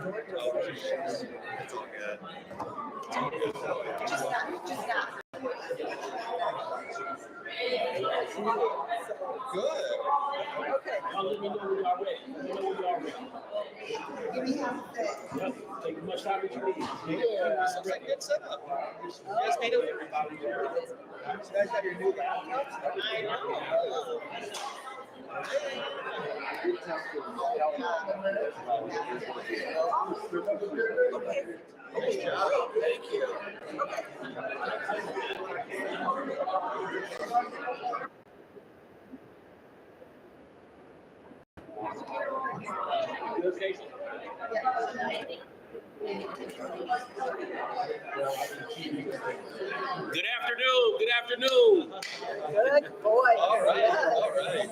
It's all good. It's all good. Just not. Good. Okay. Y'all let me know when y'all ready. Let me know when y'all ready. Give me half a sec. Yep. Take as much time as you need. Yeah, sounds like a good setup. You guys made it over. You guys have your new laptops. I know. Okay. Nice job. Thank you. Good, Casey? Good afternoon. Good afternoon. Good boy. All right. All right.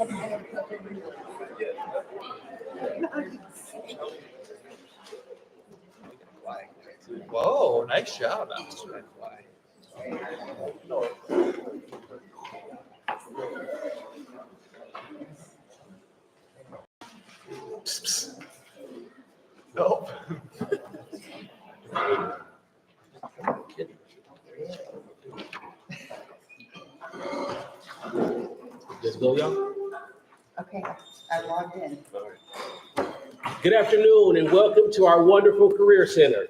Whoa, nice job. That was my fly. Nope. Let's go, y'all. Okay, I logged in. Good afternoon and welcome to our wonderful Career Center.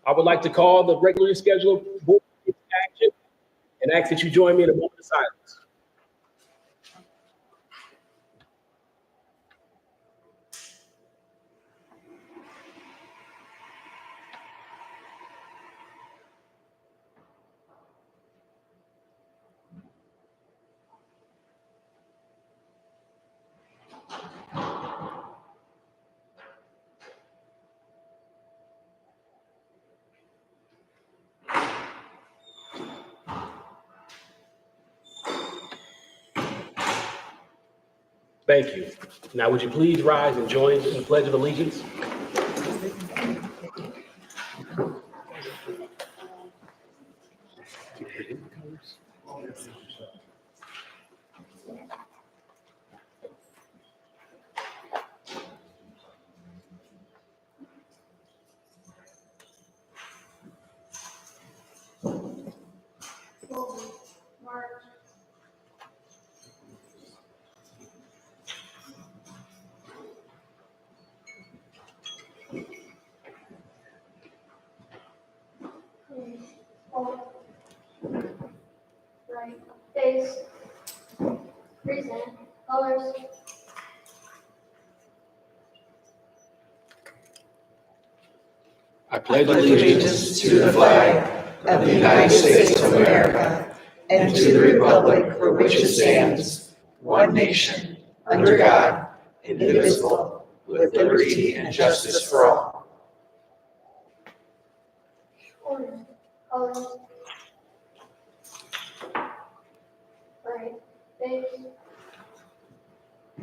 I would like to call the regularly scheduled board meeting to action and ask that you join me in a moment of silence. Thank you. Now, would you please rise and join in the Pledge of Allegiance? Right, face, present, colors. I pledge Allegiance to the flag of the United States of America and to the republic for which it stands, one nation, under God, indivisible, with liberty and justice for all. Colors. Right, face,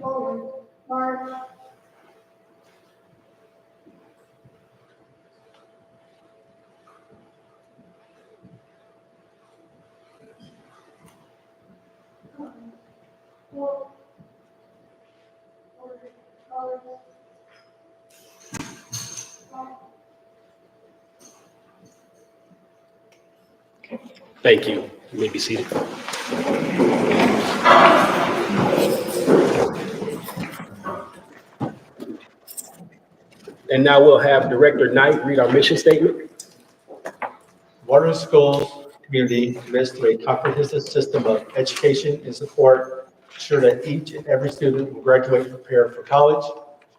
forward, march. Thank you. You may be seated. And now we'll have Director Knight read our mission statement. Waterloo Schools community commits to a comprehensive system of education and support to ensure that each and every student will graduate prepared for college,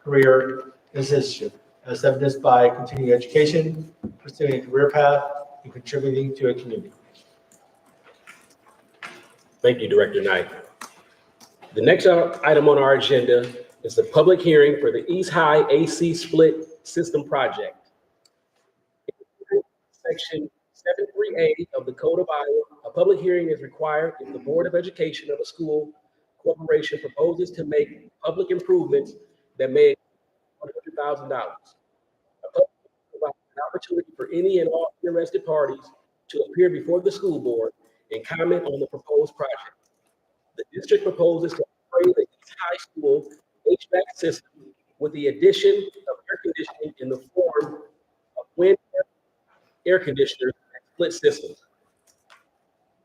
career, and citizenship, as evidenced by continuing education, pursuing a career path, and contributing to a community. Thank you, Director Knight. The next item on our agenda is the public hearing for the East High AC Split System Project. Section 73A of the Code of Iowa, a public hearing is required if the Board of Education of a school corporation proposes to make public improvements that may exceed $100,000. A public hearing provides an opportunity for any and all interested parties to appear before the school board and comment on the proposed project. The district proposes to upgrade the East High School HVAC system with the addition of air conditioning in the form wind air conditioners and split systems.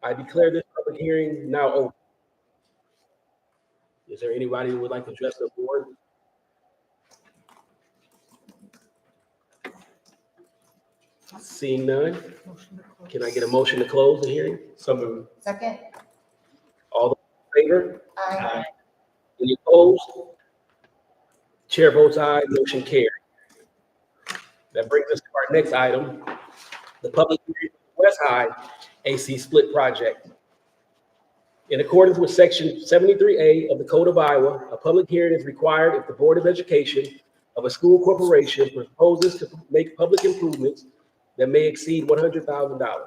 I declare this public hearing now open. Is there anybody who would like to address the board? Seeing none, can I get a motion to close the hearing? So moved. Second? All those in favor? Aye. Any opposed? Chair votes aye, motion carried. That brings us to our next item, the public hearing for the West High AC Split Project. In accordance with Section 73A of the Code of Iowa, a public hearing is required if the Board of Education of a school corporation proposes to make public improvements that may exceed $100,000.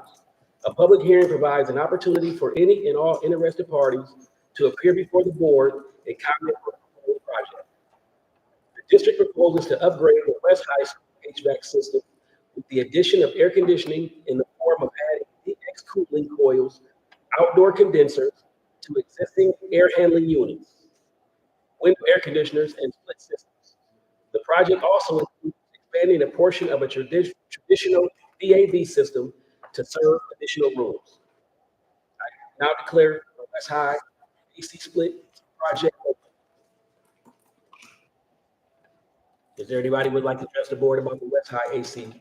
A public hearing provides an opportunity for any and all interested parties to appear before the board and comment on the proposed project. The district proposes to upgrade the West High School HVAC system with the addition of air conditioning in the form of adding DX cooling coils, outdoor condensers to existing air handling units, window air conditioners, and split systems. The project also includes expanding a portion of a traditional VAV system to serve additional rooms. I now declare the West High AC Split Project open. Is there anybody who would like to address the board about the West High AC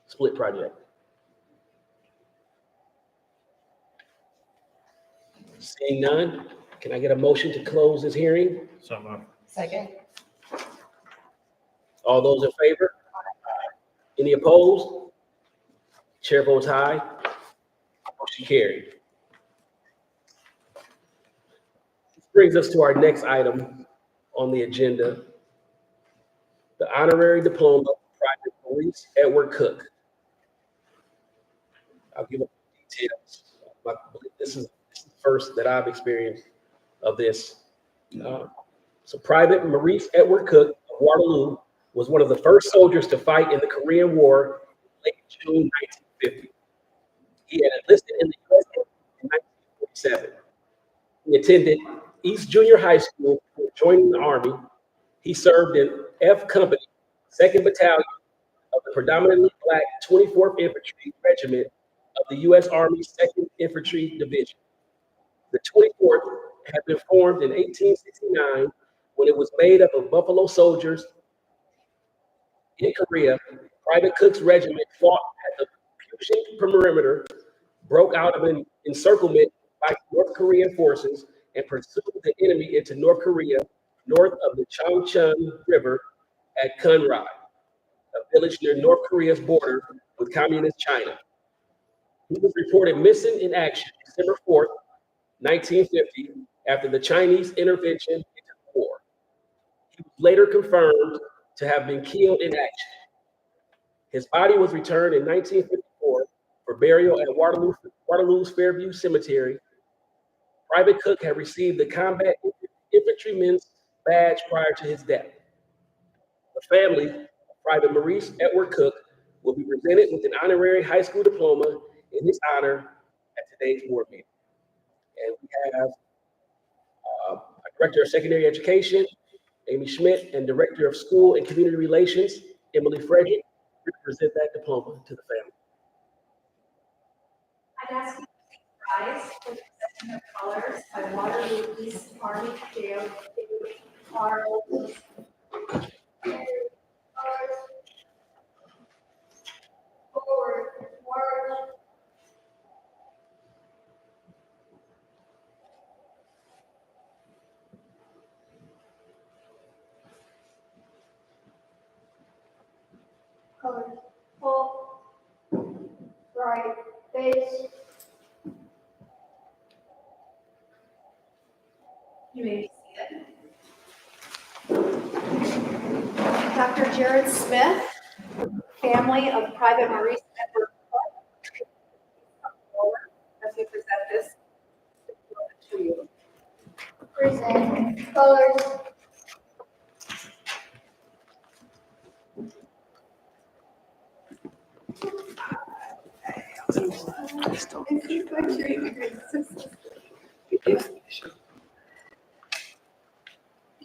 Split Project? Seeing none, can I get a motion to close this hearing? So moved. Second? All those in favor? Any opposed? Chair votes aye. Motion carried. This brings us to our next item on the agenda, the honorary diploma of Private Maurice Edward Cook. I'll give up the details. I believe this is the first that I've experienced of this. So Private Maurice Edward Cook of Waterloo was one of the first soldiers to fight in the Korean War in late June 1950. He had enlisted in the U.S. in 1947. He attended East Junior High School before joining the Army. He served in F Company, 2nd Battalion of the predominantly Black 24th Infantry Regiment of the U.S. Army 2nd Infantry Division. The 24th had been formed in 1869 when it was made up of Buffalo soldiers in Korea. Private Cook's regiment fought at the Fusion perimeter, broke out of an encirclement by North Korean forces, and pursued the enemy into North Korea, north of the Changchun River at Kunrai, a village near North Korea's border with communist China. He was reported missing in action December 4th, 1950, after the Chinese intervention into the war. He was later confirmed to have been killed in action. His body was returned in 1954 for burial at Waterloo's Fairview Cemetery. Private Cook had received the Combat Infantryman's badge prior to his death. The family of Private Maurice Edward Cook will be presented with an honorary high school diploma in his honor at today's board meeting. And we have our Director of Secondary Education, Amy Schmidt, and Director of School and Community Relations, Emily Frederick, to present that diploma to the family. I'd ask you to please rise for the presentation of colors by Waterloo East Army Jail. Forward, march. Colors, full, right, face. You may be seated. Dr. Jared Smith, family of Private Maurice Edward Cook, come forward as we present this to you. Present, colors.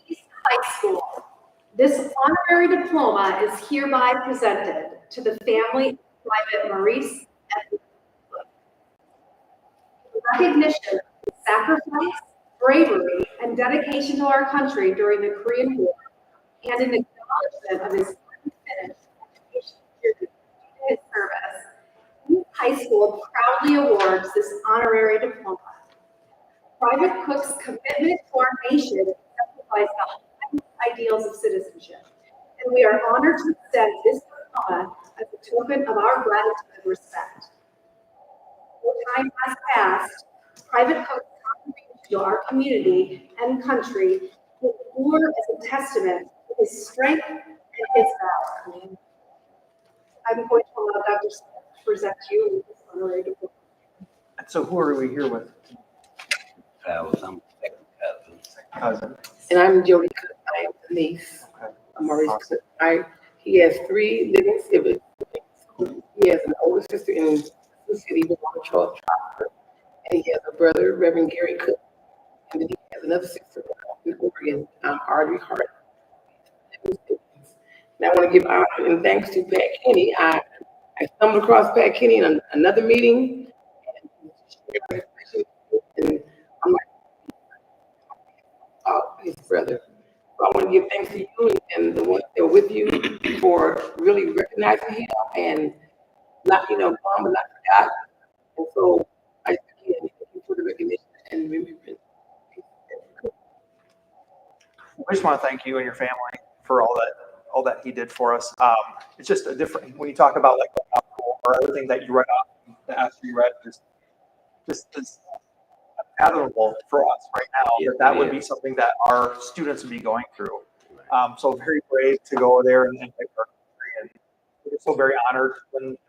East High School. This honorary diploma is hereby presented to the family of Private Maurice F. In recognition of his sacrifice, bravery, and dedication to our country during the Korean War, and in acknowledgement of his unfinished education period due to his service, East High School proudly awards this honorary diploma. Private Cook's commitment to our nation exemplifies the highest ideals of citizenship, and we are honored to extend this diploma as a token of our gratitude and respect. Though time has passed, Private Cook's contribution to our community and country will endure as a testament to his strength and his valor. I'm going to allow Dr. Smith to present to you with this honorary diploma. So who are we here with? I'm second cousin. Cousin. And I'm Jody Cook. I am the niece Okay. of Maurice Cook. He has 3 living siblings. He has an older sister in the city, Charles, and he has a brother, Reverend Gary Cook. And then he has another sister in Oregon, Audrey Hart. And I want to give honor and thanks to Pat Kenny. I stumbled across Pat Kenny in another meeting, and I'm like, oh, his brother. So I want to give thanks to you and the ones that were with you for really recognizing him and not, mom, but not forgot. And so I again thank you for the recognition and remembrance. I just want to thank you and your family for all that he did for us. It's just a different, when you talk about like or everything that you read off, the after you read, just is admirable for us right now, that would be something that our students would be going through. So very brave to go there and take our country, and we're so very honored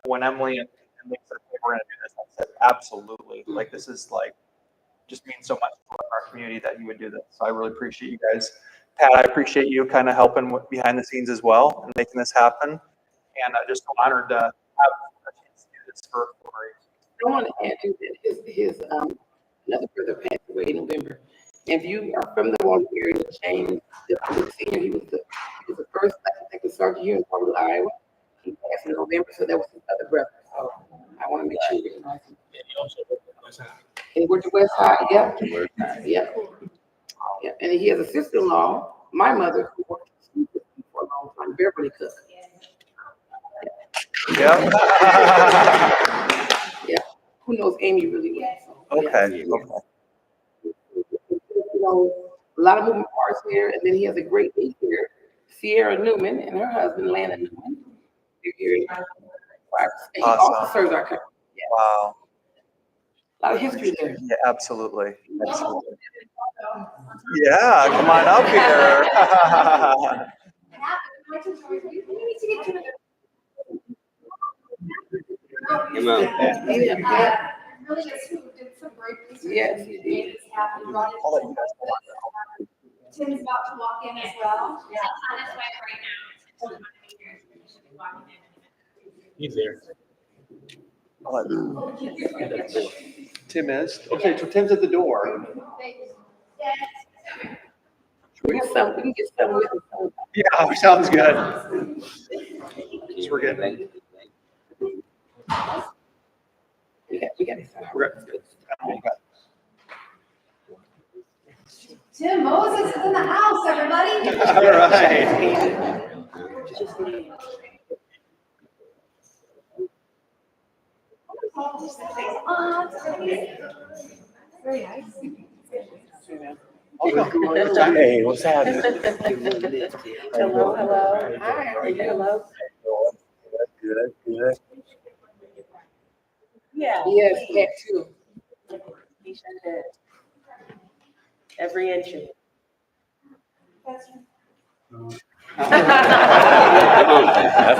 when Emily and they said we're going to do this. I said absolutely. Like this is like just means so much for our community that you would do this. So I really appreciate you guys. Pat, I appreciate you kind of helping behind the scenes as well and making this happen. And just so honored to have a chance to do this for Maurice. I want to add to that his another brother passed away in November. And if you are from the Waterloo area, James, the senior, he was the first second sergeant here in Waterloo, Iowa. He passed in November, so that was his other brother. So I want to make sure you recognize him. And he also worked at West High. And he worked at West High, yep. Yep. And he has a sister-in-law, my mother, who worked at the school system for a long time, Beverly Cook. Yeah. Yeah. Who knows Amy really well. So, Okay. A lot of moving parts here, and then he has a great niece here, Sierra Newman, and her husband, Lana Newman. They're here. And he also serves our country. Yeah. Wow. A lot of history there. Yeah, absolutely. Yeah, come on up here. Really is who did some great research. Yes, and he made did. this happen, brought it I'll let you guys to us. Tim's about to walk in as well. Yeah. On his way right now. He should be walking in. He's there. Tim is? Okay, so Tim's at the door. We can get some with him. Yeah, sounds good. So we're good. We got it. Tim Moses is in the house, everybody. All right. Very nice. Hey, what's happening? Hello. Hi, how are you? Hello. Good. Yeah. Yes, that too. He sure did. Every inch of it. I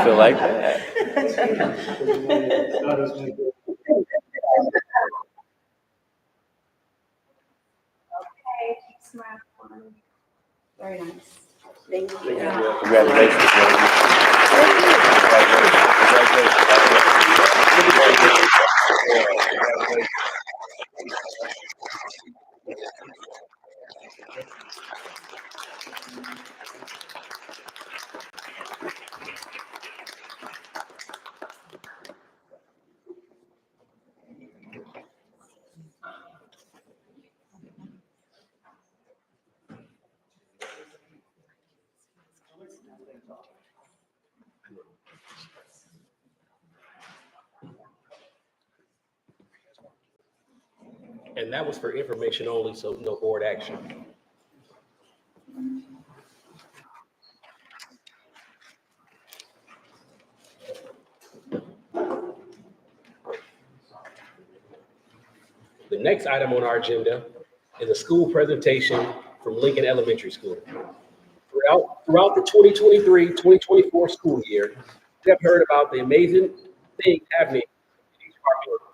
feel like that. Okay, smile for me. Very nice. Thank you. Congratulations, And that was for information only, so no board action. The next item on our agenda is a school presentation from Lincoln Elementary School. Throughout the 2023-2024 school year, we have heard about the amazing things happening in each of our buildings.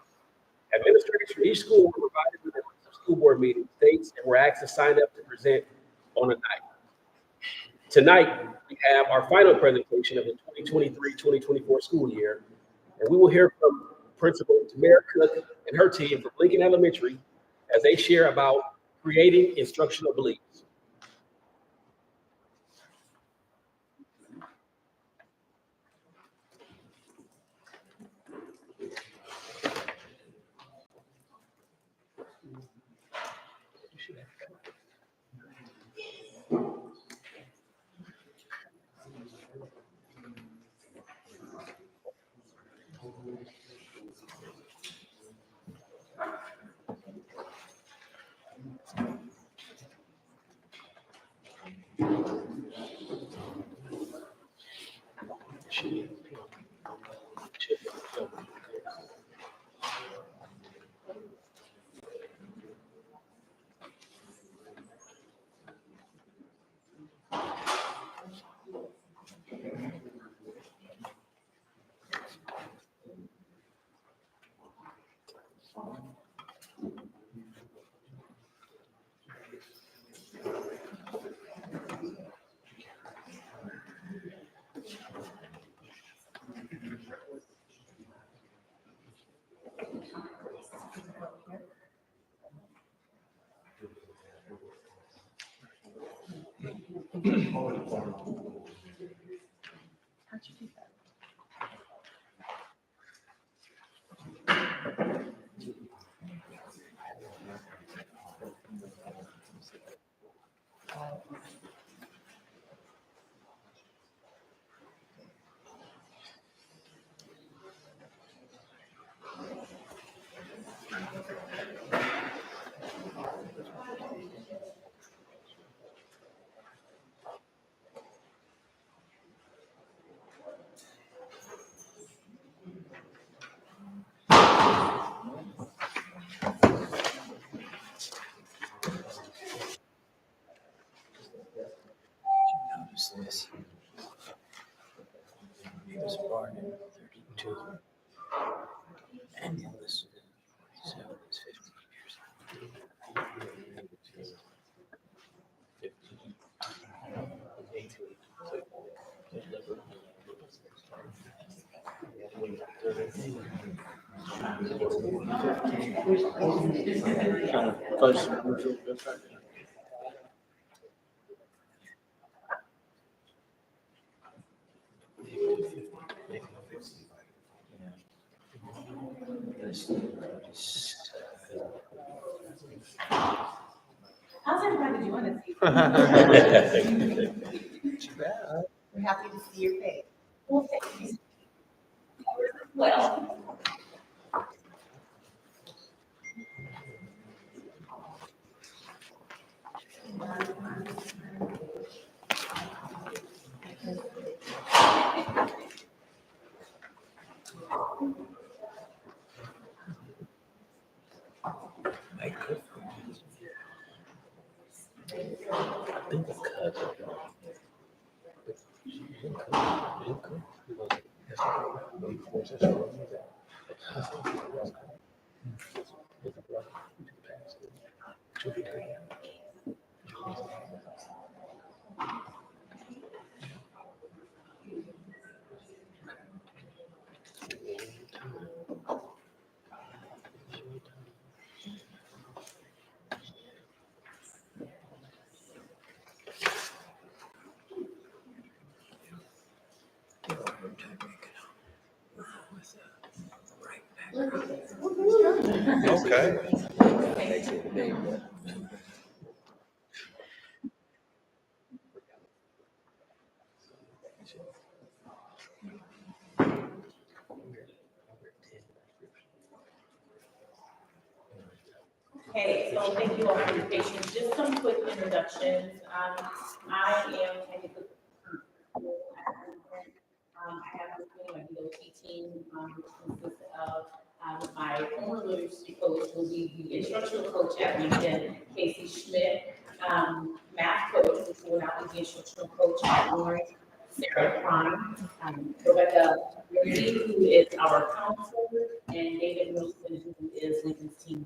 Administrators from each school were provided with a list of school board meeting dates and were asked to sign up to present on a night. Tonight, we have our final presentation of the 2023-2024 school year, and we will hear from Principal Tamara Cook and her team from Lincoln Elementary as they share about creating instructional beliefs. How's everybody doing this evening? We're happy to see your face. Well, thank you. Well. Okay. Okay, so thank you all for your patience. Just some quick introductions. I am technically. I have with me my DOT team, which consists of my former literacy coach, who will be the instructional coach at Lincoln, Casey Schmidt, math coach, which will now be the instructional coach at Lawrence, Sarah Prime, Rebecca Rudy, who is our counselor, and David Wilson, who is Lincoln's team.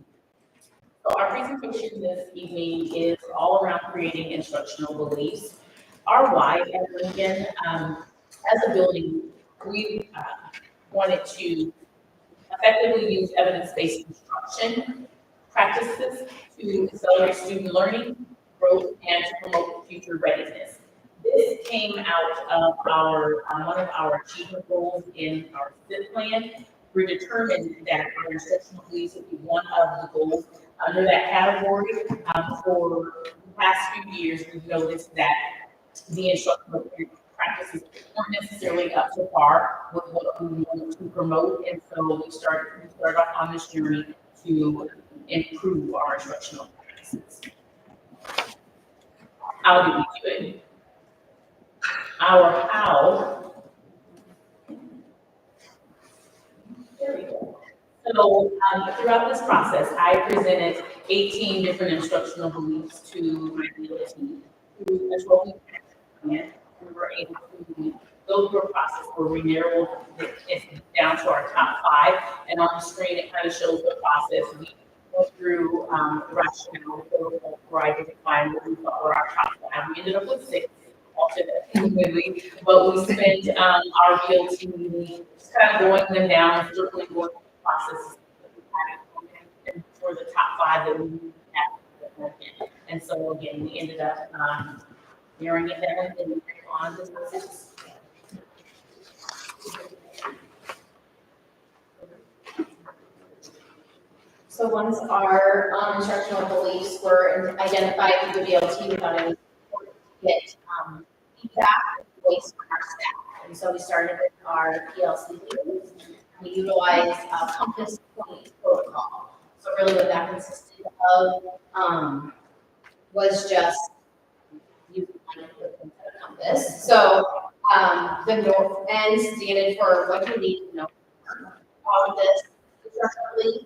So our presentation this evening is all around creating instructional beliefs. Our why at Lincoln, as a building, we wanted to effectively use evidence-based instruction practices to accelerate student learning, growth, and to promote future readiness. This came out of our one of our achievement goals in our SIP plan. We determined that our instructional beliefs would be one of the goals under that category. For the past few years, we've noticed that the instructional practices weren't necessarily up to par with what we wanted to promote, and so we started off on this journey to improve our instructional practices. How do we do it? Our how. There we go. So throughout this process, I presented 18 different instructional beliefs to my DOT through a 12-week plan. We were able to go through a process where we narrowed it down to our top 5, and on the screen it kind of shows the process. We went through the rationale for identifying what we thought were our top 5. We ended up with 6 ultimately, but we spent our DOT meeting just kind of going them down and circling going through the process that we had, and for the top 5 that we had. And so again, we ended up narrowing it down and on to the 6. So once our instructional beliefs were identified through the BLT, we thought it was important to get feedback and voice from our staff. And so we started with our PLC leaders. We utilized a compass point protocol. So really what that consisted of was just using one compass. So the north end standard for what you need to know. All of this structurally,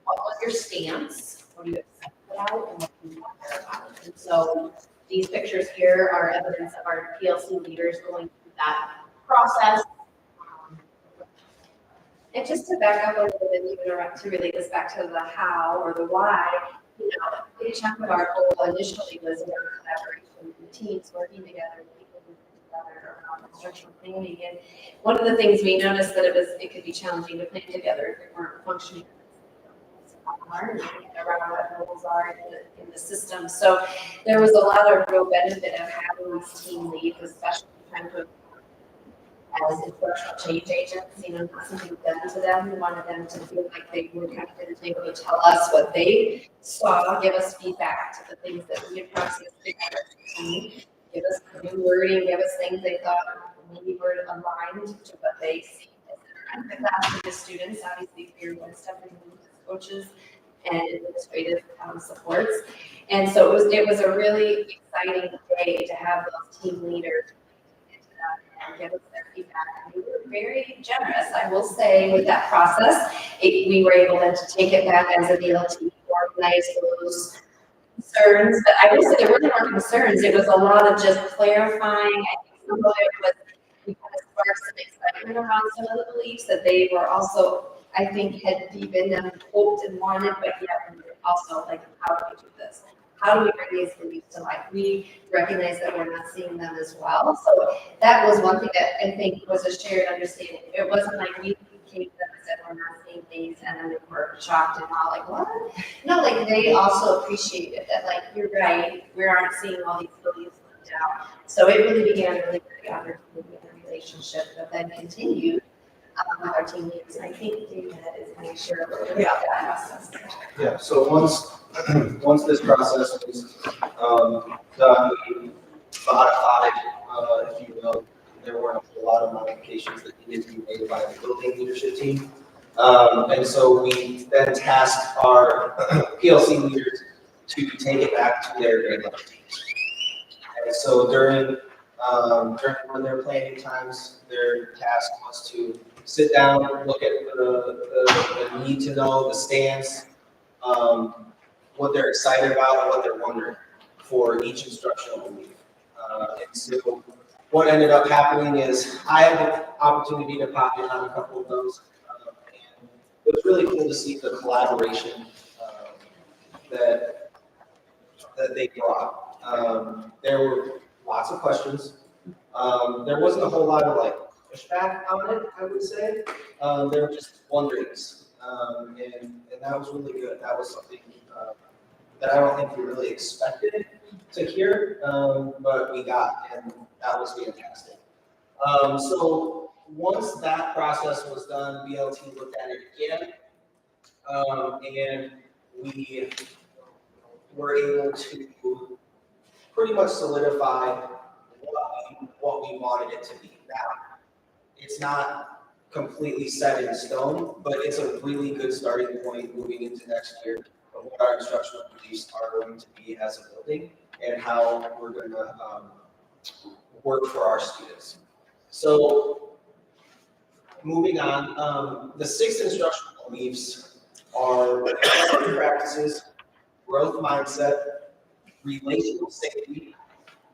what was your stance? What do you expect about and what do you care about? And so these pictures here are evidence of our PLC leaders going through that process. And just to back up a little bit, to relate this back to the how or the why, a big chunk of our goal initially was more collaboration, teams working together, people working together around instructional planning. And one of the things we noticed that it could be challenging to plan together if we weren't functioning around what goals are in the system. So there was a lot of real benefit of having these team leads, especially kind of as instructional change agents, not something done to them. We wanted them to feel like they were kind of able to tell us what they saw, give us feedback to the things that we had processed together, give us new wording, give us things they thought maybe were aligned to what they see as the class for the students. Obviously, we're one step in coaches and administrative supports. And so it was a really exciting day to have those team leaders and give us their feedback. And we were very generous, I will say, with that process. We were able then to take it back as a DLT, organize those concerns. But I will say there really weren't concerns. It was a lot of just clarifying. I think some of it was we kind of sparked some excitement around some of the beliefs that they were also, I think, had deep in them hoped and wanted, but yet also like, how do we do this? How do we bring these beliefs to life? We recognize that we're not seeing them as well. So that was one thing that I think was a shared understanding. It wasn't like we came to them and said we're not seeing things and then they were shocked and all like, what? No, like they also appreciated that, like, you're right, we aren't seeing all these beliefs lived out. So it really began really good opportunity in the relationship that then continued with our team leaders. And I think David is going to share a little bit about that process. Yeah, so once this process was done, we modified, if you will, there weren't a whole lot of modifications that needed to be made by the building leadership team. And so we then tasked our PLC leaders to take it back to their grade level teams. And so during one of their planning times, their task was to sit down, look at the need to know, the stance, what they're excited about, and what they're wondering for each instructional week. And so what ended up happening is I had the opportunity to pop in on a couple of those. And it was really cool to see the collaboration that they brought. There were lots of questions. There wasn't a whole lot of like pushback on it, I would say. There were just wonderings. And that was really good. That was something that I don't think we really expected to hear, but we got, and that was fantastic. So once that process was done, BLT looked at it again, and we were able to pretty much solidify what we wanted it to be. Now, it's not completely set in stone, but it's a really good starting point moving into next year of what our instructional beliefs are going to be as a building and how we're going to work for our students. So moving on, the 6 instructional beliefs are practices, growth mindset, relational safety,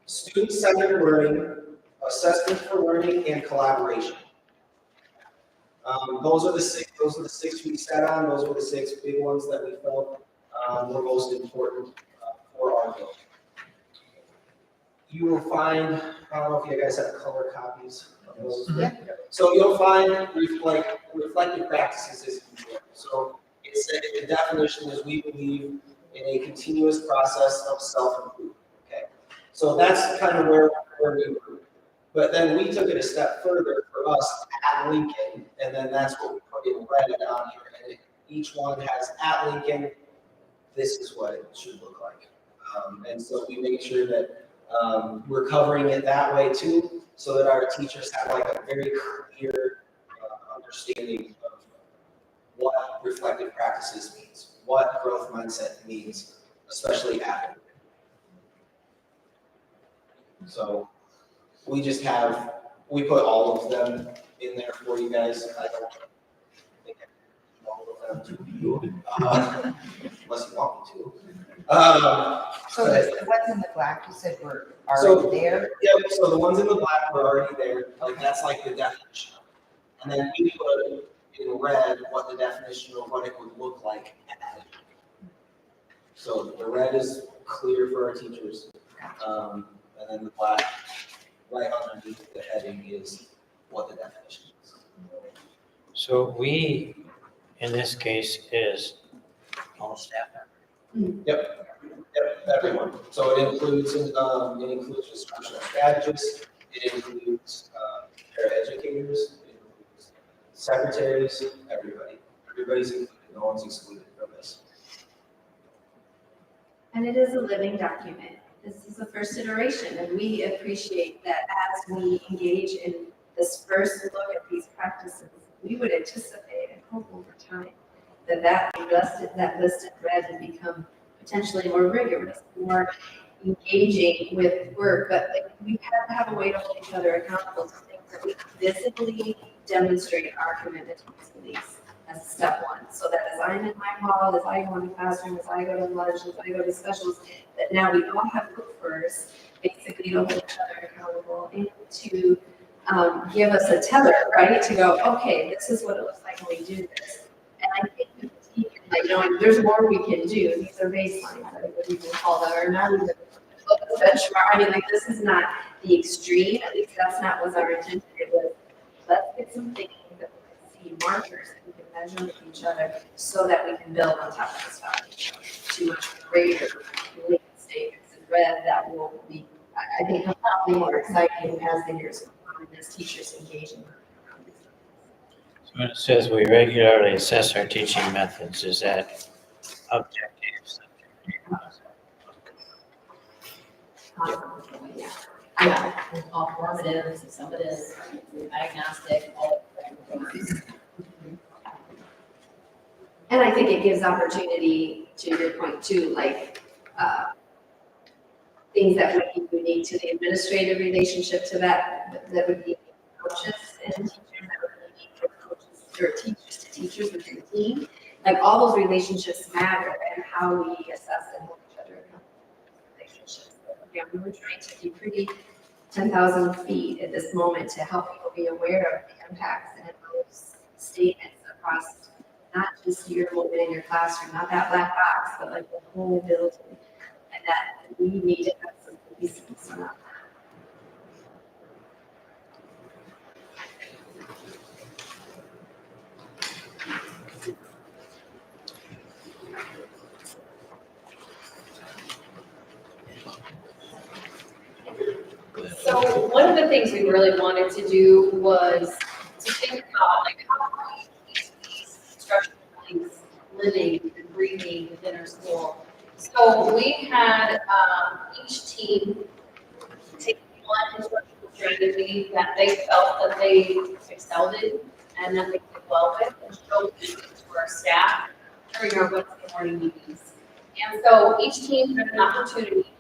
student-centered learning, assessment for learning, and collaboration. Those are the six we set on. Those were the 6 big ones that we felt were most important for our building. You will find, I don't know if you guys have color copies of those. Yeah. So you'll find reflective practices is important. So it's the definition is we believe in a continuous process of self-improvement. Okay, so that's kind of where we were. But then we took it a step further for us at Lincoln, and then that's what we put in red down here. And each one has at Lincoln, this is what it should look like. And so we make sure that we're covering it that way too, so that our teachers have like a very clear understanding of what reflective practices means, what growth mindset means, especially at Lincoln. So we put all of them in there for you guys. I don't think I can all of them to you, unless you want me to. So the ones in the black, you said were already there? Yep, so the ones in the black were already there, like that's like the definition. And then we put in red what the definition of what it would look like. So the red is clear for our teachers. And then the black, right underneath the heading, is what the definition is. So we, in this case, is all staff members. Yep, everyone. So it includes instructional strategists, it includes paraeducators, it includes secretaries, everybody. Everybody's included, no one's excluded from this. And it is a living document. This is the first iteration, and we appreciate that as we engage in this first look at these practices, we would anticipate and hope over time that listed red would become potentially more rigorous, more engaging with work, but we have to have a way to hold each other accountable to things that we visibly demonstrate our commitment to these beliefs as step one. So that as I'm in my hall, as I go in the classroom, as I go to lunch, as I go to specials, that now we all have hookers basically to hold each other accountable and to give us a tether, right? To go, okay, this is what it looks like when we do this. And I think there's more we can do. These are baselines, I would even call them, or not even benchmark. I mean, like, this is not the extreme, at least that's not what our intention. It was, let's get some things that we can see markers that we can measure with each other so that we can build on top of this foundation to a greater link statements in red that will be, I think, a lot more exciting as the years go on and as teachers engage in. So when it says we regularly assess our teaching methods, is that objective, subjective? Yeah. Yeah, all formative, summative, diagnostic, all. And I think it gives opportunity, to your point too, like, things that would be unique to the administrative relationship to that would be coaches and teachers, that would be unique for coaches, or teachers to teachers within the team. Like, all those relationships matter, and how we assess and hold each other accountable for relationships. Yeah, we were trying to be pretty 10,000 feet at this moment to help people be aware of the impacts and those statements across not just your moment in your classroom, not that black box, but like the whole building. And that we need to have some pieces on that. So one of the things we really wanted to do was to think about like how we keep these instructional things living and breathing within our school. So we had each team take one instructional strategy that they felt that they excelled in and that they did well with, and showed it to our staff during our Wednesday morning meetings. And so each team had an opportunity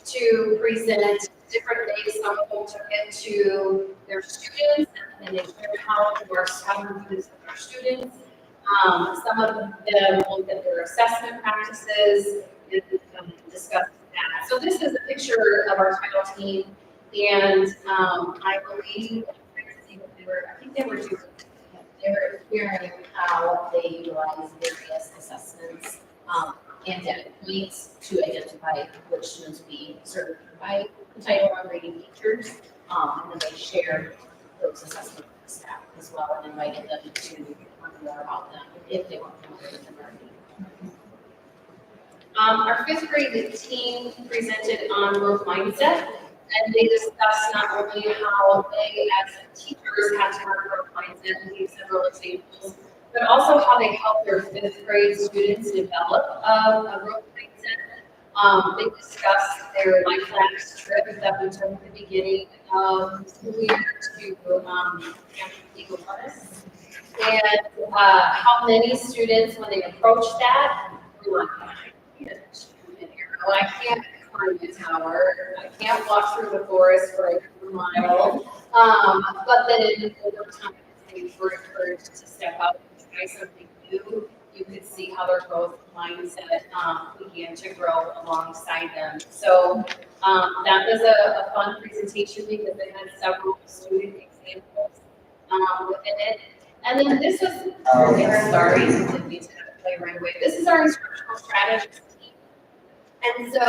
to present different ways. Some of them took it to their students and they shared how it works, how to do this with their students. Some of them looked at their assessment practices and discussed that. So this is a picture of our title team, and I believe, I think they were hearing how they utilize various assessments and data points to identify which students be certified by Title I rating teachers, and then they shared those assessments with the staff as well and invited them to learn more about them if they want to know them already. Our fifth grade team presented on growth mindset, and they discussed not only how they as teachers had to have a growth mindset and gave several examples, but also how they help their fifth grade students develop a growth mindset. They discussed their Life Labs trip that we took at the beginning of the school year to Eagle Harness, and how many students, when they approached that, were like, I can't climb the tower, I can't walk through the forest for a mile, but then over time, they were encouraged to step out and try something new. You could see how their growth mindset began to grow alongside them. So that was a fun presentation because it had several student examples within it. And then this is, sorry, didn't mean to play right away. This is our instructional strategies team. And so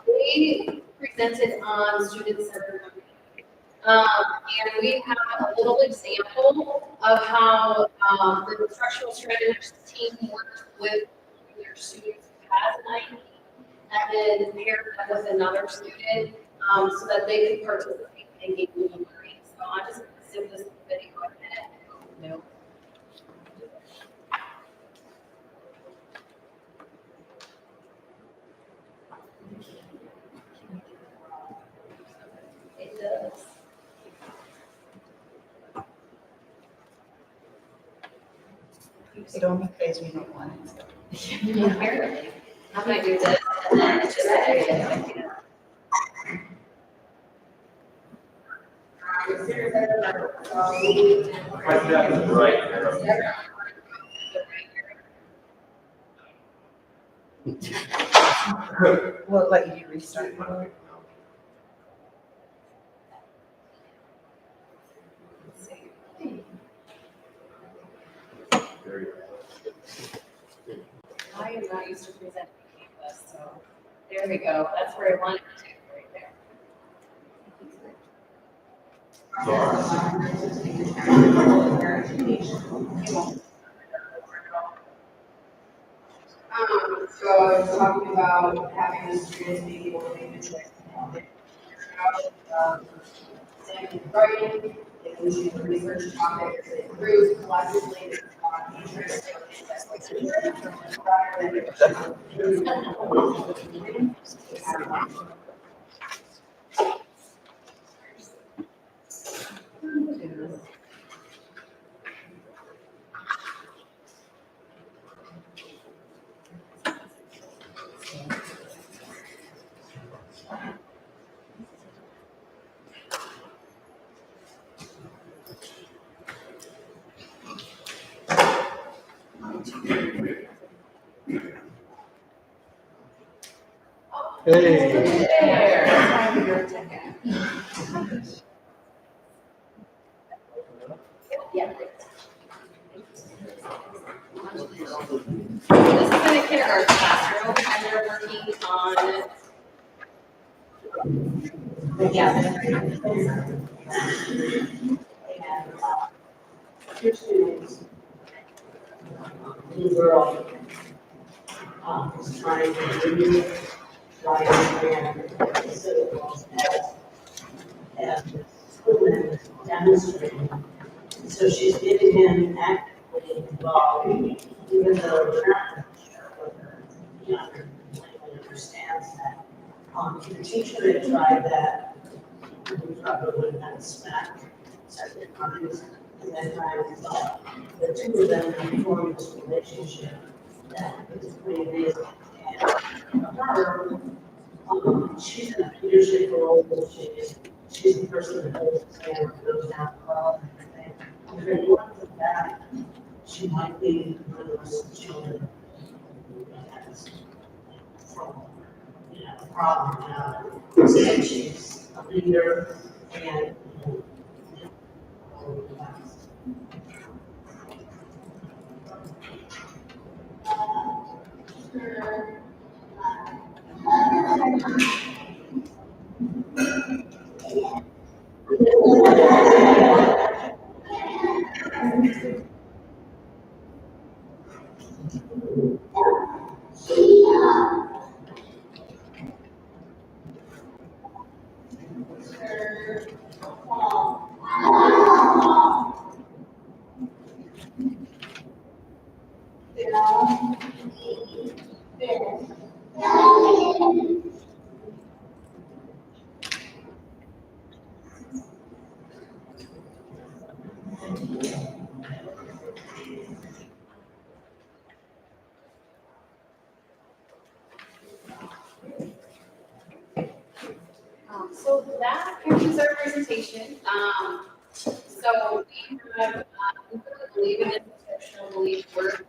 they presented on student-centered learning. And we have a little example of how the instructional strategies team worked with their students who has an IEP and then paired them with another student so that they could participate in engaging in learning. So I'm just going to zip this video ahead. No. It does. It only plays when you want it. Apparently. I'm going to do this and then it's just Will it let you restart? I am not used to presenting Canvas, so there we go. That's where I wanted to right there. So I was talking about having the students be able to make this writing, if we should research topics, improve collectively on interest. Hey. This is in a kindergarten classroom, and they're working on. Two students, little girl, was trying to read, write, and syllables as the school was demonstrating. So she's getting him actively involved, even though we're not sure whether he understands that. If the teacher had tried that, we probably would have had smack several times. And then I thought the two of them have formed this relationship that is pretty amazing. And her, she's in a leadership role, she's the person that holds the camera, goes down the hall and everything. If it wasn't that, she might be one of those children who has a problem now. Instead, she's a leader and So that concludes our presentation. So we have, we believe in institutional belief work.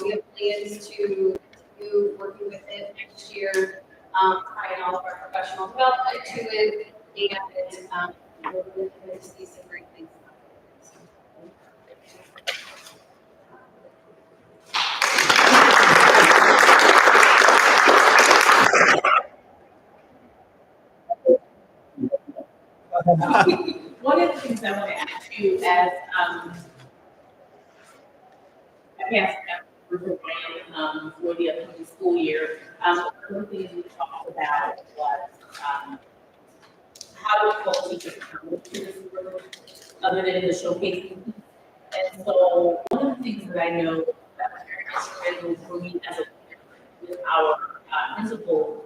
We have plans to continue working with it next year, tying all of our professional development to it, and we're going to see some great things. One of the things I want to add to as I passed out for Brian for the upcoming school year, one of the things we talked about was how to hold teachers accountable to this work, other than the showcasing. And so one of the things that I know that was very instrumental for me as a leader with our principal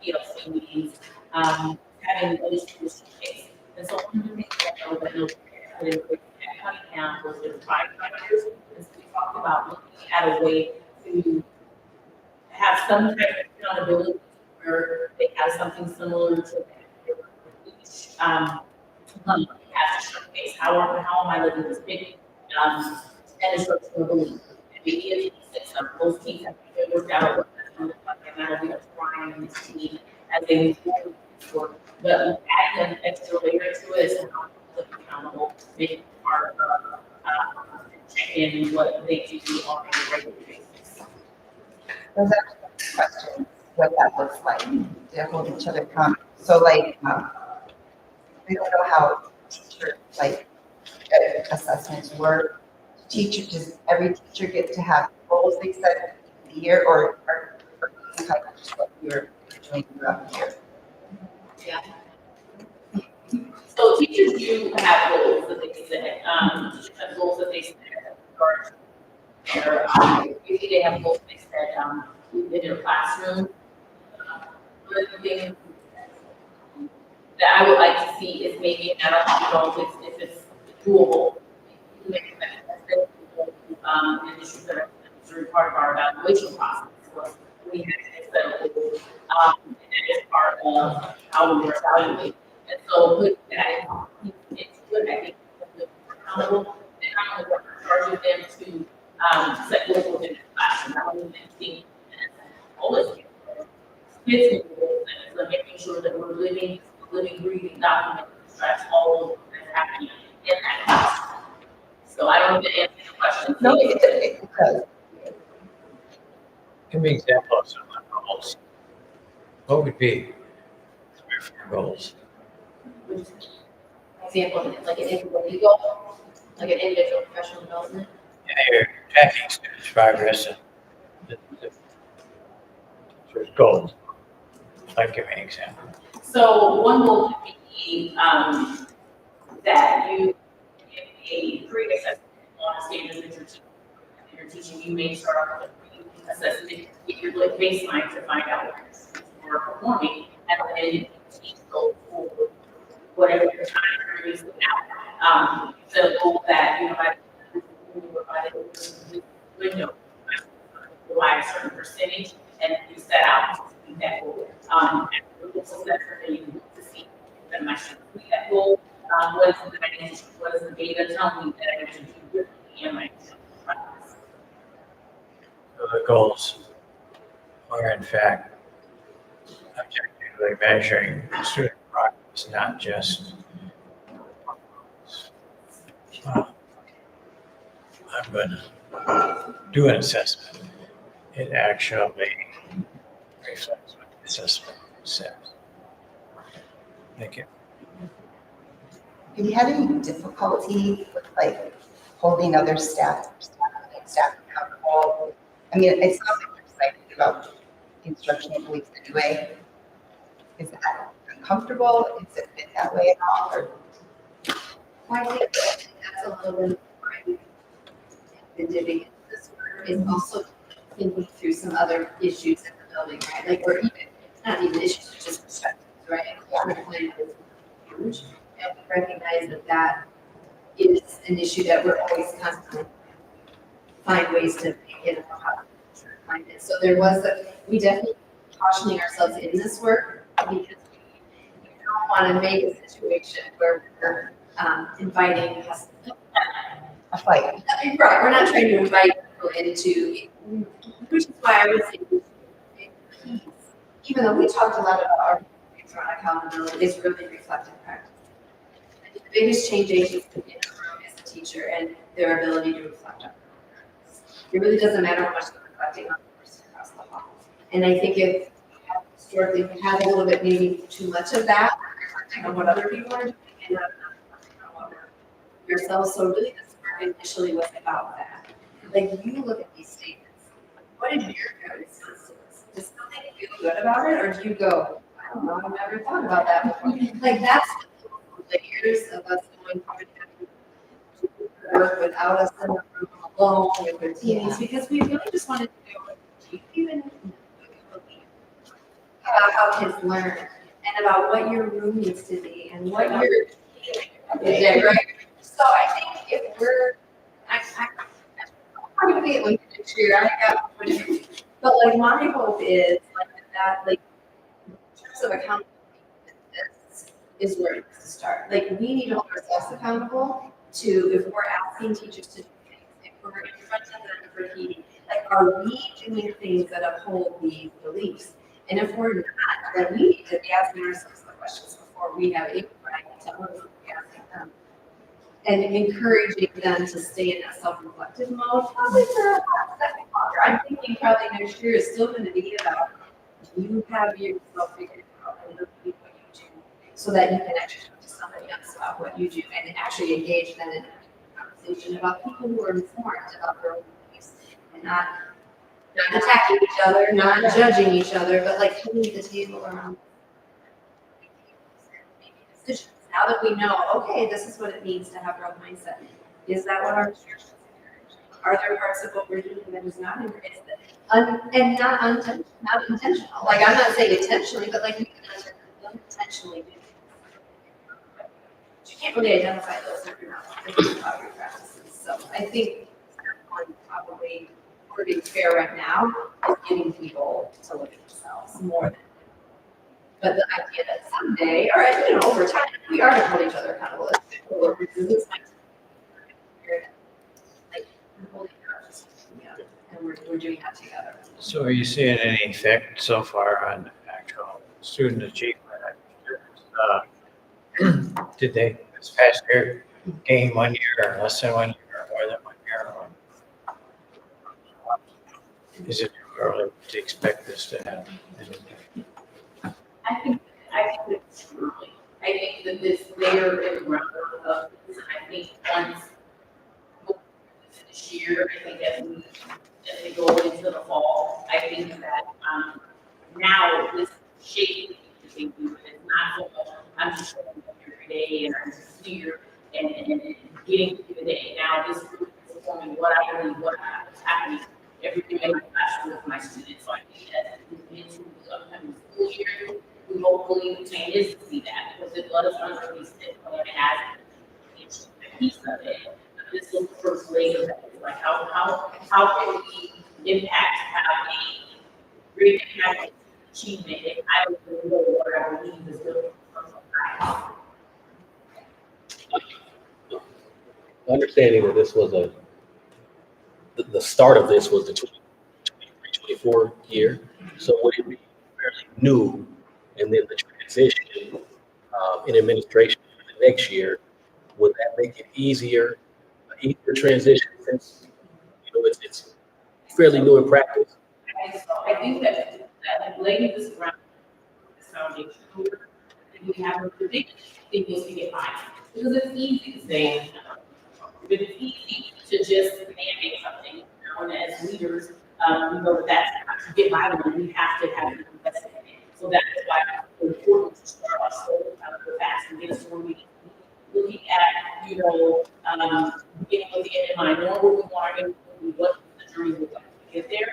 PLC meetings, having a distribution case. And so one of the things that I know that no put in place at Cunningham was the pride factors. And so we talked about looking at a way to have some type of accountability where they have something similar to each has to showcase how am I living this big and a structural belief. And maybe it's those teams have worked out what that's going to look like, and that'll be a trying in this team as they move forward. But adding an extra layer to it is how to be accountable, making it part of checking what they do on a regular basis. There's actually a question, what that looks like, to hold each other accountable. So like, we don't know how teacher, like, assessments work. Does every teacher get to have goals they set the year, or you kind of just what you're doing throughout the year? Yeah. So teachers do have goals that they set, have goals that they set in their, usually they have goals they set, in their classroom. One of the things that I would like to see is maybe, I don't know if it's doable. And this is part of our evaluation process. Was we had to set a goal, and that is part of how we were evaluated. And so put that into it, I think we're accountable, and not only we're charging them to set goals within the classroom, not only thinking all this kids so making sure that we're living, breathing, documenting, stress, all of that's happening in that classroom. So I don't know if it answers your question. No, it does. Give me an example of some of the goals. What would be 3 or 4 goals? Example, like an individual goal, like an individual professional development. Yeah, you're tracking students' progress and there's goals. Like, give me an example. So one goal could be that you get a pre-assessment on a standard that you're teaching. You may start off with a pre-assessment, get your baseline to find out where you're performing, and then teach goals for whatever your time period is now. So goal that by the window, provide a certain percentage, and you set out to meet that goal. So that's what you need to see that my students meet that goal. What is the dynamic? What is the data telling me that I have to do differently in my practice? So the goals are in fact objectively measuring student progress, not just I'm going to do an assessment. It actually reflects what the assessment says. Thank you. Have you had any difficulty with like holding other staff accountable? I mean, it sounds like you're excited about instructional beliefs anyway. Is that uncomfortable? Is it been that way at all? Or? Well, I think that's a little bit why we've been digging into this work, is also thinking through some other issues in the building, right? Like, or even, it's not even issues, it's just perspectives, right? Climate plan is huge, and we recognize that that is an issue that we're always constantly find ways to make it find it. So there was we definitely cautioning ourselves in this work because we don't want to make a situation where we're inviting us A fight. right. We're not trying to invite people into, which is why I would say peace. Even though we talked a lot about our things around accountability, is really reflective practice. I think the biggest change agents in the room is the teacher and their ability to reflect on practice. It really doesn't matter how much they're reflecting on the person across the hall. And I think if historically we had a little bit maybe too much of that, reflecting on what other people are doing and not reflecting on what we're yourselves. So really this work initially was about that. Like you look at these statements, what did your parents say to this? Does something feel good about it, or do you go, I don't know, I've never thought about that before? Like that's the years of us going to work without us in the room alone with their teams, because we really just wanted to know, do you even believe about how kids learn and about what your room needs to be and what you're doing, right? So I think if we're, I'm gonna be at like next year, but like my hope is like that, like in terms of accountability, this is where it needs to start. Like we need to hold ourselves accountable to, if we're asking teachers to do things, if we're in front of them repeating, like are we doing things that uphold these beliefs? And if we're not, then we need to be asking ourselves the questions before we have a right to asking them. And encouraging them to stay in that self-reflective mode, probably for a second longer. I'm thinking probably next year is still going to be about, do you have yourself figured out and what you do, so that you can actually talk to somebody else about what you do and actually engage them in a conversation about people who are informed about their own beliefs and not attacking each other, not judging each other, but like coming to the table around making decisions. Now that we know, okay, this is what it means to have growth mindset. Is that what our instructions encourage? Are there parts of what we're doing that is not encouraged? And not intentional. Like I'm not saying intentionally, but like we can unintentionally do things. But you can't really identify those if you're not. I think everyone probably, for being fair right now, is getting people to look at themselves more than. But the idea that someday, or over time, we are gonna hold each other accountable. Or this might like we're holding ours, and we're doing that together. So are you seeing any effect so far on actual student achievement? Did they this past year gain 1 year or less than 1 year or more than 1 year? Is it too early to expect this to happen? I think it's truly, I think that they're in the groundwork of this, and I think once this year, I think as we go into the fall, I think that, now this shape is not so much, I'm just showing up every day and I'm just here and getting through the day. Now this group is informing what I believe, what's happening every day in my classroom with my students. So I think that as we get into the upcoming school year, we hopefully retain is to see that, because it let us understand when it has a piece of it. This is the first leg of that. Like how can we impact, have a great impact achievement if I don't really know what I believe is good for some Understanding that this was the start of this was the 2023-24 year, so would it be fairly new, and then the transition in administration for the next year, would that make it easier transition since it's fairly new in practice? And so I think that laying this ground, this foundation, we have the biggest thing is to get by. Because it's easy to say, but it's easy to just mandate something, and as leaders, we know that's to get by when we have to have an investment in it. So that is why it's important to start off so fast and get us where we looking at, getting with the end in mind, knowing what we want to do, what the journey would like to get there.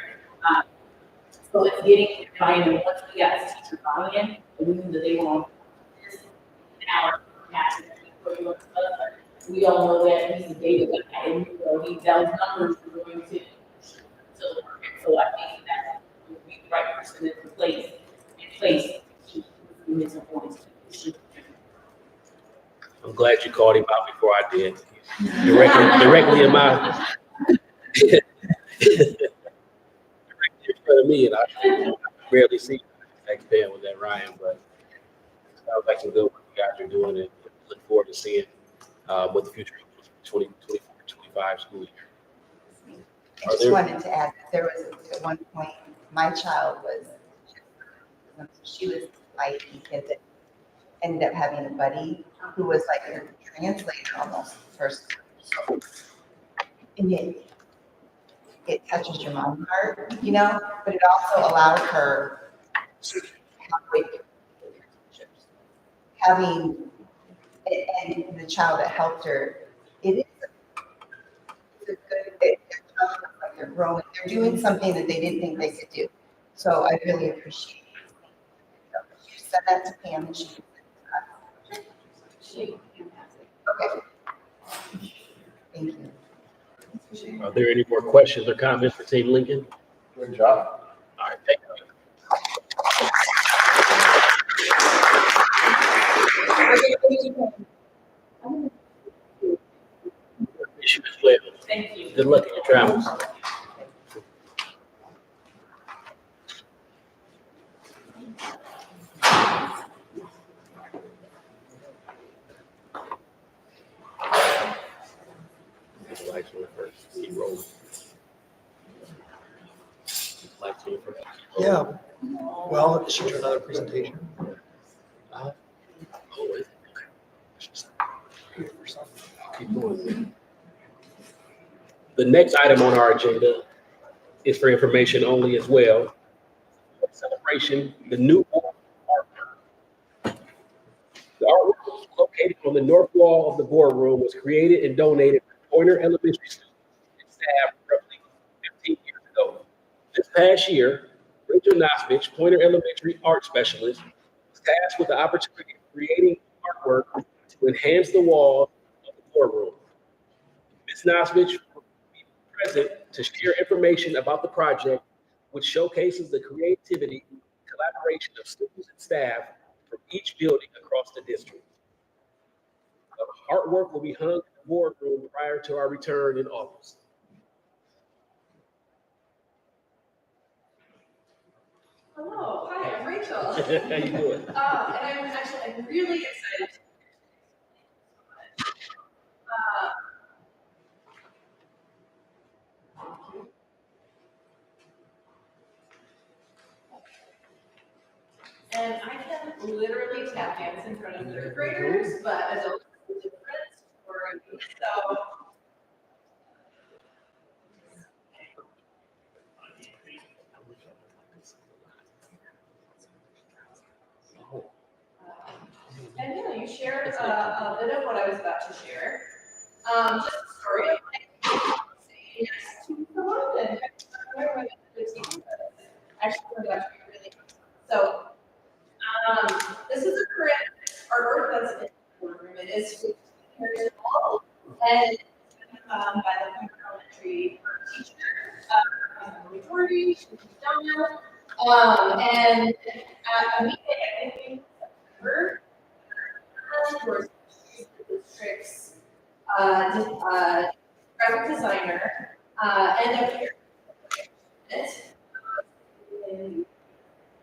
So it's getting buy-in, and once we got this teacher buy-in, and we knew that they were on this, now we all know that he's a data guy, and those numbers are going to work. So I think that would be the right person in place to keep this important. I'm glad you called him out before I did. Directly in my directly in front of me, and I barely see next band with that Ryan, but it sounds like some good work you guys are doing, and look forward to seeing what the future of 2024-25 school year. I just wanted to add, there was at one point, my child she was like a kid that ended up having a buddy who was like a translator almost first. So, and it touches your mom's heart, but it also allowed her to have great relationships. Having, and the child that helped her, it's a good, like they're growing, they're doing something that they didn't think they could do. So I really appreciate it. You said that to Pam and she said that to us. Okay. Thank you. Are there any more questions or comments for Team Lincoln? Good job. All right, thank you. Issue as well. Thank you. Good luck in your travels. Lights on first. Keep rolling. Lights on first. Yeah, well, should do another presentation. Oh, wait. Keep going. The next item on our agenda is for information only as well. Celebration, the new artwork. The artwork located on the north wall of the boardroom was created and donated by Pointer Elementary students and staff roughly 15 years ago. This past year, Rachel Nosvich, Pointer Elementary art specialist, was tasked with the opportunity of creating artwork to enhance the walls of the boardroom. Ms. Nosvich present to share information about the project, which showcases the creativity and collaboration of students and staff from each building across the district. The artwork will be hung in the boardroom prior to our return in August. Hello, hi, I'm Rachel. How you doing? And I'm really excited. And I can literally tap dance in front of third graders, but adults are different story. So. And you shared a bit of what I was about to share. Just a story of saying yes to someone and where the team actually turned out to be really good. So this is a current artwork that's in the boardroom. It is 15 years old and by the elementary teacher, majority, she's done. And at a meeting, I think in September, for the district's graphic designer, and a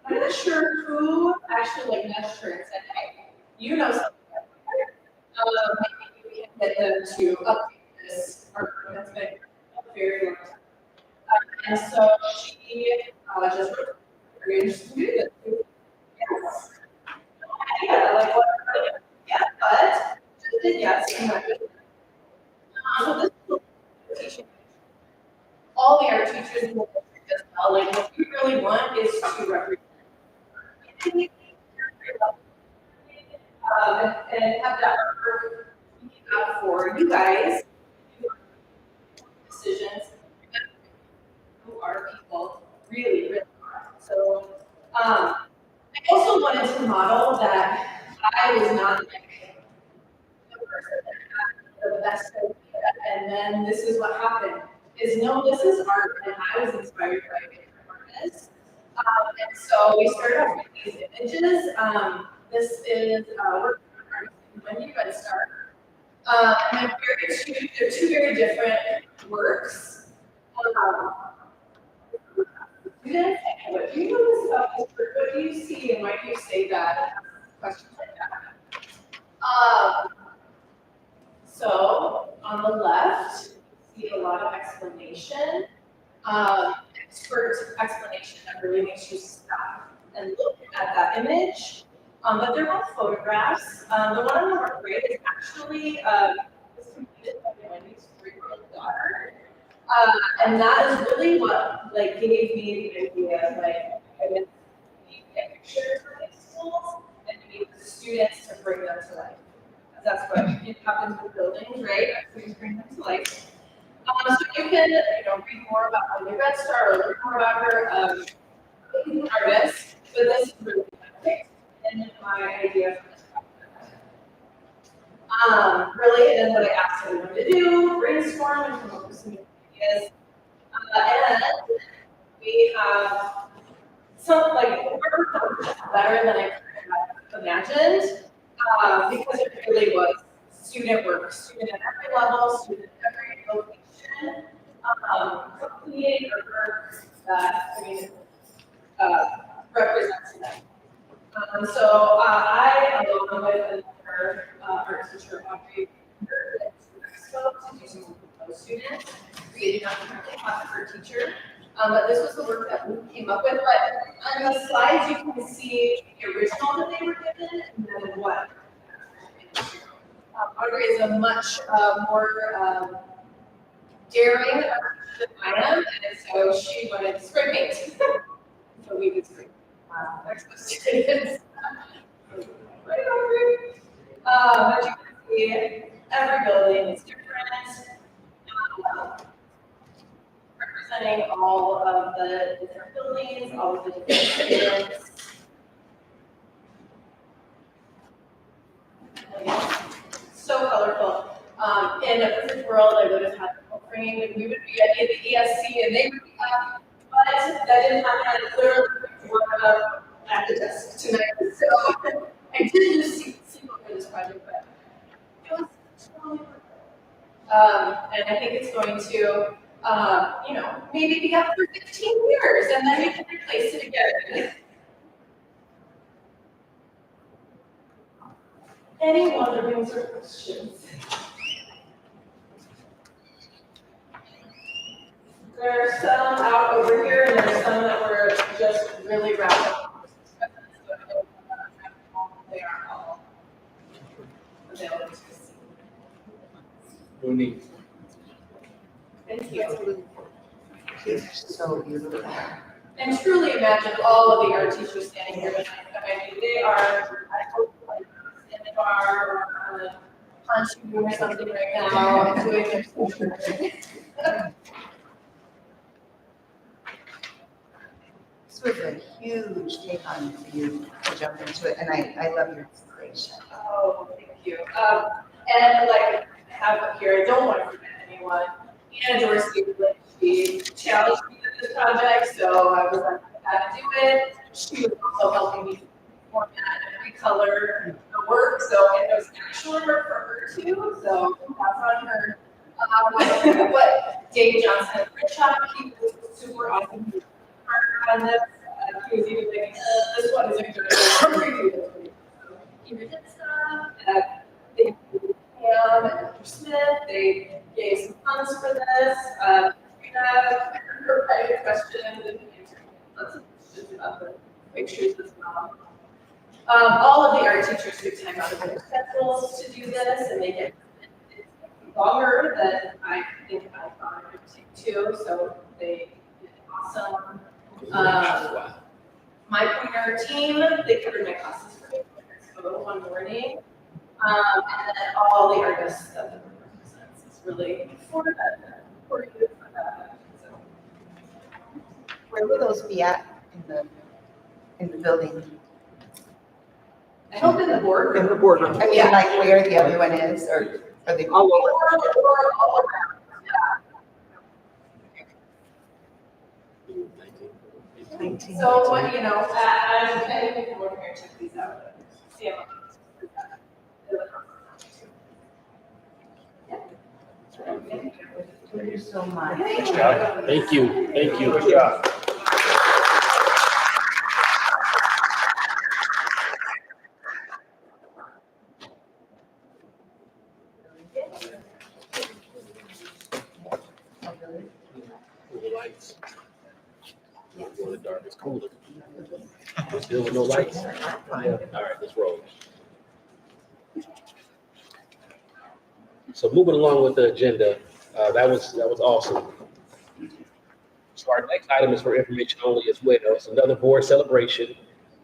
I'm not sure who actually like nudged her and said, hey, you know something. Maybe we can get them to update this artwork that's been a very long time. And so she just wrote a very interesting to do this. Yes. Yeah, like what? Yeah, but just did yes. So this is teaching all the art teachers in the district as well. Like what we really want is to represent and have that work out for you guys. Decisions who are people really, really are. So I also wanted to model that I was not like the person that had the best idea, and then this is what happened. Is no, this is art, and I was inspired by different artists. And so we started off with these images. This is work from artists when you guys start. And they're two very different works. What do you notice about this work? What do you see, and why do you say that? Questions like that. So on the left, you see a lot of explanation. Expert explanation that really makes you stop and look at that image. But they're both photographs. The one on the right is actually was completed by Wendy's 3-year-old daughter. And that is really what like gave me the idea of like I would get pictures from these schools and need the students to bring them to life. That's what happens with buildings, right? Students bring them to life. So you can, read more about Wendy Red Star or learn more about her artist, but this is really epic and my idea for this project. Really, and what I asked everyone to do, brainstorm and come up with some ideas. And we have some better than I could have imagined, because it really was student work, student at every level, student at every location, completing a work that represents them. So I, along with another art teacher, Audrey, to do some work with those students, creating a content for a teacher. But this was the work that we came up with. But on the slides, you can see the original that they were given and then what. Audrey is a much more daring artist than I am, and so she wanted spray paint. So we did spray paint. Students. Right, Audrey? As you can see, every building is different. Representing all of the different buildings, all of the different students. So colorful. In a perfect world, I would have had trained and we would be at the ESC and they would be up, but that didn't happen. I literally worked up at the desk tonight. So I did just see for this project, but it was totally worth it. And I think it's going to, maybe be up for 15 years and then we can replace it again. Any wonderings or questions? There are some out over here, and there's some that were just really wrapped up. They are all available to see. No need. Thank you. So beautiful. And truly imagine all of the art teachers standing here tonight. I mean, they are, I hope, like, in the bar or on a punching room or something right now, doing their stuff. This was a huge take on for you to jump into it, and I love your inspiration. Oh, thank you. And like, I have up here, I don't want to forget anyone. Anna Dorsey, like, she challenged me with this project, so I was like, I had to do it. She was also helping me format and recolor the work, so it was actual work for her too, so that's on her. But Dave Johnson at Rich Hop, he was super awesome. He was hard on this. He was even like, this one isn't good. So he did stuff. They Pam and Dr. Smith, they gave some funds for this. Katrina provided questions and answered lots of questions about the pictures as well. All of the art teachers took time out of their schedules to do this, and they get longer than I think I thought it would take too. So they did awesome. My pointer team, they covered my classes for me, so one morning. And then all the artists that the book represents is really for that, for you, for that. So. Where will those be at in the building? I hope in the boardroom. In the boardroom. I mean, like where the other one is, or are they? All over. Or all around. Yeah. So what, I think the board here check these out. See how Thank you so much. Thank you. Thank you. Good job. The lights. In the dark, it's cooler. Still with no lights? Yeah. All right, let's roll. So moving along with the agenda, that was awesome. So our next item is for information only as well. It's another board celebration,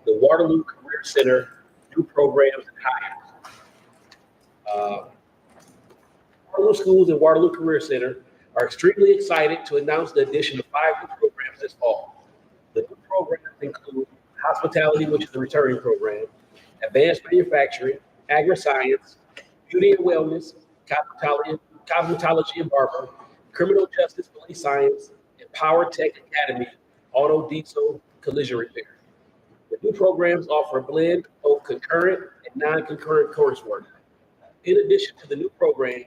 the Waterloo Career Center, new programs and hires. Waterloo Schools and Waterloo Career Center are extremely excited to announce the addition of 5 new programs this fall. The new programs include hospitality, which is the returning program, advanced manufacturing, agri-science, beauty and wellness, cosmetology and barber, criminal justice, police science, and Power Tech Academy, auto, diesel, collision repair. The new programs offer a blend of both concurrent and non-concurrent coursework. In addition to the new programs,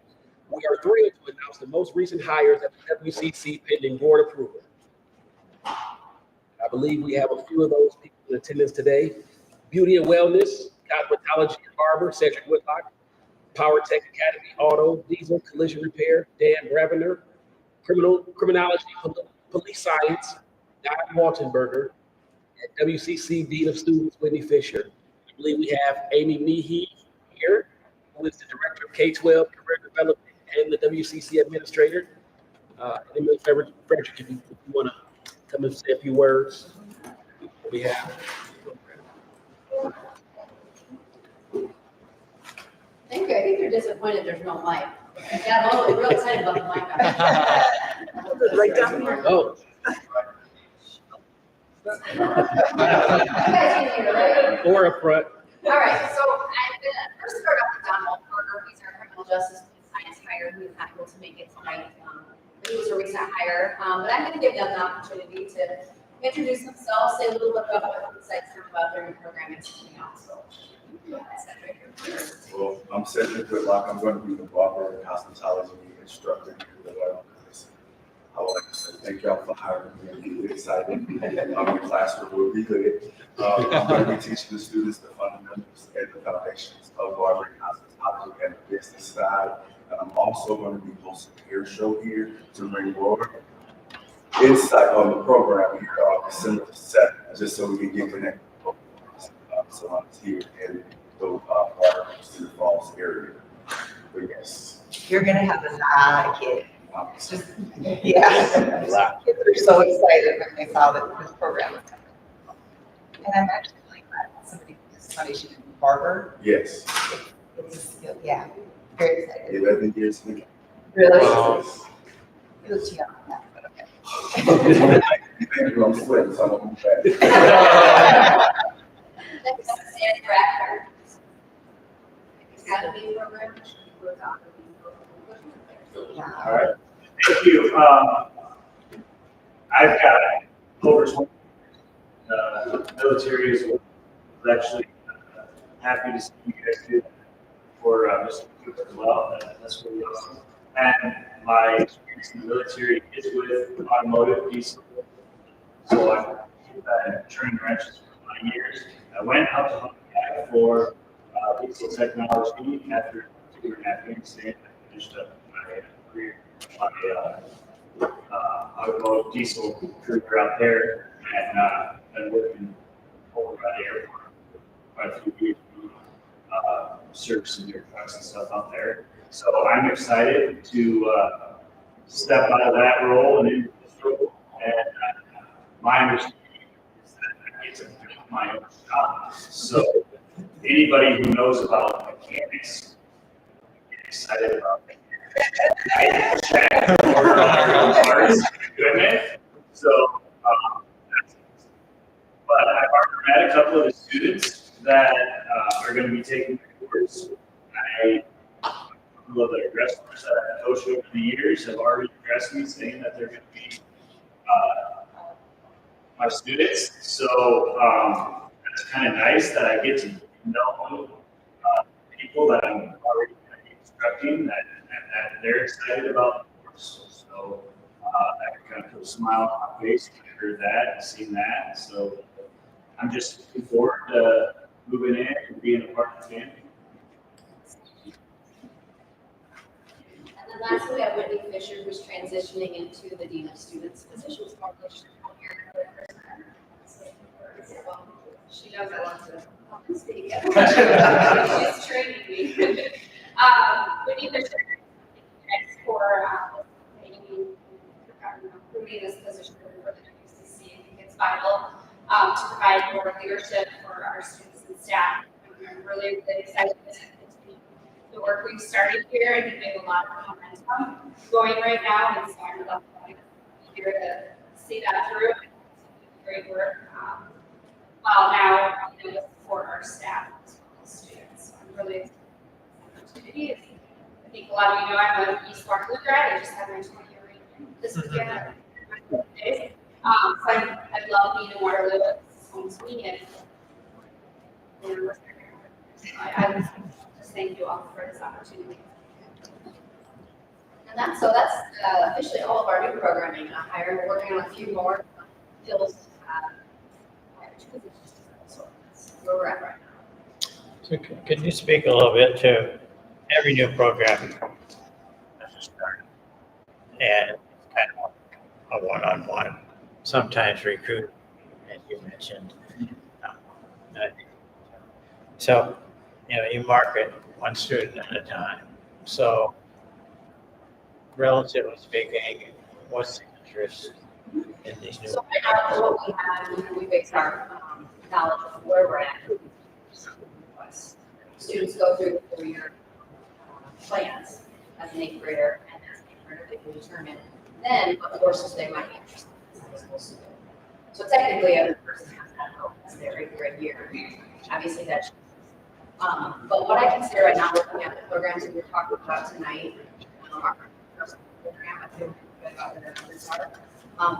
we are thrilled to announce the most recent hires at the WCC pending board approval. I believe we have a few of those people in attendance today. Beauty and wellness, cosmetology and barber, Cedric Whitlock. Power Tech Academy, auto, diesel, collision repair, Dan Bravener. Criminology, police science, Don Waltenberger. At WCC, Dean of Students, Whitney Fisher. I believe we have Amy Meehy here, who is the Director of K-12 Career Development and the WCC Administrator. Emily Frederick, if you want to come and say a few words. We have. Thank you. I think they're disappointed there's no mic. Yeah, I'm real excited about the mic. Right down here. Oh. You guys can hear, right? Or up front. All right, so I'm gonna first start off with Don Waltenberger. He's our criminal justice and science hire who is not able to make it tonight. He was a recent hire, but I'm gonna give them an opportunity to introduce themselves, say a little bit about what excites them about their new program and something else, so. Well, I'm Cedric Whitlock. I'm going to be the barber and cosmetology instructor here at Waterloo. I would like to say thank y'all for hiring me. I'm really excited. The classroom will be good. I'm going to be teaching the students the fundamentals and the foundations of barbering, cosmetology, and the business side. And I'm also going to be hosting a hair show here to bring more insight on the program here on December 7th, just so we can get connected. So I'm here in the Cedar Falls area. But yes. You're gonna have a lot of kids. Just, yeah. Kids are so excited when they saw that this program was coming. And I'm actually really glad somebody should be a barber. Yes. It's a skill, yeah. Very excited. 11 years ago. Really? Yes. You look too young for that, but okay. Thank you, I'm sweating, so I'm gonna move back. Next, Sandy Bradford. Academy program. All right, thank you. I've got over 20 military as well. I was actually happy to see you guys do that for Mr. Cook as well. That's really awesome. And my experience in the military is with automotive diesel. So I've been turning wrenches for 9 years. I went out to Hawaii for diesel technology after we were in Afghanistan. I finished up my career, my automotive diesel career out there, and been working over at the airport for quite a few years, servicing their trucks and stuff out there. So I'm excited to step out of that role and into this role. And my understanding is that I get to pick my own shop. So anybody who knows about mechanics, get excited about it. I check order all their own parts and equipment. So, but I've already met a couple of the students that are going to be taking the course. A couple of the wrestlers that I've coached over the years have already addressed me saying that they're going to be my students. So it's kind of nice that I get to know people that I'm already instructing that they're excited about the course. So that kind of put a smile on my face when I heard that and seen that. So I'm just looking forward to moving in and being a part of the family. And then lastly, we have Whitney Fisher, who's transitioning into the Dean of Students position. She knows I want to speak. She's training me. Whitney Fisher, thanks for moving this position for the WCC. I think it's vital to provide more leadership for our students and staff. I'm really excited to continue the work we've started here. I think we have a lot of momentum going right now, and so I'm lucky here to see that through. Great work. While now, for our staff as well as students. So I'm really excited about the opportunity. I think a lot of you know I'm an East Waterloo grad. I just had my 20-year reunion this weekend. So I love being in Waterloo. It's home to me, and I just thank you all for this opportunity. And that's officially all of our new programming. We're working on a few more deals. Where we're at right now. So could you speak a little bit to every new program that's a start? And it's kind of a one-on-one, sometimes recruit, as you mentioned. So, you market one student at a time. So, relatively speaking, what's the interest in these new? So right now, what we have, we base our knowledge of where we're at. Students go through the 4-year plans as an 8th grader, and as an 8th grader, they can determine then what courses they might be interested in. So technically, every person has that help as their 8th grade year. Obviously, that changes. But what I consider right now, looking at the programs that we're talking about tonight, our program. I feel good about where the numbers are.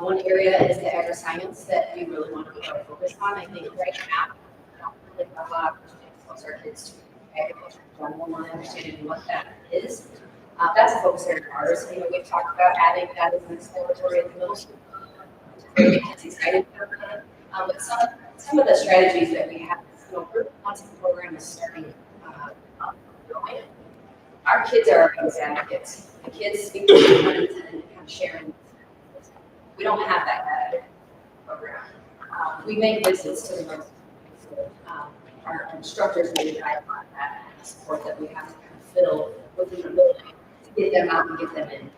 One area is the agri-science that we really want to put our focus on. I think right now, we don't really have a lot of opportunities to expose our kids to agriculture in general and understanding what that is. That's a focus area of ours. You know, we've talked about adding that as an exploratory at the middle school. To get kids excited about it. But some of the strategies that we have, you know, once the program is starting going, our kids are those advocates. The kids speak to their friends and kind of sharing. We don't have that program. We make visits to the middle school. Our instructors really guide on that support that we have to kind of fill within the building to get them out and get them in.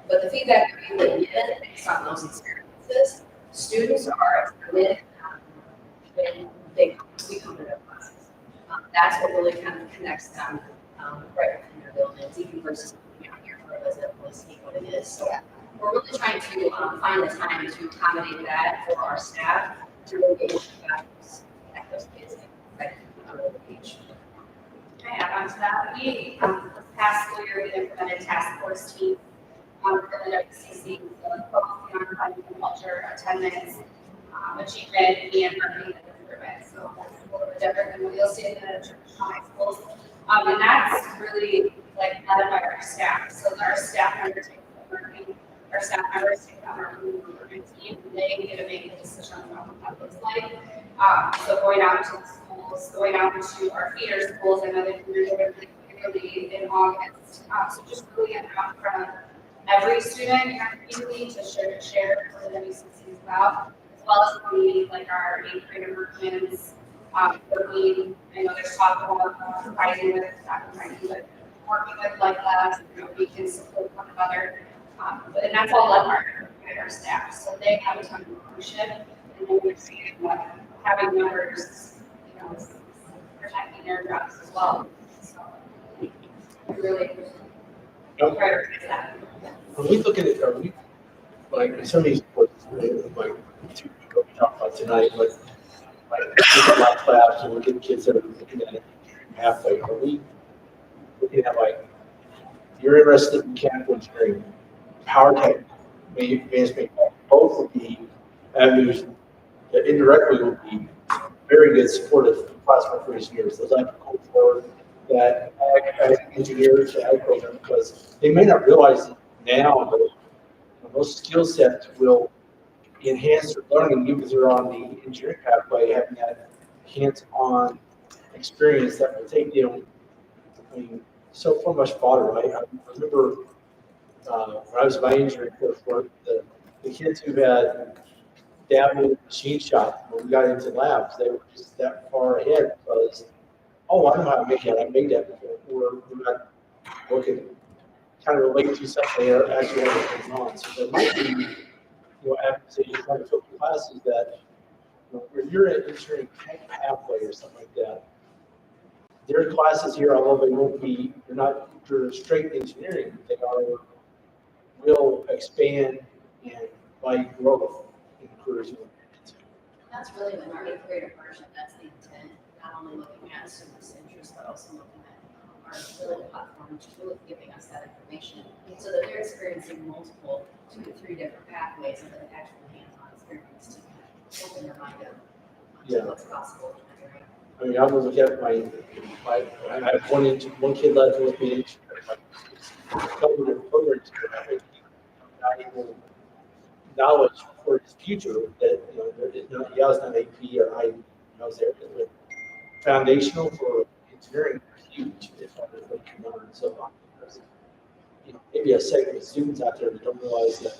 But the feedback that we really get based on those experiences, students are excited when we come to their classes. That's what really kind of connects them right within their buildings, even versus coming out here for a visit, really seeing what it is. So we're really trying to find the time to accommodate that for our staff to really get at those kids that are really engaged. I add on to that. We, this past school year, we implemented task force teams for the WCC, focusing on finding culture, attendance, achievement, and learning improvement. So that's a little bit different than what you'll see in the traditional high schools. And that's really like led by our staff. So our staff members take the learning, our staff members take on our learning team, and they get to make a decision on what that looks like. So going out to the schools, going out to our feeder schools, I know that we're doing particularly in August. So just really getting out in front of every student in our community to share what the WCC is about, as well as we like our 8th grade immersions. Working, I know there's talk about providing with staff training, but working with like labs, you know, we can support one another. And that's all led by our staff, so they have a ton of ownership, and then we're seeing having members, you know, protecting their jobs as well. So we really prioritize that. When we look at it, are we, like, some of these, like, two people we talked about tonight, but like, my class, and we're getting kids that are looking at it halfway, are we looking at, like, you're interested in mechanical engineering, power tech, management, both would be avenues that indirectly would be very good supportive classroom for engineers, those agricultural, that ag engineers, the ag program, because they may not realize it now, but those skill sets will enhance their learning even if they're on the engineering pathway, having that hands-on experience that will take them, I mean, so far much farther, right? I remember when I was in my engineering coursework, the kids who had dabbled in machine shop, when we got into labs, they were just that far ahead because, oh, I know how to make that, I made that before, or we're not working kind of relate to something they're actually working on. So there might be, you know, after you're trying to fill classes that, you know, when you're at engineering pathway or something like that, there are classes here, although they won't be, they're not for straight engineering, they will expand and by growth in careers. That's really in our 8th grade immersion, that's the intent, not only looking at students' interests, but also looking at our ability platform, which is really giving us that information, so that they're experiencing multiple 2 to 3 different pathways of an actual hands-on experience to kind of open their mind up to what's possible. I mean, I will look at I have one kid left with me, valuable knowledge for his future that, you know, it's not, yeah, it's not AP or I knows there, but foundational for engineering is huge. It's what you can learn. So, you know, maybe a segment of students out there that don't realize that,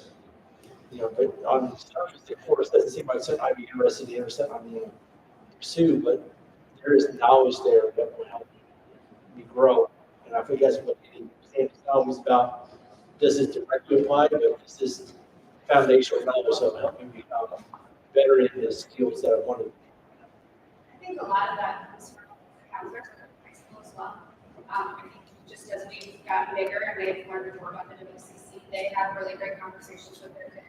you know, but on the surface, of course, doesn't seem like something I'd be interested in or something I'm going to pursue, but there is knowledge there that will help me grow. And I think that's what it's always about. Does this directly apply, but is this foundational knowledge that will help me become better in the skills that I want to. I think a lot of that comes from counselors at high school as well. I think just as we've gotten bigger and they've learned more about the WCC, they have really great conversations with their kids,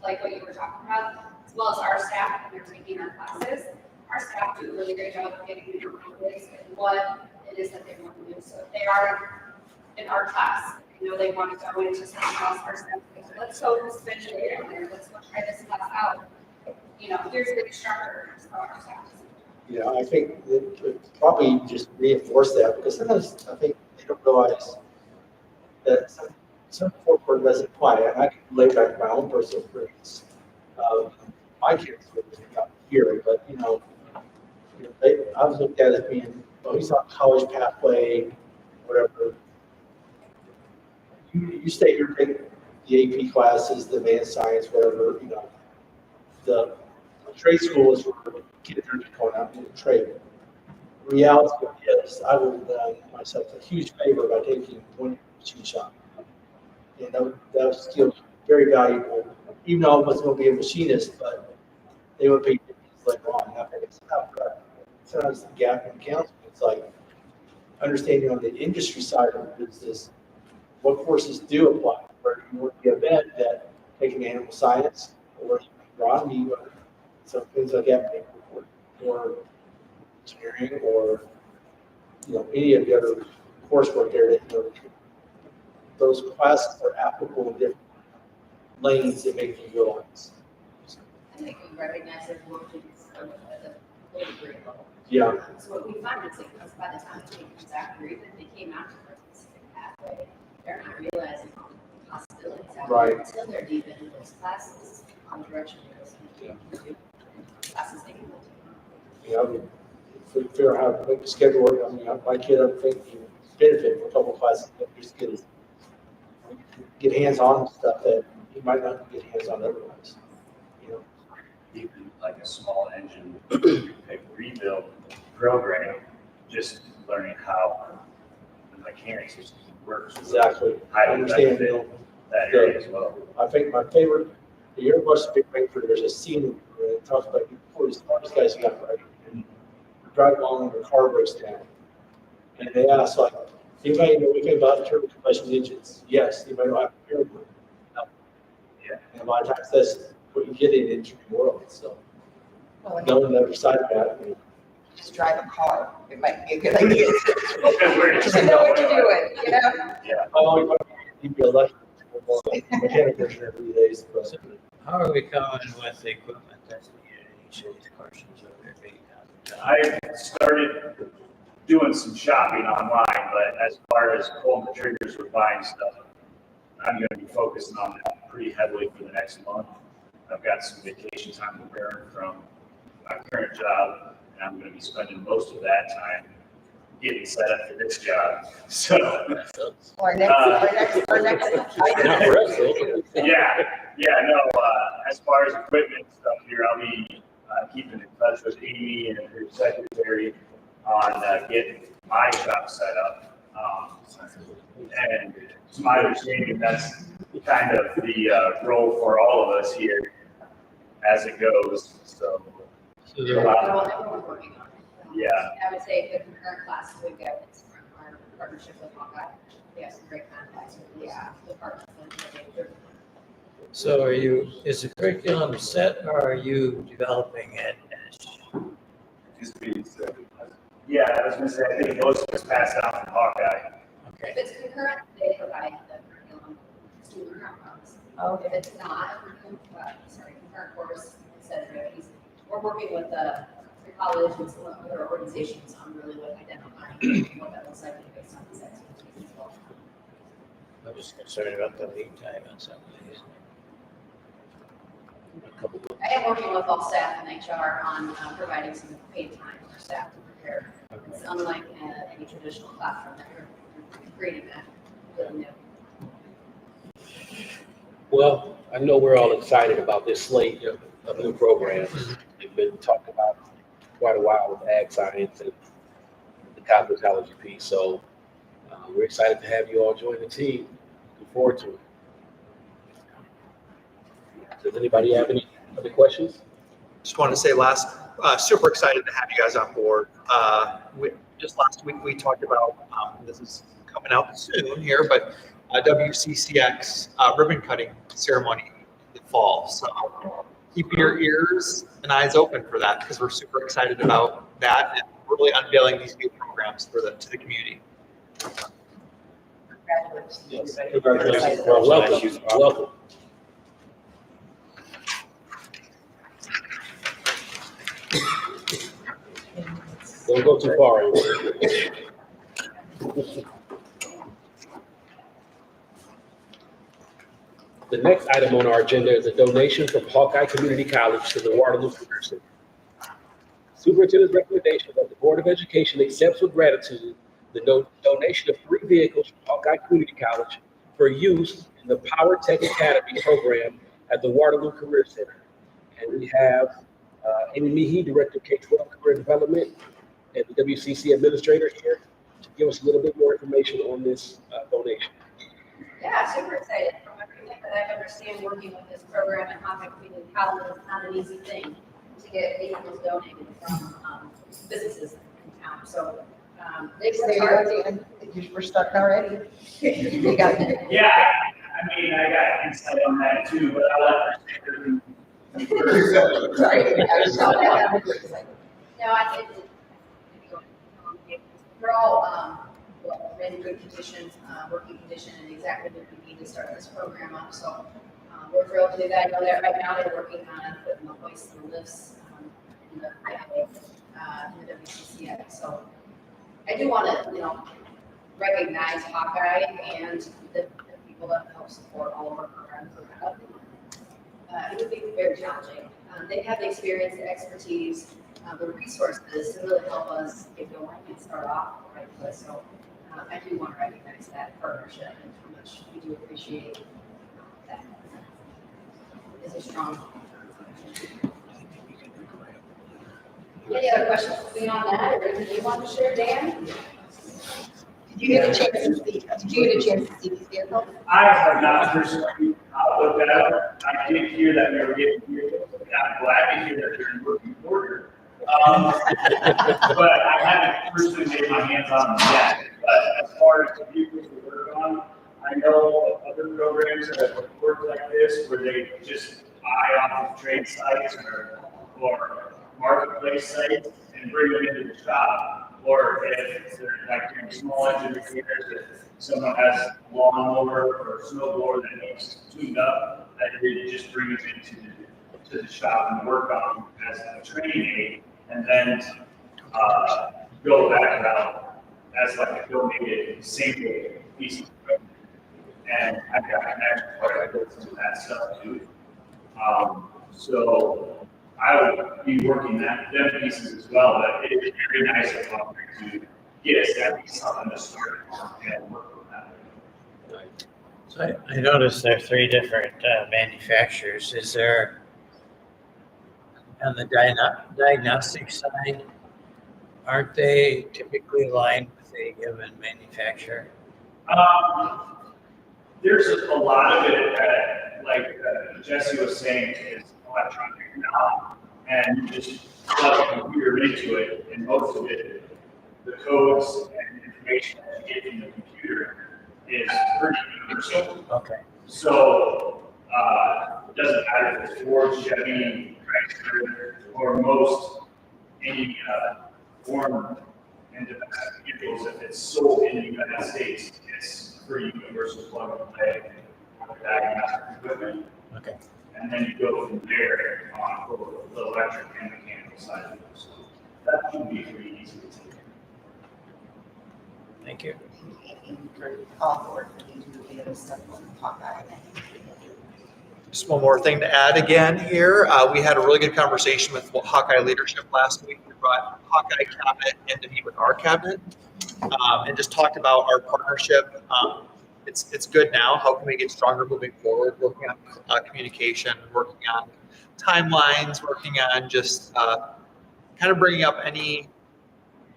like what you were talking about, as well as our staff when they're taking our classes. Our staff do a really great job of getting their kids and what it is that they want to do. So if they are in our class, You know, they want to go into something else first. Let's go spend a day down there. Let's go try this class out. You know, here's the instructor. You know, I think it probably just reinforce that because sometimes I think they don't realize that some corporate doesn't apply. And I can relate back to my own personal experience. My kids were not here, but I was looked at as being, well, he's on college pathway, whatever. You stay here, take the AP classes, the advanced science, whatever, the trade school is where kids are just going out and doing trade. The reality is, I would have done myself a huge favor by taking one machine shop. And that skill was very valuable, even though I wasn't going to be a machinist, but they would pay later on. I think it's tough, but sometimes the gap in accounts, it's like understanding on the industry side of the business, what courses do apply, where you want to be a vet that taking animal science or agronomy or some things like that, or engineering or any of the other coursework there that those classes are applicable in different lanes that make you realize. I think we recognize their work at the degree level. Yeah. So what we find is because by the time they comes out, or even if they came out to a specific pathway, they're not realizing all the possibilities out there Right. until they're deep into those classes on the direction they're going to do. Classes they can go to. If we figure out how to make the schedule work, I mean, my kid, I think, he would benefit from a couple of classes, but just get hands-on with stuff that he might not get hands-on otherwise. Even like a small engine rebuild program, just learning how the mechanics system works. Exactly. I understand understand that area as well. I think my favorite, the University of Big Frankfurt, there's a scene where it talks about the smartest guys you got, right? And you drive along and your car breaks down. And they ask, like, anybody know anything about turbo combustion engines? Yes. Anybody know how to repair them? No. Yeah. And a lot of times that's what you get in the engineering world. So, Well, knowing the other side of that, just drive a car, it might be a good idea. To know what you're doing, Yeah. you'd be electric or mechanical engineer these days. But How are we coming with the equipment that's needed in each of these questions that are being done? I started doing some shopping online, but as far as pulling the triggers with buying stuff, I'm going to be focusing on that pretty heavily for the next month. I've got some vacation time preparing from my current job, and I'm going to be spending most of that time getting set up for this job. So, Our next. Not for us, though. as far as equipment and stuff here, I'll be keeping in touch with Amy and her secretary on getting my shop set up. And it's my understanding that's kind of the role for all of us here as it goes. So, yeah. I would say the concurrent classes we've got is from our partnership with Hawkeye. We have some great contacts with the departments. So is the curriculum set or are you developing it? Yeah, I was gonna say, I think most of it's passed out from Hawkeye. Okay. If it's concurrent, they provide the curriculum to learn outcomes. If it's not, concurrent course, et cetera, we're working with the college and some other organizations on really what identifying what that looks like based on these expertise as well. I'm just concerned about the lead time on some of these. I am working with all staff and HR on providing some paid time for staff to prepare. It's unlike any traditional classroom that you're creating that really new. Well, I know we're all excited about this slate of new programs. They've been talked about quite a while with ag science and the cosmetology piece. So we're excited to have you all join the team. Looking forward to it. Does anybody have any other questions? Just wanted to say super excited to have you guys on board. Just last week we talked about, this is coming out soon here, but WCCX ribbon cutting ceremony in the fall. So keep your ears and eyes open for that because we're super excited about that and really unveiling these new programs to the community. Congratulations. Congratulations. Well, welcome, welcome. Don't go too far. The next item on our agenda is a donation from Hawkeye Community College to the Waterloo Career Center. Superintendent's recommendation that the Board of Education accepts with gratitude the donation of 3 vehicles from Hawkeye Community College for use in the Power Tech Academy program at the Waterloo Career Center. And we have Amy Meehee, Director of K-12 Career Development, and the WCC Administrator here to give us a little bit more information on this donation. Yeah, super excited. From everything that I understand, working with this program at Hawkeye Community College is not an easy thing to get vehicles donated from businesses in town. So they work hard. We're stuck already. You got it. Yeah, I mean, I got insight on that too, but I'll understand. Sorry. No, I think we're all in good conditions, working condition, and exactly what we need to start this program up. So we're thrilled to do that. I know that right now they're working on putting the hoists and lifts in the WCCX. So I do want to, recognize Hawkeye and the people that help support all of our programs. It would be very challenging. They have the experience, the expertise, the resources to really help us get going and start off the right place. So I do want to recognize that partnership and how much we do appreciate that. It's a strong. Any other questions beyond that, or anything you want to share, Dan? Did you get a chance to see? Did you get a chance to see these vehicles? I have not personally looked at it. I did hear that we were getting vehicles. I'm glad to hear that you're working order. But I haven't personally made my hands on them yet. But as far as the vehicles we work on, I know of other programs that have worked like this where they just buy off of trade sites or marketplace sites and bring them into the shop. Or if they're like doing small engine repairs, if someone has a lawnmower or snowblower that needs tuned up, that they just bring it into the shop and work on as a training aid, and then go back out as like a donated single piece of equipment. And I've got connections where I go through that stuff too. So I would be working them pieces as well, but it's very nice of them to get us at least something to start and work with that. So I noticed there are 3 different manufacturers. Is there, on the diagnostic side, aren't they typically aligned with a given manufacturer? There's a lot of it that, like Jesse was saying, is electronic now, and you just plug a computer into it, and most of it, the codes and information that you get from the computer is pretty universal. Okay. So it doesn't matter if it's Ford, Chevy, Chrysler, or most any foreign and domestic vehicles. If it's sold in the United States, it's pretty universal plug and play with diagnostic equipment. Okay. And then you go from there on both the electric and mechanical side of it. So that should be pretty easy to take. Thank you. All forward for you to do the other stuff on Hawkeye. Just one more thing to add again here. We had a really good conversation with Hawkeye leadership last week. We brought Hawkeye cabinet in to meet with our cabinet and just talked about our partnership. It's good now. How can we get stronger moving forward? Working on communication, working on timelines, working on just kind of bringing up any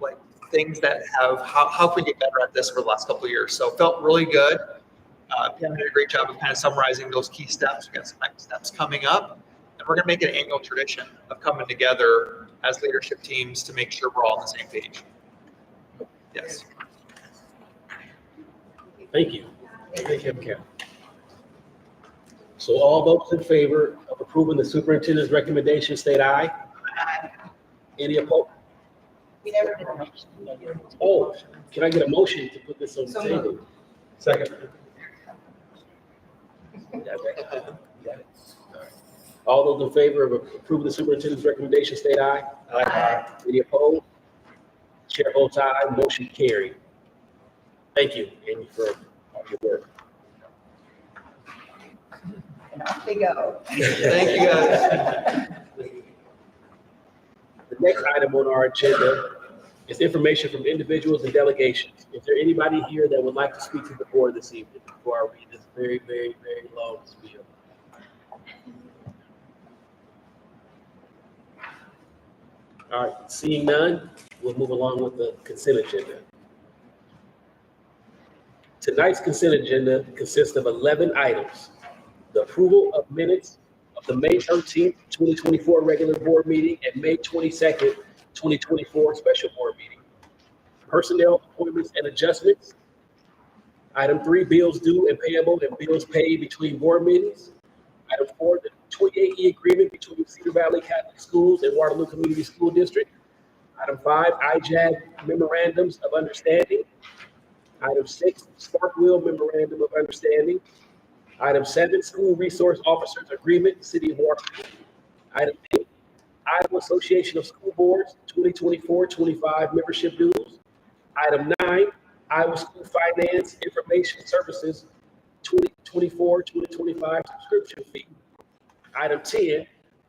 like things that have how can we get better at this for the last couple of years. So it felt really good. Pam did a great job of kind of summarizing those key steps. We got some next steps coming up, and we're going to make it an annual tradition of coming together as leadership teams to make sure we're all on the same page. Yes. Thank you. Thank you, Kim. So all those in favor of approving the superintendent's recommendation, state aye. Any opposed? We never did a motion. Oh, can I get a motion to put this on the So table? moved. Second. All those in favor of approving the superintendent's recommendation, state aye. Aye. Any opposed? Chair votes aye, motion carried. Thank you, Amy, for all your work. And off they go. Thank you, guys. The next item on our agenda is information from individuals and delegations. Is there anybody here that would like to speak to the board this evening before I read this very, very, very long spiel? All right, seeing none, we'll move along with the consent agenda. Tonight's consent agenda consists of 11 items. The approval of minutes of the May 13th, 2024 regular board meeting and May 22nd, 2024 special board meeting. Personnel appointments and adjustments. Item 3, bills due and payable and bills paid between board meetings. Item 4, the 28E agreement between Cedar Valley Catholic Schools and Waterloo Community School District. Item 5, IJAG memorandums of understanding. Item 6, Sparkville memorandum of understanding. Item 7, school resource officers agreement, City of Waterloo. Item 8, Iowa Association of School Boards 2024-25 membership dues. Item 9, Iowa School Finance Information Services 2024-2025 subscription fee. Item 10,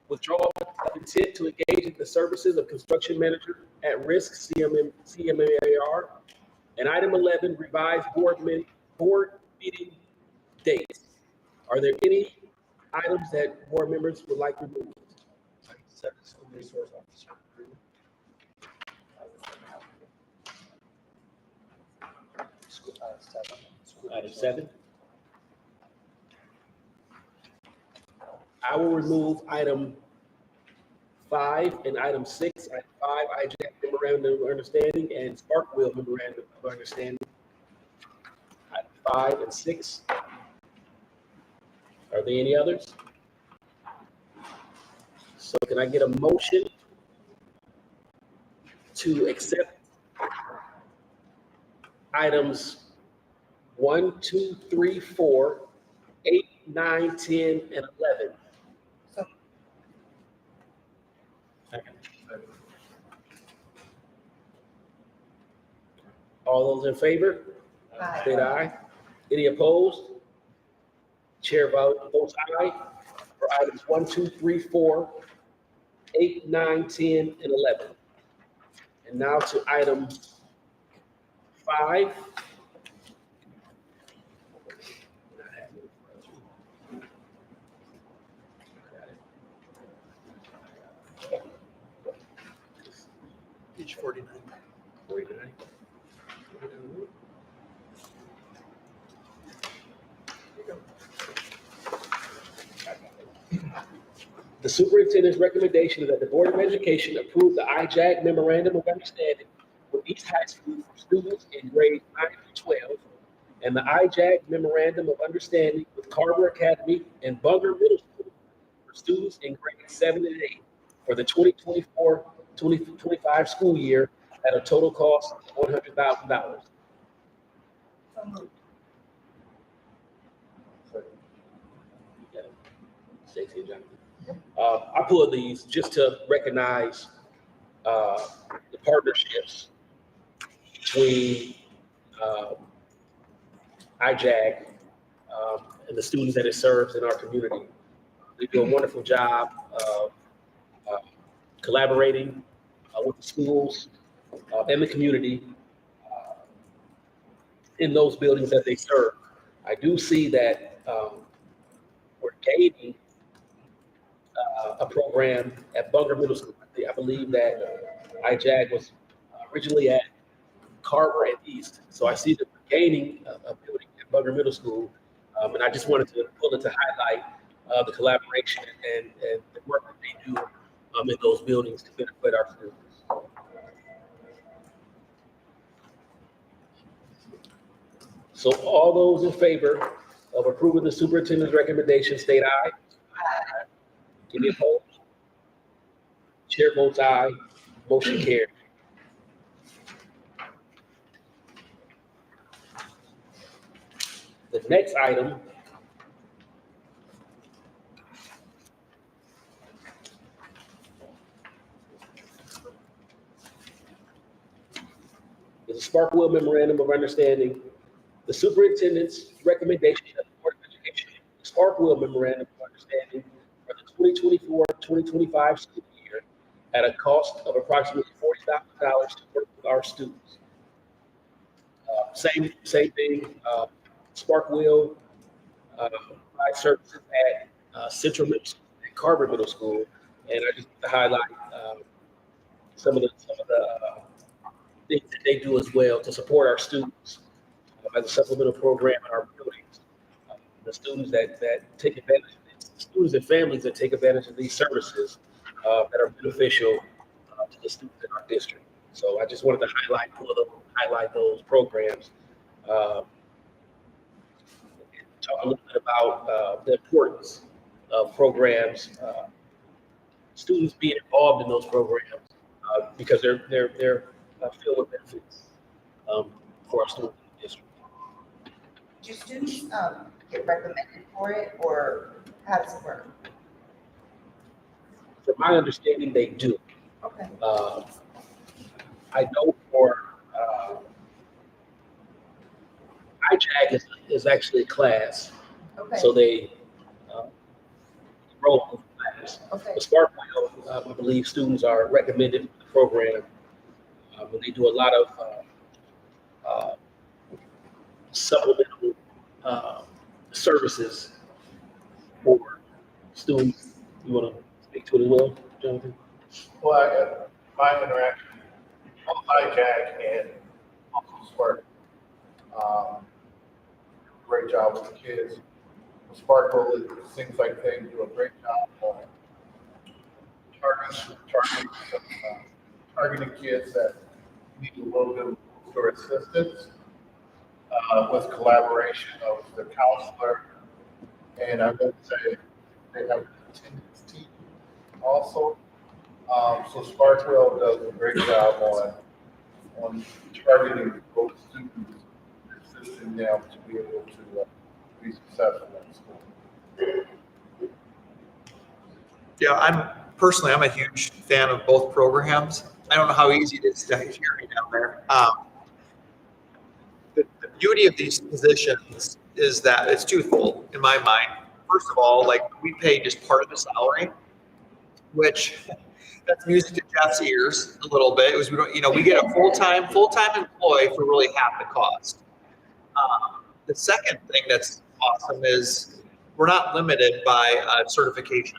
withdrawal of intent to engage in the services of construction manager at risk, CMMAR. And item 11, revised board meeting dates. Are there any items that board members would like removed? School resource officer. Item 7. I will remove item 5 and item 6. Item 5, IJAC memorandum of understanding and Sparkville memorandum of understanding. Item 5 and 6. Are there any others? So can I get a motion to accept items 1, 2, 3, 4, 8, 9, 10, and 11? All those in favor? Aye. State aye. Any opposed? Chair votes aye for items 1, 2, 3, 4, 8, 9, 10, and 11. And now to item 5. Page 49. 49. The superintendent's recommendation is that the Board of Education approve the IJAG memorandum of understanding with East High School for students in grades 9 through 12, and the IJAG memorandum of understanding with Carver Academy and Bunger Middle School for students in grades 7 and 8 for the 2024-2025 school year at a total cost of $100,000. Stacey and Jonathan. I pulled these just to recognize the partnerships between IJAG and the students that it serves in our community. They do a wonderful job of collaborating with the schools and the community in those buildings that they serve. I do see that we're gaining a program at Bunger Middle School. I believe that IJAG was originally at Carver and East. So I see that we're gaining a building at Bunger Middle School. And I just wanted to pull it to highlight the collaboration and the work that they do in those buildings to benefit our students. So all those in favor of approving the superintendent's recommendation, state aye. Aye. Any opposed? Chair votes aye. Motion carried. The next item is a Sparkville Memorandum of Understanding. The superintendent's recommendation that the Board of Education, the Sparkville Memorandum of Understanding for the 2024-2025 school year at a cost of approximately $40,000 to work with our students. Same thing, Sparkville provide services at Central Middle School and Carver Middle School, and I just want to highlight some of the things that they do as well to support our students as a supplemental program in our buildings. The students that take advantage of this, students and families that take advantage of these services that are beneficial to the students in our district. So I just wanted to highlight those programs. Talk a little bit about the importance of programs, students being involved in those programs because they're filled with benefits for our students in the district. Do students get recommended for it, or how does it work? From my understanding, they do. Okay. I know for IJAG is actually a class, Okay. so they enroll in the class. Okay. The Sparkville, I believe students are recommended for the program, and they do a lot of supplemental services for students. You want to speak to it as well, Jonathan? Well, my interaction, both IJAG and also Spark, great job with the kids. Sparkville, it seems like they do a great job on targeting kids that need a little bit of extra assistance with collaboration of the counselor. And I would say they have an attendance team also. So Sparkville does a great job on targeting those students, assisting them to be able to be successful in school. Yeah, I'm a huge fan of both programs. I don't know how easy it is to hear me down there. The beauty of these positions is that it's twofold in my mind. First of all, like we pay just part of the salary, which that's music to Jeff's ears a little bit. It was, we get a full-time employee for really half the cost. The second thing that's awesome is we're not limited by certification.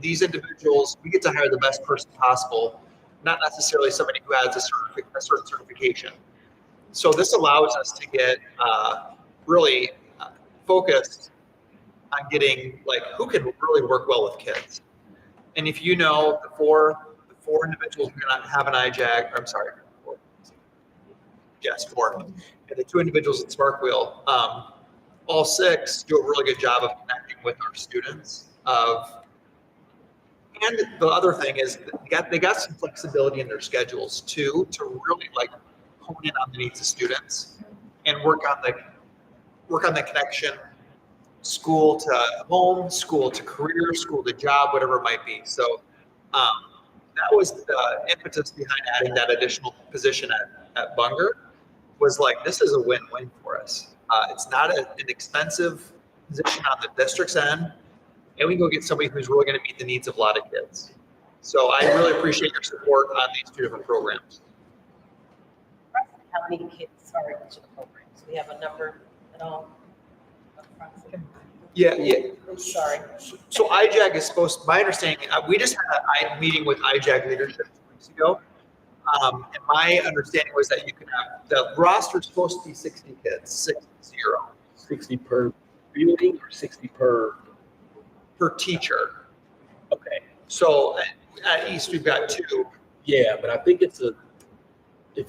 These individuals, we get to hire the best person possible, not necessarily somebody who has a certain certification. So this allows us to get really focused on getting who can really work well with kids. And if you know the four individuals we're going to have an IJAG, I'm sorry, four. Yes, four. And the two individuals in Sparkville, all six do a really good job of connecting with our students. And the other thing is they got some flexibility in their schedules too, to really hone in on the needs of students and work on the connection, school to home, school to career, school to job, whatever it might be. So that was the impetus behind adding that additional position at Bunger, was this is a win-win for us. It's not an expensive position on the district's end, and we can go get somebody who's really going to meet the needs of a lot of kids. So I really appreciate your support on these two different programs. How many kids are in each of the programs? We have a number at all? Yeah. I'm sorry. So IJAG is my understanding, we just had a meeting with IJAG leadership 2 weeks ago. And my understanding was that you can have, the roster is supposed to be 60 kids, 60. 60 per building or 60 per teacher. Okay. So at East, we've got 2. Yeah, but I think if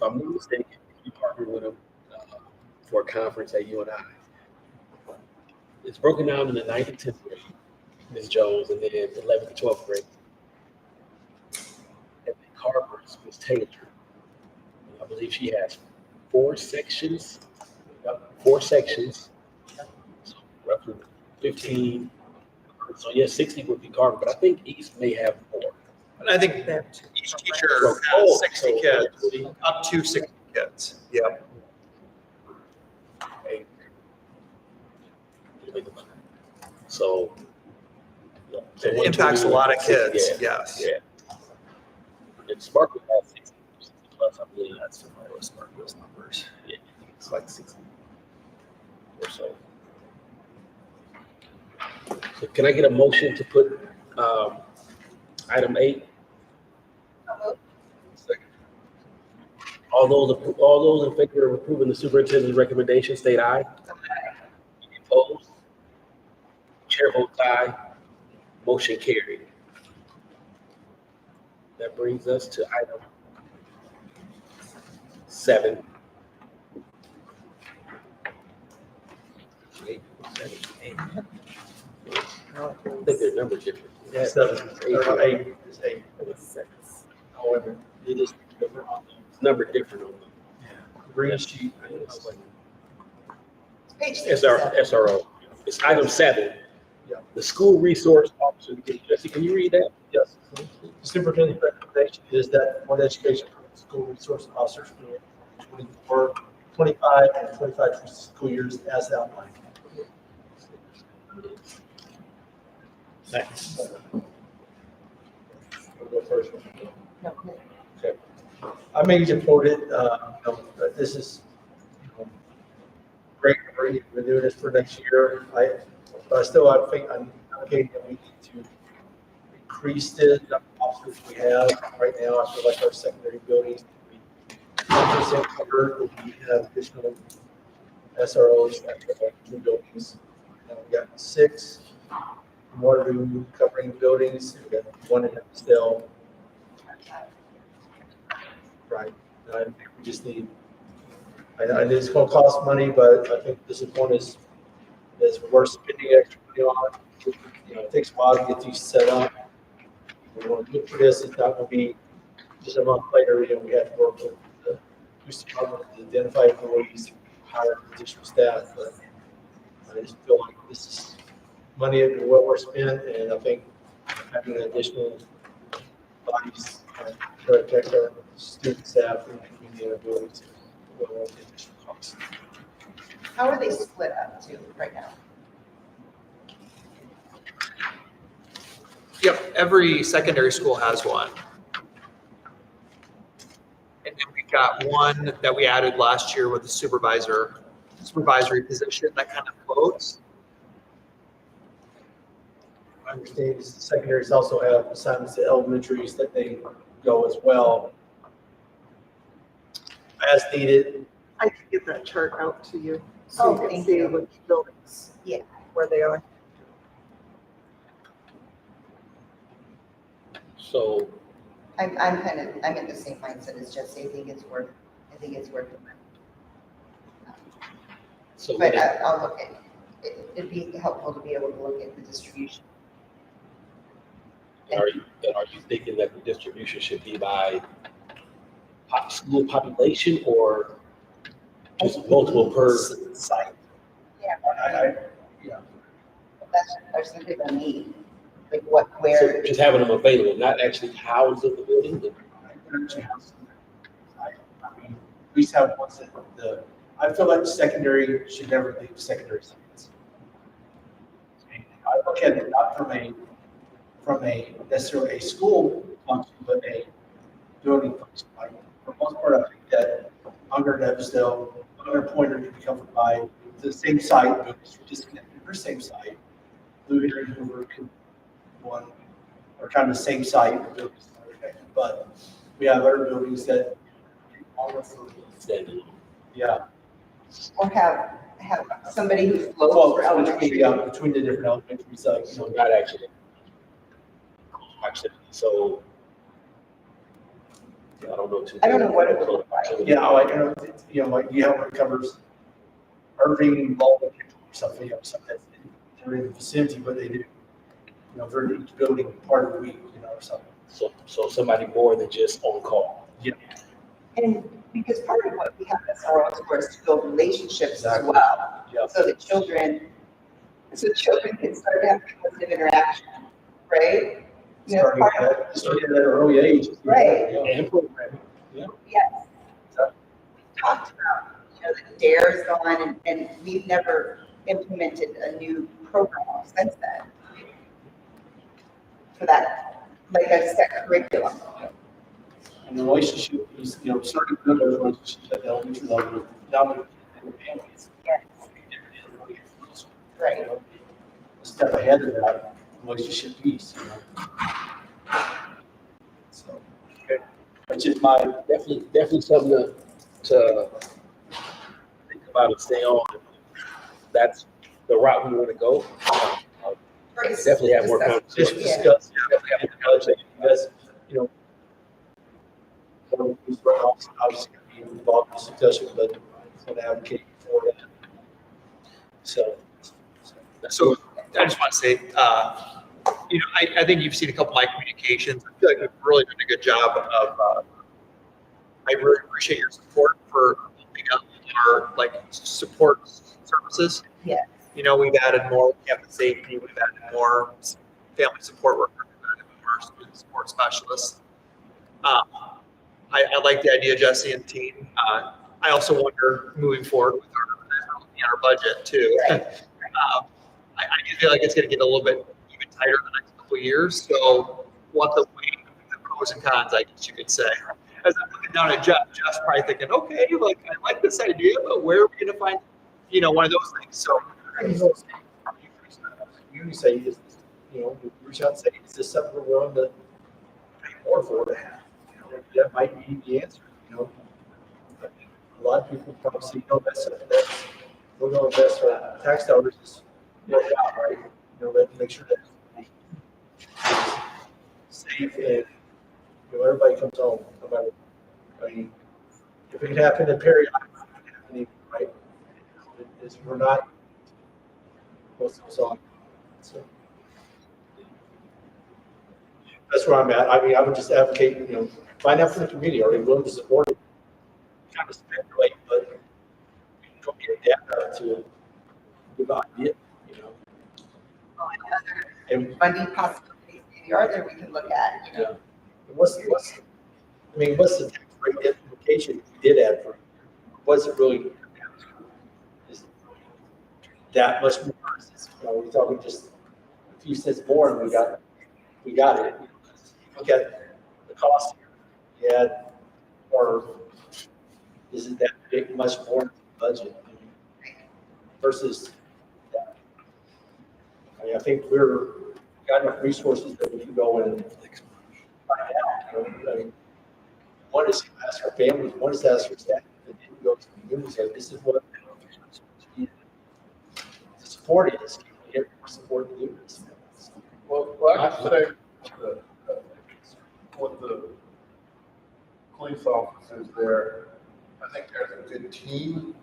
I'm not mistaken, you partner with them for a conference at UNI. It's broken down in the 9th and 10th grade, Ms. Jones, and then 11th and 12th grade. And then Carver's Ms. Taylor. I believe she has 4 sections, 4 sections, so roughly 15. So yes, 60 would be covered, but I think East may have more. And I think each teacher Oh, has 60 so kids, actually, up to 60 kids. Yep. So. Yeah, so It impacts a lot of 120, kids, yeah, yes. Yeah. And Sparkle has 60 plus, I believe. That's familiar with Sparkle's numbers. Yeah, it's like 60 or so. So can I get a motion to put item 8? All those in favor of approving the superintendent's recommendation, state aye. Any opposed? Chair votes aye. Motion carried. That brings us to item 7. 8, 7, 8. I think their numbers different. Yeah, 7, 8 is 8. However, it is different on It's numbered different on the green sheet. Page SRO. It's item 7. Yeah. The school resource officer. Jesse, can you read that? Yes. The superintendent's recommendation is that Board of Education school resource officers for 24, 25, and 25 school years as outlined. Next. I'll go first. No. Okay. I may get quoted, but this is great. We're doing this for next year. But I still, I think I'm advocating that we need to increase the number of officers we have right now. I feel like our secondary buildings need to be 10% covered. We have additional SROs at the 2 buildings. And we got 6 in Waterloo covering buildings. We got 1 in Estelle. Right. I think we just need. I know it's going to cost money, but I think this is one is worth spending extra money on. It takes a while to get these set up. We want to look for this. It's not going to be just a month later. We have to work with the police department to identify employees, hire additional staff. But I just feel like this is money well worth spent, and I think having additional bodies to protect our student staff and community abilities will worth the additional costs. How are they split up to right now? Yep, every secondary school has one. And then we've got one that we added last year with the supervisory position that kind of floats. I understand the secondaries also have assignments to elementaries that they go as well. As needed. I can get that chart out to you, so you can thank see you. which buildings. Yeah. Where they are. So I'm in the same mindset as Jesse. I think it's worth the money. so But I'll look at it. It'd be helpful to be able to look at the distribution. are you thinking that the distribution should be by school population or just multiple per site? Yeah. Yeah. That's something I need. Like where. So just having them available, not actually housed in the building. I mean, we used to have ones that I feel like secondary should never leave secondary sites. I look at it not from a necessarily a school function, but a building function. Like, for the most part, I think that Unger and Evansdale, Unger and Pointer can be covered by the same site, but disconnected from the same site. Blue Henry and Hoover can one are kind of the same site, but we have other buildings that yeah. Or have somebody who floats for elementary. Between the different elementary sites. So not actually. So I don't know. I don't know what it would look like. Yeah, like like you have what covers Irving, Baldwin, or something, something that's they're in the vicinity, but they do. They're in each building part of the week, or something. So somebody more than just on call. Yeah. And Because part of what we have as our own is to build relationships as Exactly. well. Yeah. So that children can start to have positive interaction, right? You know, Starting part of- at an early age. Right. Yeah. And programming. Yes. We talked about, the DARE's gone and we've never implemented a new program since then. For that, like a set curriculum. And the relationship is, starting to build those relationships at the elementary level, now with families. Yes. Right. A step ahead of that relationship piece, So, okay. That's just my, Definitely something to think about and stay on. That's the route we want to go. Definitely have more just conversations. discuss, definitely have the conversation, because, obviously be involved in this discussion, but I'm going to advocate for that. So I just want to say, I think you've seen a couple of my communications. I feel like we've really done a good job of, I really appreciate your support for opening up our support services. Yeah. We've added more campus safety, we've added more family support workers, we've added more student support specialists. I like the idea, Jesse and team. I also wonder moving forward with our budget too. Right. I do feel like it's going to get a little bit even tighter in the next couple of years. So what the pros and cons, I guess you could say. As I'm looking down at Jeff, Jeff's probably thinking, okay, I like this idea, but where are we going to find, one of those things? So you say, you reach out and say, is this something we're willing to pay more for to have? That might be the answer, But a lot of people probably say, that's we're going to invest our tax dollars is work out, right? Let's make sure that it's safe and, everybody comes home, no matter, if it can happen in Perry, right? We're not, what's the song? So that's where I'm at. I would just advocate, find out from the community, are they willing to support it? Kind of speculate, but don't get data to give an idea, And funding possibilities maybe are there we can look at, What's the tax rate implication if we did add for, what's it really? Is it that much more? We're talking just a few cents more and we got it. Look at the cost here. Yeah, or is it that big, much more than the budget versus that? I think we're got enough resources that we can go in and find out. One is to ask our families, one is to ask our staff, and then go to the community and say, this is what to support it. Is get more support to do this. Well, I have to say, with the police officers there, I think there's a good team.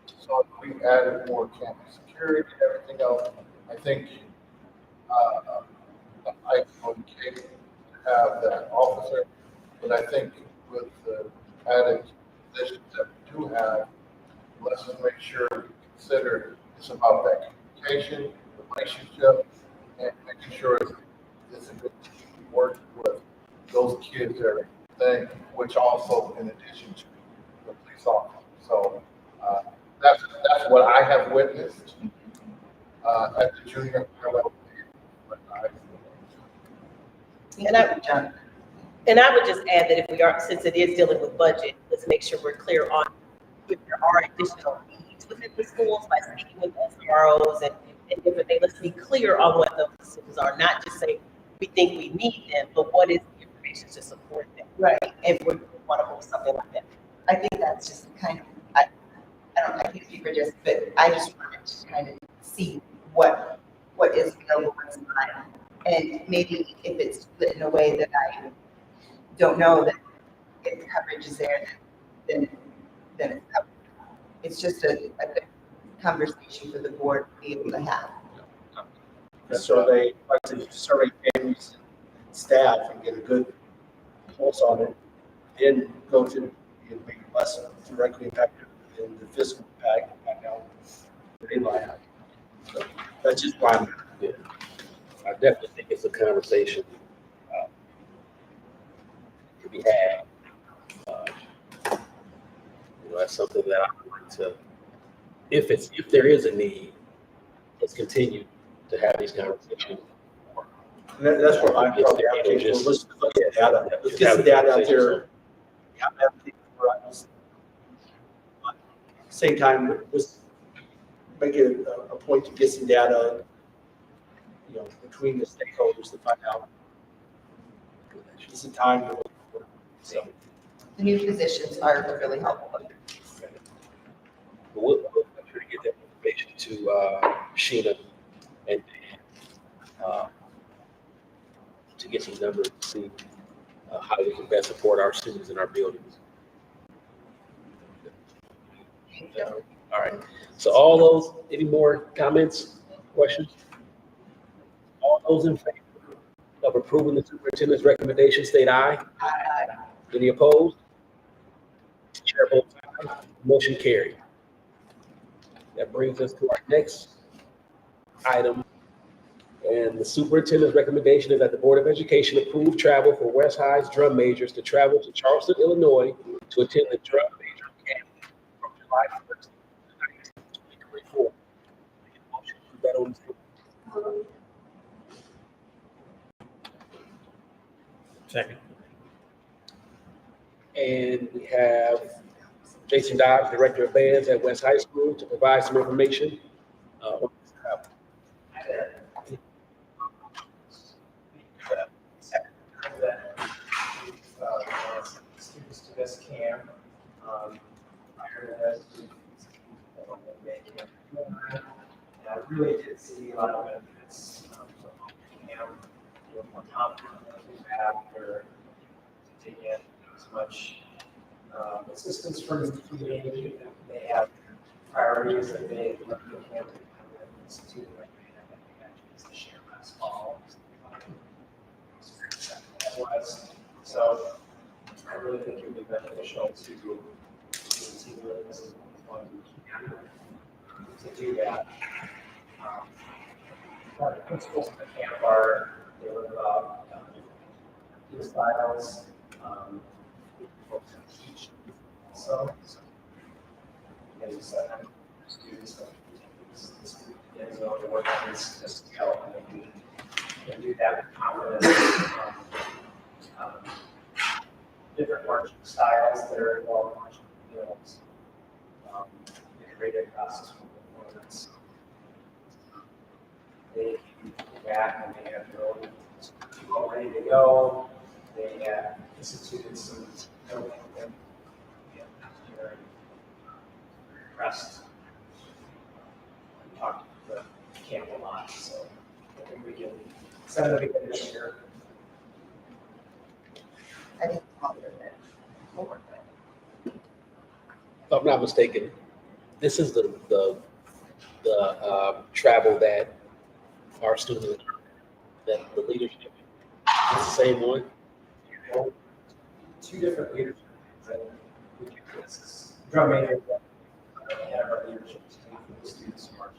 So if we added more campus security and everything else, I think I would okay to have that officer. But I think with the added positions that we do have, let's just make sure we consider it's about that communication, relationship, and making sure it's a good team working with those kids that are there, which also in addition to the police officer. So that's what I have witnessed at the junior high level. And I would just add that if we are, since it is dealing with budget, let's make sure we're clear on if there are additional needs within the schools by speaking with SROs and different things. Let's be clear on what those decisions are, not just say we think we need them, but what is the information to support them? Right. If we want to hold something like that. I think that's just kind of, I can't speak for just, but I just wanted to kind of see what is available in time. And maybe if it's split in a way that I don't know that if the coverage is there, then it's covered. It's just a good conversation for the board to be able to have. Survey families and staff and get a good pulse on it, then go to the less directly impacted in the fiscal impact right now. They lie out. So that's just why I'm. Yeah. I definitely think it's a conversation to be had. That's something that I would like to, if there is a need, let's continue to have these conversations. That's what I'm advocating for. Let's look at data. Let's get some data out there. Have everything for us. But at the same time, let's make it a point to get some data, between the stakeholders to find out. It's a time to look for. So The new positions are really helpful. We'll try to get that information to Sheena and to get some numbers to see how we can best support our students in our buildings. All right. So all those, any more comments, questions? All those in favor of approving the superintendent's recommendation, state aye. Aye. Any opposed? Chair votes aye. Motion carried. That brings us to our next item. And the superintendent's recommendation is that the Board of Education approve travel for West High's drum majors to travel to Charleston, Illinois to attend the drum major camp from July 1st to 2024. Motion to put that on the floor. Second. And we have Jason Dobbs, Director of Bands at West High School, to provide some information on this travel. Students to this camp. And I really did see a lot of benefits from camp. Feel more confident after take in as much assistance from the community. They have priorities that they look at camp institute to share last fall. That was so. I really think it would be beneficial to do that. The principals in the camp are, they learn about the styles, folks who teach. So and students to work on this help and do that with confidence. Different marching styles that are involved in marching drills, integrated process for performance. They come back and they have their own all ready to go. They have instituted some very impressed. Talked to the camp a lot, so I think we can send them again this year. I think it's all worth it. All worth it. If I'm not mistaken, this is the travel that our students, that the leadership, it's the same one. Two different leadership teams. We do this. Drum major, and our leadership team for the students who are.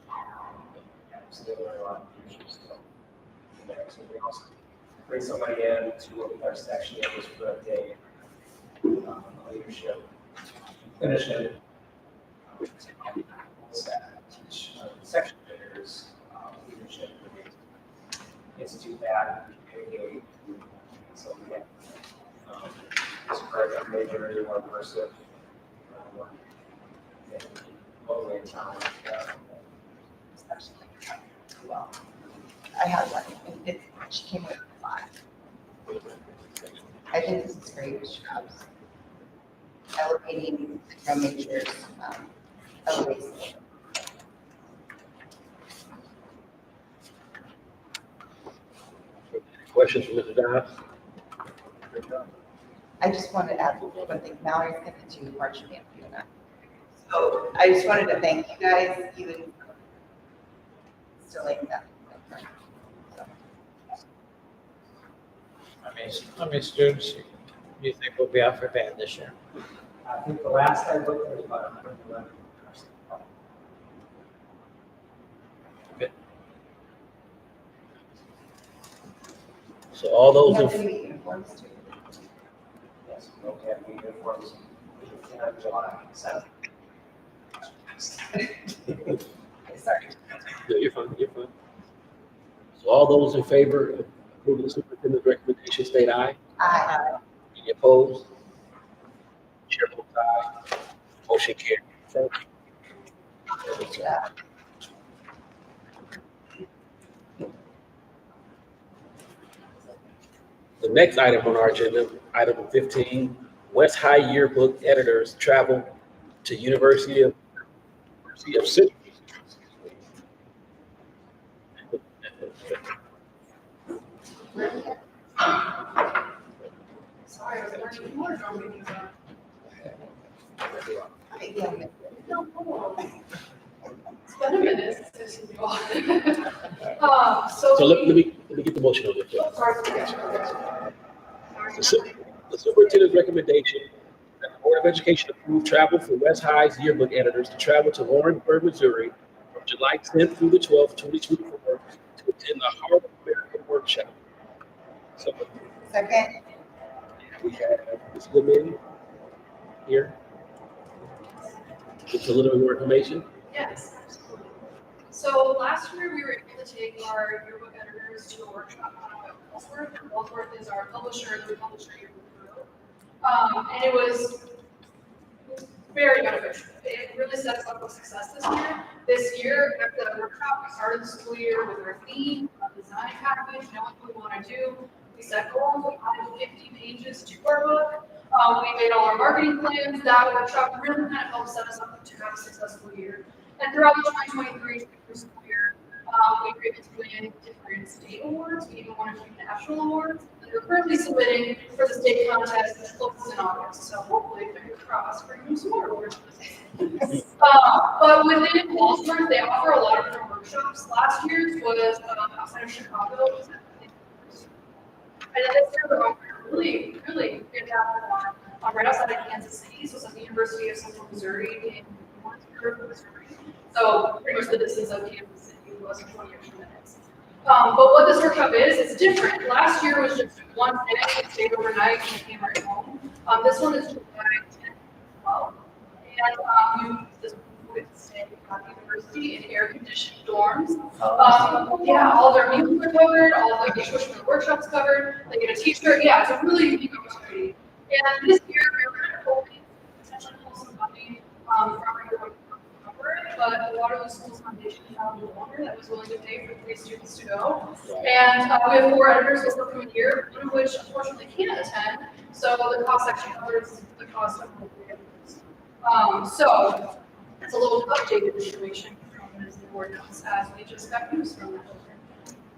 So they learn a lot of leadership stuff. So we also bring somebody in to work with our section leaders for a day. Leadership. Finish it. Teach section leaders leadership. Institute that. So we have this program major, more immersive, locally in town. Well, I had one. She came with 5. I think this is great, Shrubs. Elevating the drum majors, elevating. Questions from Mr. Dobbs? I just wanted to add one thing. Mallory's going to do marching band for you and I. So I just wanted to thank you guys, even still like that. So. How many students do you think will be out for band this year? I think the last I looked, there was about 111. So all We those have to in, be uniforms too. Yes, okay, we uniforms in July 7th. Sorry. no, you're fine, you're fine. So all those in favor of approving the superintendent's recommendation, state aye. Aye. Any opposed? Chair votes aye. Motion carried. Thank you. Yeah. The next item on our agenda, item 15, West High Yearbook editors travel to University of Central. Sorry, I was learning more drum meetings. Yeah. It's been a minute since you all. So let me get the motion on this. The superintendent's recommendation that the Board of Education approve travel for West High's yearbook editors to travel to Lawrenceburg, Missouri from July 10th through the 12th, 2024 to attend the Heart of America workshop. So Second. we have Ms. Goodman here. Just a little bit more information. Yes, absolutely. So last year, we were able to take our yearbook editors to a workshop on Waterloo. Waterloo is our publisher, the publisher yearbook group. And it was very beneficial. It really set us up for success this year. This year, at the workshop, we started the school year with our theme, a design package, knowing what we want to do. We set goals, we added 50 pages to our book. We made all our marketing plans. That workshop really kind of helped set us up to have a successful year. And throughout the 2023 school year, we were able to win different state awards. We even won a few national awards. And we're currently submitting for the state contest, which closes in August. So hopefully, fingers crossed, bring them some more awards. But within Walsburg, they offer a lot of different workshops. Last year's was outside of Chicago. And then this year, we're offering a really, really fantastic one right outside of Kansas City. So it's at the University of Central Missouri in Warrensburg, Missouri. So pretty much the distance of Kansas City was 20 extra minutes. But what this workshop is, it's different. Last year was just one day, it stayed overnight, and came right home. This one is July 10th as well. And this would stay at the university in air-conditioned dorms. Yeah, all their meals are covered, all the extracurricular workshops covered. They get a T-shirt. Yeah, it's a really unique opportunity. And this year, we're kind of hoping to potentially pull some funding from our yearbook cover it, but the Waterloo Schools Foundation found a donor that was willing to pay for 3 students to go. And we have 4 editors also coming here, one of which unfortunately can't attend. So the cost actually covers the cost of the 3 editors. So it's a little updated information from as the board knows, as we just got news from that.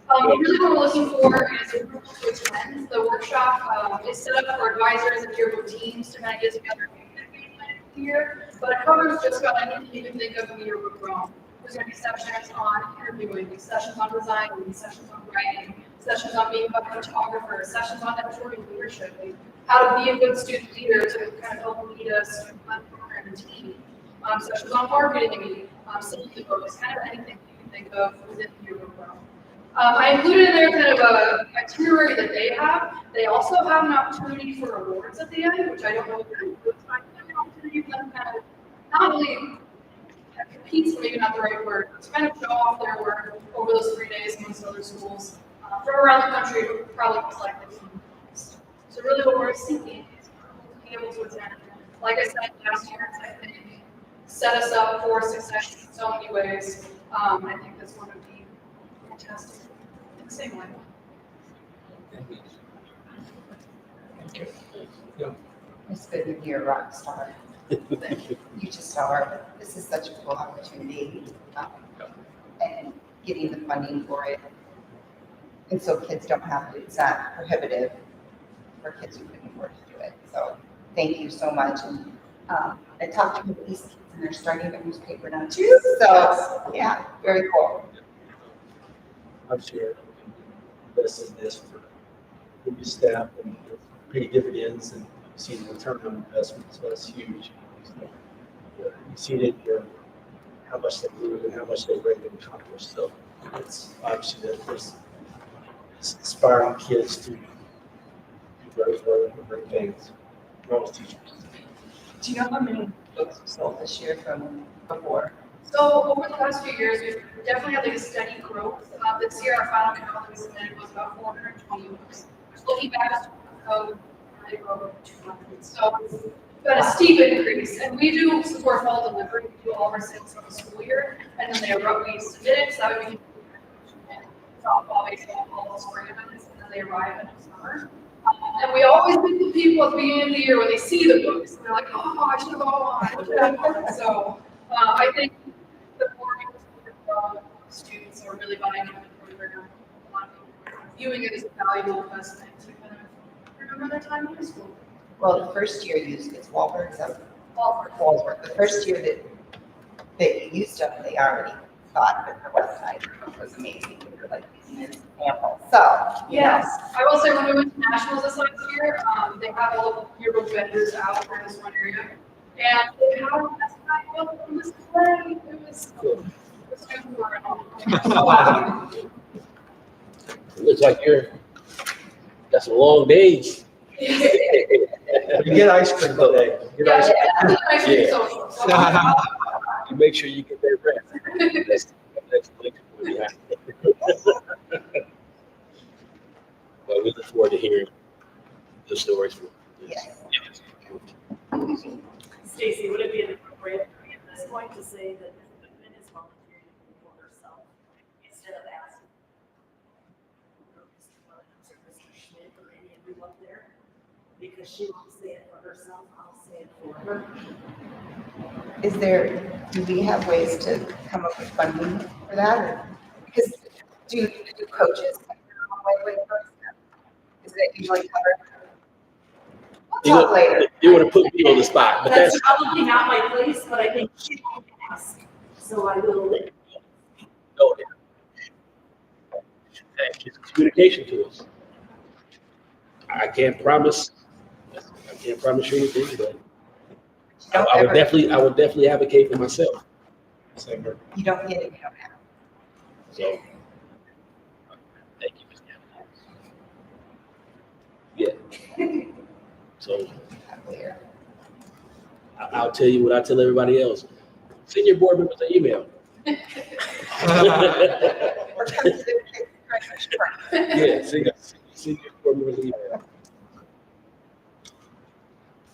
Really what we're looking for is a group to attend. The workshop is set up for advisors and yearbook teams to kind of get together here, but it covers just about anything you can think of in the yearbook realm. There's going to be sessions on interviewing, sessions on designing, sessions on writing, sessions on being a photographer, sessions on editorial leadership, how to be a good student leader to kind of help lead a student program and team. Sessions on marketing, safety focus, kind of anything you can think of within the yearbook realm. I included in there kind of a itinerary that they have. They also have an opportunity for awards at the end, which I don't know if they're an opportunity for them kind of not really competes, maybe not the right word, but to kind of show off their work over those 3 days amongst other schools from around the country, probably most likely. So really what we're seeking is to be able to attend. Like I said last year, I think set us up for success in so many ways. I think that's one of the fantastic in the same way. It's good to be a rock star. You just are. This is such a cool opportunity, and getting the funding for it. And so kids don't have to, it's not prohibitive for kids who couldn't afford to do it. So thank you so much. And I talked to these kids and they're starting a newspaper now too. So yeah, very cool. I'm sure this is this for your staff and pay dividends and see the return on investment, so that's huge. You see it, how much they move and how much they bring to accomplish. So it's obviously that there's inspiring kids to do great things. Most teachers. Do you know how many books were sold this year from before? So over the last few years, we've definitely had like a steady growth. This year, our final count that we submitted was about 420 books. Looking back at the code, they wrote 200. So it's been a steep increase. And we do support fall delivery. We do all of our sales for the school year. And then we submit it so that we can softball, baseball, all spring events, and then they arrive in the summer. And we always meet the people at the beginning of the year when they see the books. And they're like, oh, I should have gone. So I think the more students are really buying into the program, a lot of people are viewing it as a valuable investment to kind of remember their time in high school. Well, the first year you used, it's Walford, is that Walford. The first year that you used them, they already thought that the website was amazing. They were like using it as an example. So, yes, I will say when we went to nationals this last year, they have all the yearbook vendors out for this one area. And they had a best buy book on display. It was super It looks like got some long days. You get ice cream today. You make sure you get that rest. That's but we look forward to hearing the stories from Stacy, would it be inappropriate at this point to say that Ms. Goodman is volunteering for herself instead of asking Mr. Williams or Mr. Schmidt or any of you up there? Because she won't say it for herself, I'll say it for her. do we have ways to come up with funding for that? Or, because do coaches have their own way first? Is that usually covered? We'll talk later. You want to put me on the spot, but That's probably not my place, but I think she won't ask, so I will let you know. It's communication tools. I can't promise you anything, but I would definitely advocate for myself. You don't get it, you don't have it. So, thank you, Ms. Gavin. Yeah. So, I'll tell you what I tell everybody else. Send your board members an email. Yeah, send your board members an email.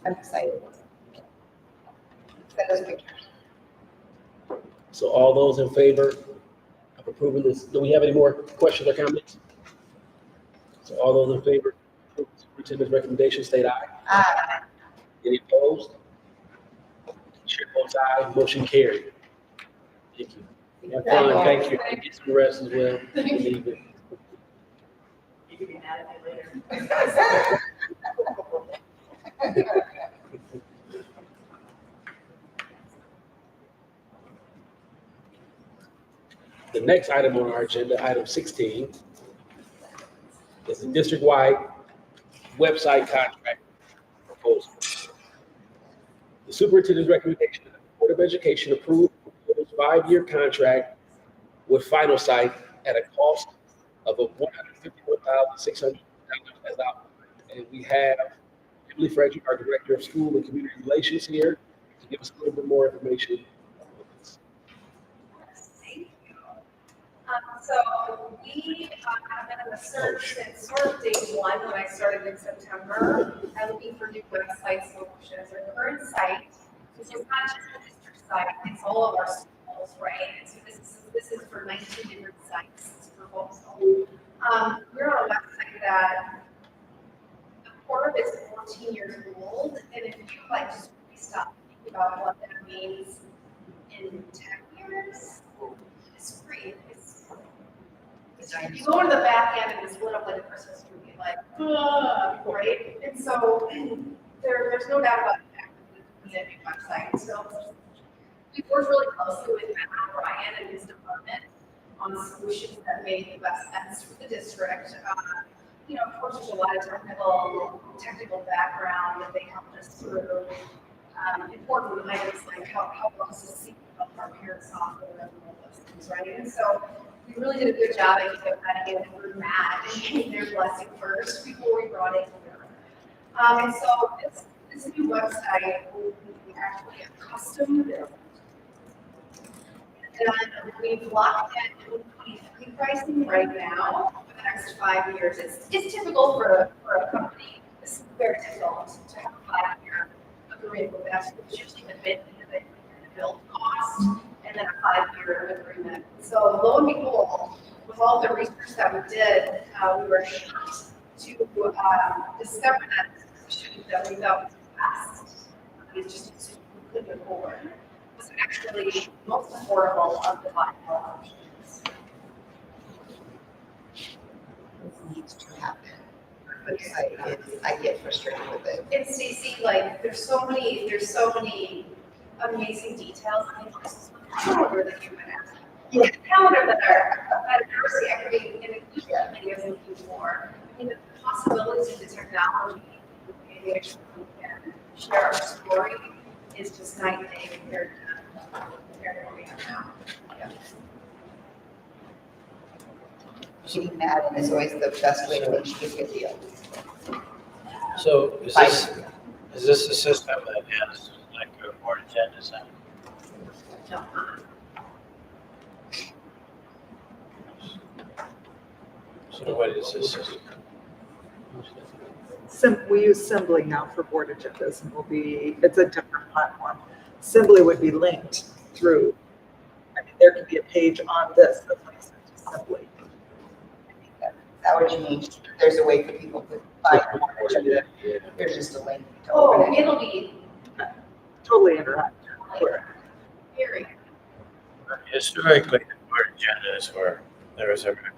I'm excited. Send us pictures. So all those in favor of approving this, do we have any more questions or comments? So all those in favor of the superintendent's recommendation, state aye. Aye. Any opposed? Chair votes aye, motion carried. Thank you. Have fun. Thank you. Get some rest as well. You can be mad at me later. The next item on our agenda, item 16, is the district-wide website contract proposal. The superintendent's recommendation that the Board of Education approve a 5-year contract with Final Site at a cost of $151,600 as outlined. And we have Emily Frederick, our Director of School and Community Relations, here to give us a little bit more information. So we have been in the search since sort of day one when I started in September. I'm looking for new website solutions. Our current site, this is not just the district site, it's all of our schools, right? And so this is for 19 different sites. It's proposal. We're on a website that the core is 14 years old, and if you like just really stop thinking about what that means in 10 years, it's free. You go to the back end and it's lit up like a Christmas tree, like, right? And so there's no doubt about the fact that we need a new website. So we worked really closely with Matt Ryan and his department on solutions that made the best sense for the district. you know, of course, there's a lot of technical background that they helped us through. Important items like how well does the seat of our parent software and all those things, right? And so we really did a good job, I think, of kind of getting through Matt and getting their blessing first before we brought it here. And so this new website will be actually a custom build. And we've locked in 2023 pricing right now for the next 5 years. It's typical for a company. This is very difficult to have a 5-year agreement with us. It's usually the bid the build cost and then a 5-year agreement. So lo and behold, with all the research that we did, we were shocked to discover that this solution that we thought was the best. It's just completely forward. Was actually most affordable of the viable options. This needs to happen. I get frustrated with it. And Stacey, like there's so many amazing details. I mean, this is the calendar that you've been asking. Yeah. The calendar that our diversity, equity, and inclusion committee is looking for. I mean, the possibilities of the technology, maybe actually we can share our story is just night and day compared to what we have now. Yeah. Getting mad is always the best way to make sure you get deal. So is this a system that has like a board agendas on? No. So what is this system? We use Simply now for board agendas, and it's a different platform. Simply would be linked through, I mean, there could be a page on this that links to Simply. Is that what you mean? There's a way for people to find a board agenda. There's just a link to open it. It'll be Totally interactive. very. Historically, the board agendas were, there was a record.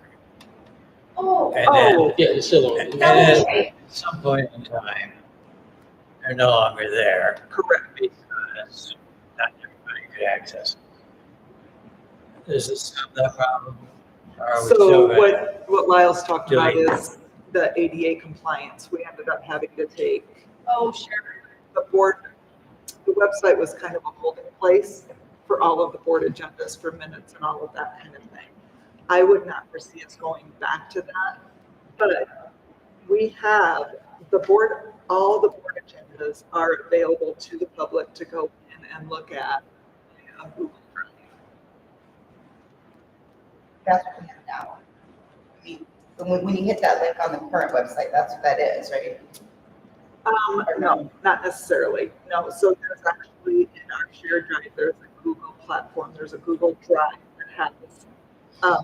And then, Yeah, it's still on. and then at some point in time, they're no longer there. Correct. Because not everybody could access it. Does this solve that problem? Or are we So still gonna- what Lyle's talked about delete? is the ADA compliance. We ended up having to take Oh, sure. the website was kind of a holding place for all of the board agendas for minutes and all of that kind of thing. I would not foresee us going back to that, but we have all the board agendas are available to the public to go in and look at on Google Drive. That's what we have now. I mean, when you hit that link on the current website, that's what that is, right? No, not necessarily. No, so there's actually in our shared drive, there's a Google platform, there's a Google Drive that has.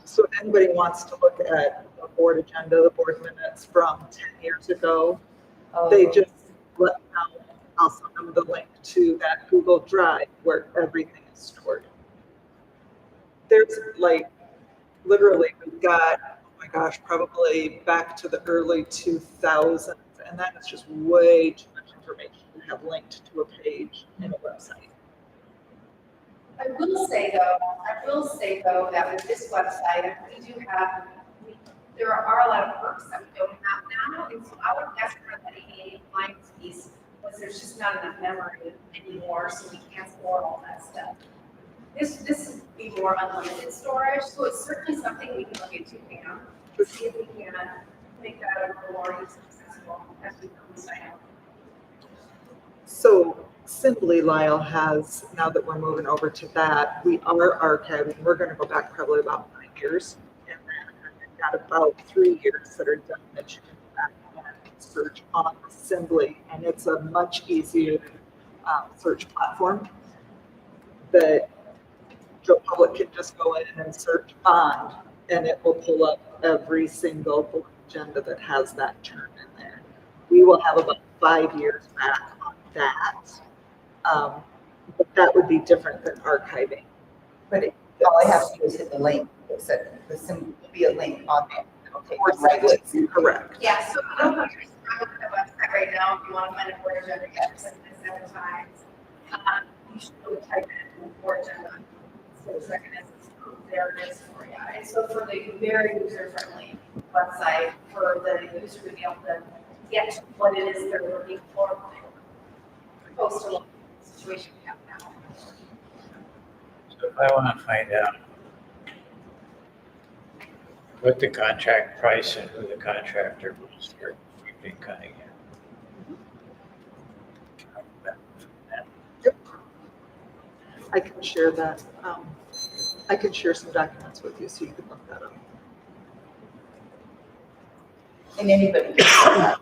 So if anybody wants to look at the board agenda, the board minutes from 10 years ago, they just let them know. I'll send them the link to that Google Drive where everything is stored. There's like, literally, we've got, oh my gosh, probably back to the early 2000s. And that is just way too much information to have linked to a page in a website. I will say though that with this website, we do have, there are a lot of perks that we don't have now. And so I would guess for the ADA compliance piece was there's just not enough memory anymore, so we can't store all that stuff. This would be more unlimited storage, so it's certainly something we can look into, Pam, to see if we can make that a little more accessible as we come to sign up. So Simply Lyle has, now that we're moving over to that, we are archiving. We're going to go back probably about 5 years. And then we've got about 3 years that are done that you can go back and search on Simply. And it's a much easier search platform that the public can just go in and search bond, and it will pull up every single board agenda that has that term in there. We will have about 5 years back on that. But that would be different than archiving. But all I have to do is hit the link. It's be a link on there. It'll take you right to it. Correct. Yeah, so I don't know if you're on the website right now, if you want to find a board agenda, you have to send it 7 times. You should really type in board agenda. So the second is there it is for you. And so for the very user-friendly website, for the user to be able to get to what it is they're looking for, post a situation we have now. So if I want to find out what the contract price and who the contractor was for Green Cunningham. I can share that. I can share some documents with you so you can look that up. And anybody can see that.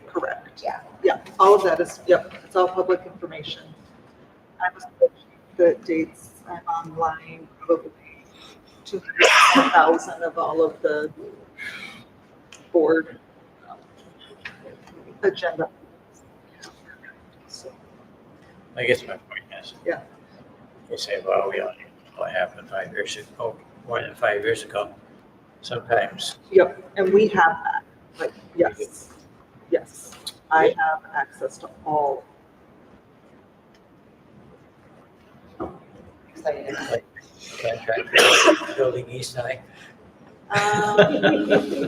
Correct. Yeah. Yeah, all of that is, yep, it's all public information. I was, the dates, I'm online, probably 200,000 of all of the board agenda. So, I guess my point is. yeah. You say, well, we only know what happened 5 years ago, more than 5 years ago. Sometimes. Yep, and we have that, like, yes, yes, I have access to all. Excited. Contractor building east side.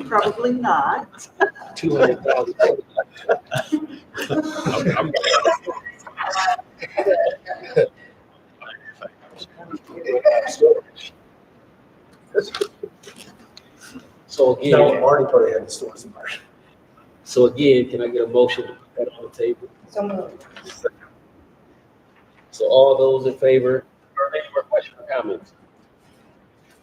Probably not. 200,000. So again. No, Marty probably had the stores in March. So again, can I get a motion to put that on the table? So moved. So all those in favor, or any more questions or comments?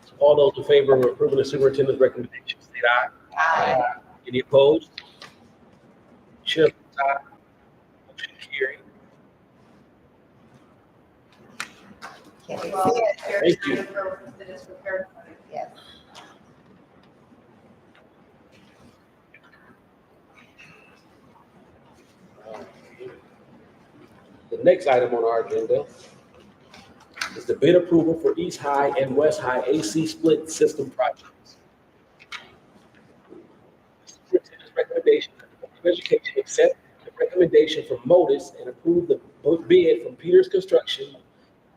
So all those in favor of approving the superintendent's recommendation, state aye. Aye. Any opposed? Chair votes aye. Motion carried. Can't wait to Well, see it. Thank you. That is prepared for it. Yes. The next item on our agenda is the bid approval for East High and West High AC split system projects. Superintendent's recommendation that the Board of Education accept the recommendation from Modis and approve the bid from Peters Construction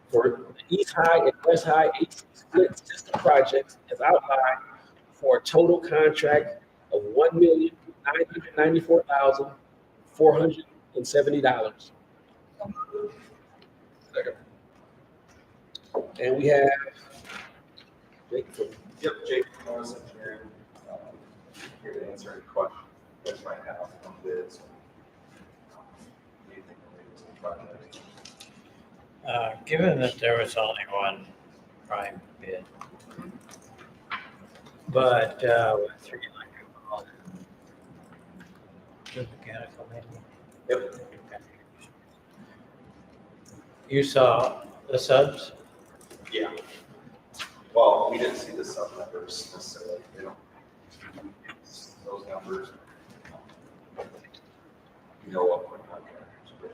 for the East High and West High AC split system projects as outlined for a total contract of $1,994,470. Second. And we have Jake from Yep, Jake Morris, engineering, here to answer any questions you guys might have on bids. Anything related to the project. Given that there was only one prime bid, but with 3 electrical, 2 mechanical maybe. Yep. You saw the subs? Yeah. Well, we didn't see the sub numbers necessarily, they don't, those numbers. You know what we're contractors with.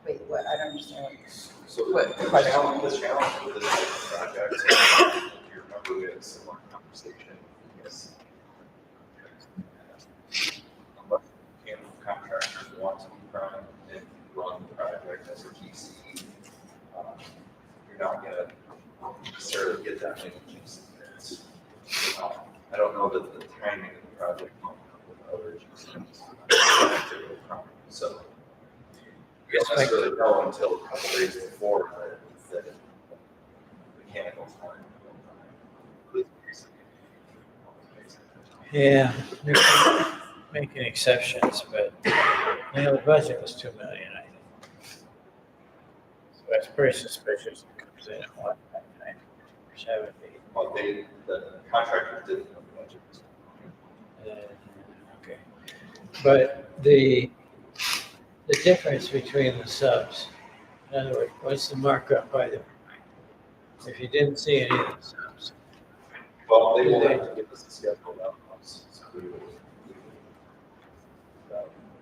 Wait, what? I don't understand. So What the question? challenge with this project, if you remember, we had a similar conversation. Yes. Unless contractors want to be prime and run the project as a GC, you're not gonna necessarily get that many GC bids. I don't know that the timing of the project might come with other GCs. So you don't necessarily know until a couple days before that the mechanicals aren't. Yeah, making exceptions, but the budget was 2 million, I think. So that's pretty suspicious. It comes in at 1.970. Well, the contractor didn't have the budget. Okay. But the difference between the subs, in other words, what's the markup by the, if you didn't see any of the subs? Well, they will have to give us a schedule out. So we will.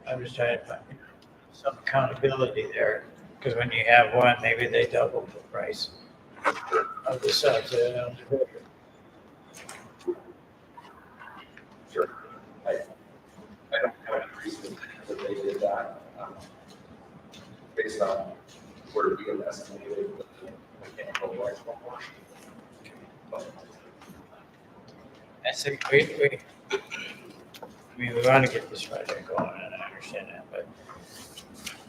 I'm just trying to find some accountability there, because when you have one, maybe they double the price of the subs that are eligible. Sure. I don't have any reason that they did that. based on where we have estimated the mechanical electrical portion. But I think we want to get this project going, and I understand that, but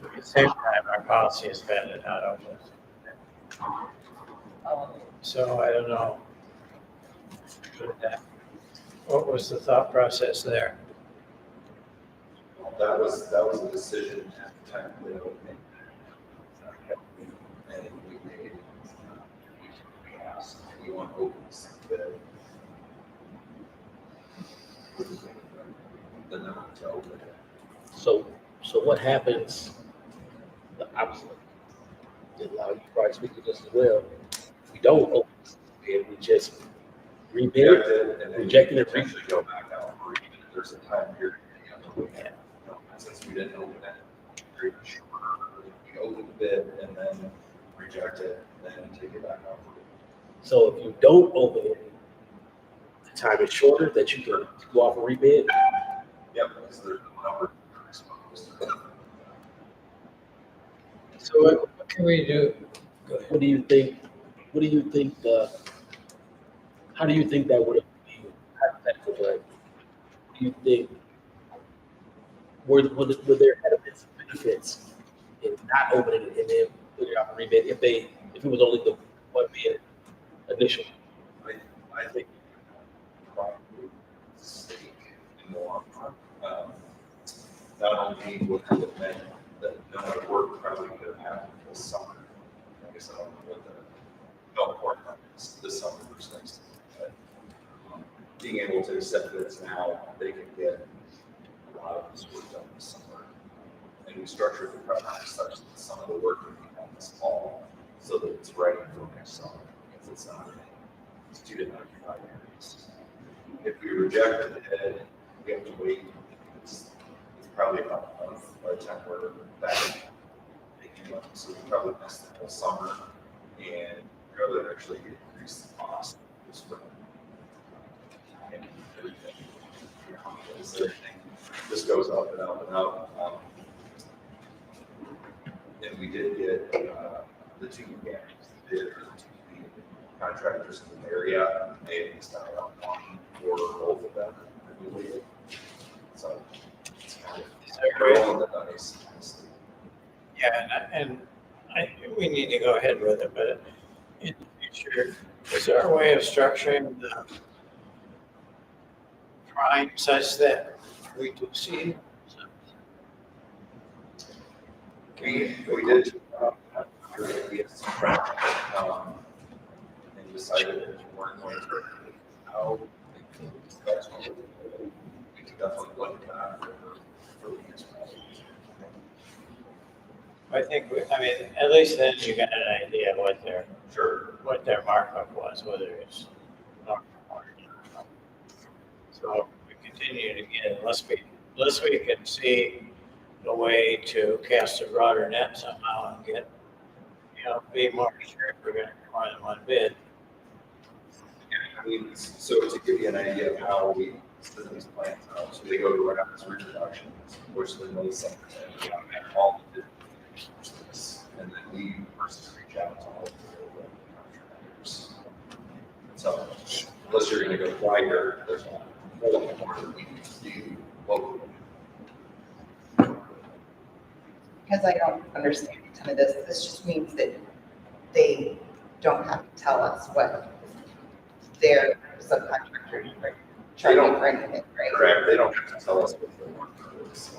at the same time, our policy is bad at not open. So I don't know. What was the thought process there? that was a decision at the time of the opening. And we made, we asked, we want to open this bid. The number to open it. So what happens, the opposite? And allow you probably speak to this as well. We don't open it, we just rebid it, And then reject it, and potentially go back out or even if there's a time period you have to look at. Since we didn't open it, pretty much we open the bid and then reject it, and then take it back out. So if you don't open it, the time is shorter that you can go off and rebid. Yep, because there's a number. So what can we do? What do you think? What do you think? How do you think that would have been hypothetical? Right? Do you think would there have been some benefits in not opening it and then putting it out for rebid if it was only the one bid initially? I think probably stake in the long run. Not only would it have meant that no other work probably could have happened this summer. I guess I don't know what the golf course is this summer versus next. But being able to accept this now, they can get a lot of this work done this summer. And we structured the project such that some of the work can be done this fall, so that it's ready for next summer. Because it's not a student occupied areas. If we reject the bid, we have to wait. It's probably about a month by the time we're back. So we probably missed the whole summer and rather actually increase the cost this spring. And everything. This goes up and up and up. And we did get the two mechanics, the two contractors in the area. They started out one for both of them. I believe. So it's kind of rolling the dice. Yeah, and we need to go ahead with it, but in the future, is there a way of structuring the prime such that we do see? We did, we had some and decided that we weren't going to how that's what we could definitely look at that for the next project. I think, I mean, at least then you got an idea of what their markup was, whether it's not or not. So we continue to get, unless we can see a way to cast a broader net somehow and get, be more sure if we're gonna get more than one bid. I mean, so to give you an idea of how we split these plans out, so they go to our house reproductions, which then they send to all the this, and then we personally reach out to all of the contractors. So unless you're going to go wider, there's a whole lot more that we need to do locally. Because I don't understand some of this, this just means that they don't have to tell us what their subcontractors are charging for anything, right? Correct. They don't have to tell us what they want for this.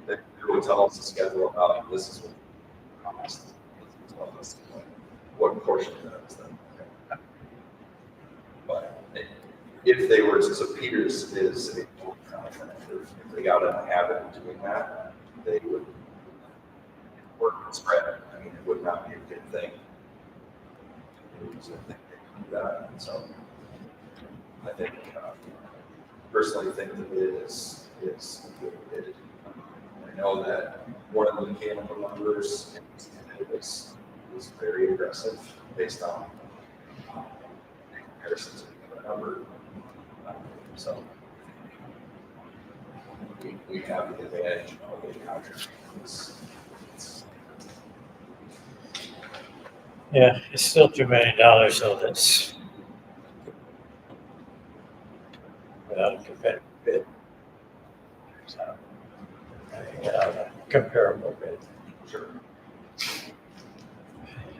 They will tell us the schedule about this is what it costs. Tell us what portion of that is done. But if they were to, so Peters is a contractor. If they got in the habit of doing that, they would work and spread it. I mean, it would not be a good thing. So I think, personally think the bid is a good bid. I know that one of the mechanical numbers was very aggressive based on in comparison to the other number. So we have the advantage of the contract. Yeah, it's still $2 million, so that's without a competitive bid. So, without a comparable bid. Sure.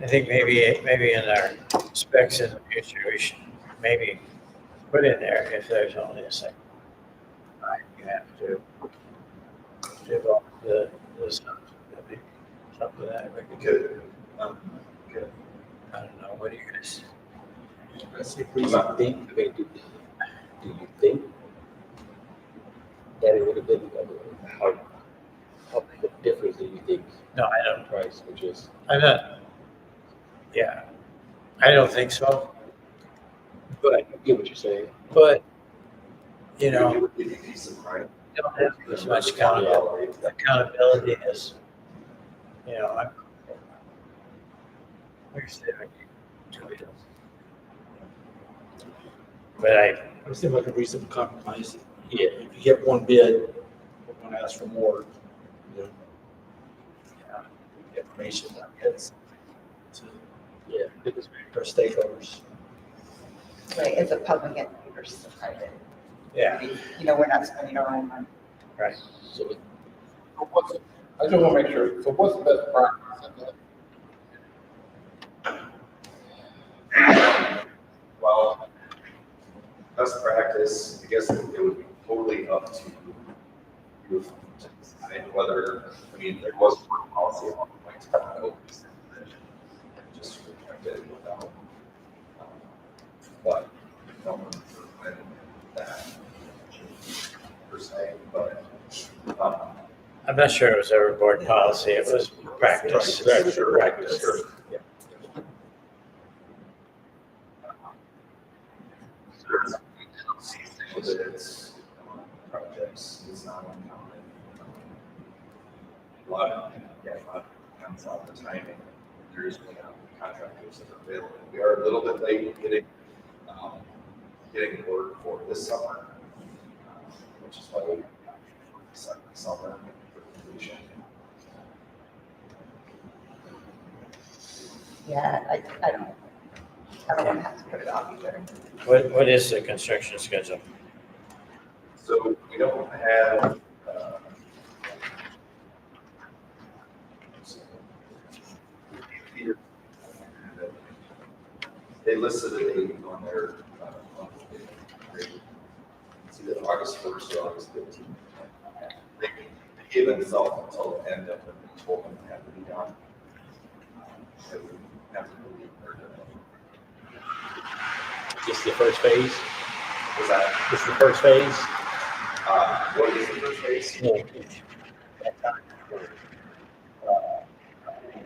I think maybe in our specs in the future, we should maybe put in there if there's only a second. Right, you have to give up the stuff. Maybe something of that. We could Good. Good. I don't know. What do you guys? Let's see, please think, I mean, do you think that it would have been, how big of a difference do you think No, I don't. price, which is? I'm not. Yeah, I don't think so. But I get what you're saying. But you know, It would give you peace of mind. you don't have as much accountability as you know. But It seems like a reasonable compromise. Yeah, if you get one bid, we're gonna ask for more, you know. Information that gets to, our stakeholders. Right, it's a public entity versus a private. Yeah. You know, we're not spending our own money. Right. So I just want to make sure, so what's the best practice in that? Well, best practice, I guess it would be totally up to you to decide whether, I mean, there was a policy on the point of open just rejected without, but no one recommended that per se, but, I'm not sure it was ever board policy. It was practice. Practice. Yeah. It's projects, it's not uncommon. A lot of depends on the timing. There's contractors that are available. We are a little bit late in getting work for this summer, which is why we decided summer for completion. Yeah, I don't want to have to put it off either. What is the construction schedule? So we don't have, they listed a date on their, it's either August 1st or August 15th. They gave themselves until the end of when they told them it had to be done. They would have to believe they're doing it. This is the first phase? Was that? This is the first phase? What is the first phase? Yeah.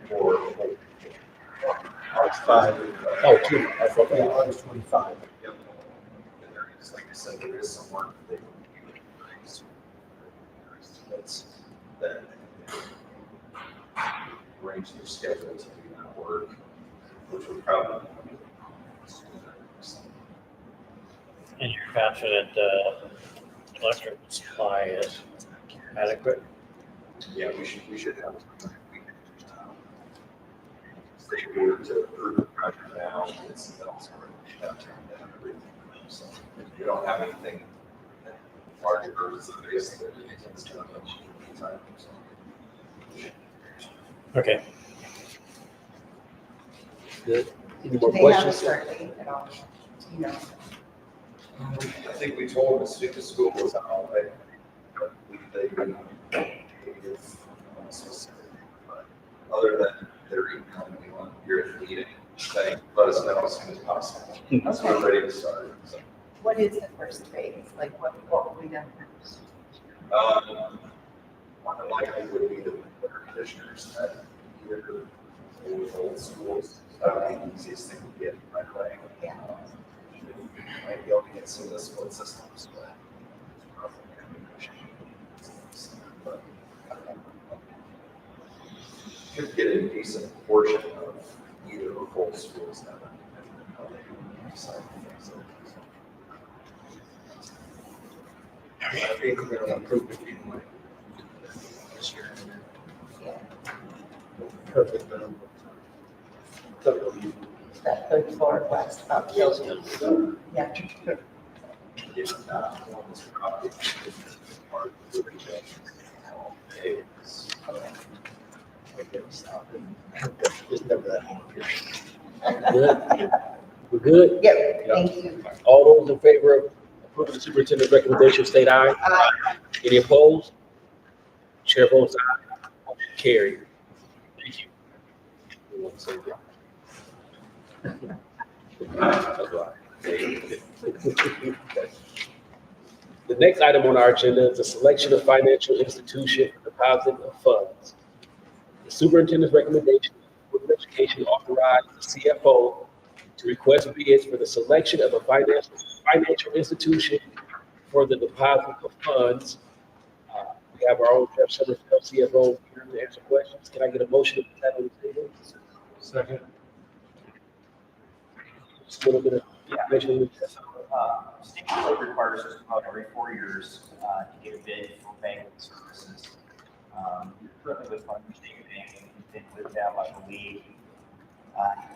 For August 5. Oh, two. I thought Yeah, that. August 25. Yep. And there is, like I said, there is some work that they would do estimates that arrange their schedule to do that work, which would probably be sooner. And you're confident the electric supply is adequate? Yeah, we should have. If they were to approve the project now, it's that's already have to have everything. So we don't have anything larger versus the base that it's done in time. Okay. Good. Any Do more they have a questions? start date at all? You know, I think we told them as soon as school was out, they would specific, but other than their email me on your meeting saying, let us know as soon as possible. So we're ready to start. So, what is the first phase? Like what will be done first? one likely would be the air conditioners that either the old schools, that would be the easiest thing to get right away. Yeah. Might be able to get some of the split systems, but. Could get a decent portion of either of both schools that how they decide things. I think we're going to approve it anyway. This year. Yeah. Perfect. That third floor glass up building. Yeah. Good? We're good? Yep, thank you. All those in favor of approving the superintendent's recommendation, state aye. Aye. Any opposed? Chair votes aye. Motion carried. Thank you. The next item on our agenda is the selection of financial institution for deposit of funds. The superintendent's recommendation, Board of Education authorized the CFO to request bids for the selection of a financial institution for the deposit of funds. We have our own Jeff Summerfield, CFO, here to answer questions. Can I get a motion to put that on the table? Second. Just a little bit of Yeah. information. State code requires us to go out every 4 years to get a bid for banking services. Currently with Farmers State Bank, we've been with them, I believe.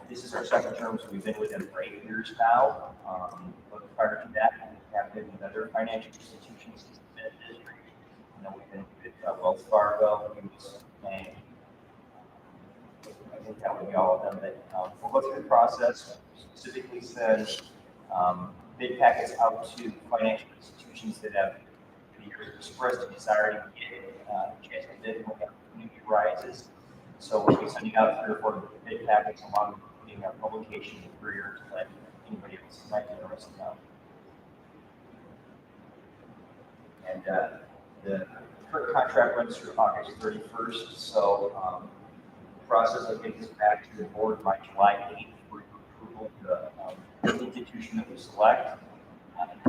This is our second term, so we've been with them for 8 years now. But prior to that, we have been with other financial institutions in the district. We've been with Wells Fargo, US Bank. I think that would be all of them. But we'll go through the process, specifically send bid packets out to financial institutions that have expressed a desire to get a chance to bid when the new year rises. So we'll be sending out 3 or 4 bid packets along with putting our publication in career to let anybody else who might be interested know. And the current contract runs through August 31st, so the process of getting this back to the board by July 8th for approval of the institution that we select.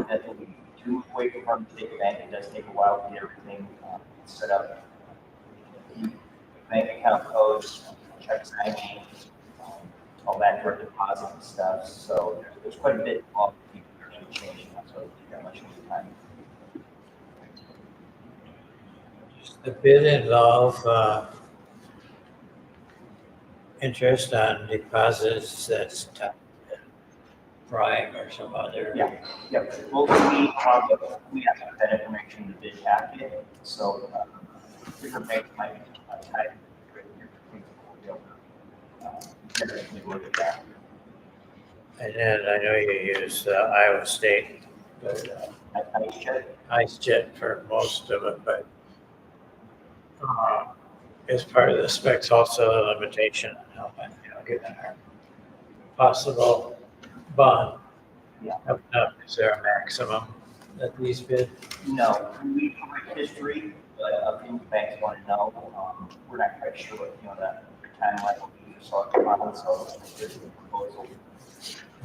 That will be 2 away from Farmers State Bank. It does take a while to get everything set up. Bank account codes, check signing, all that direct deposit and stuff. So there's quite a bit of people actually changing, so it's that much time. Does the bid involve interest on deposits that's tied to prime or some other? Yeah. Well, we have that information in the bid packet, so different banks might be tied to look at that. And then I know you use Iowa State, but IceJet for most of it, but as part of the specs also a limitation on how much, given our possible bond. Yeah. Is there a maximum that these bid? No, we have history, but things banks want to know. We're not quite sure what, that timeline will be for select bonds, so there's a proposal.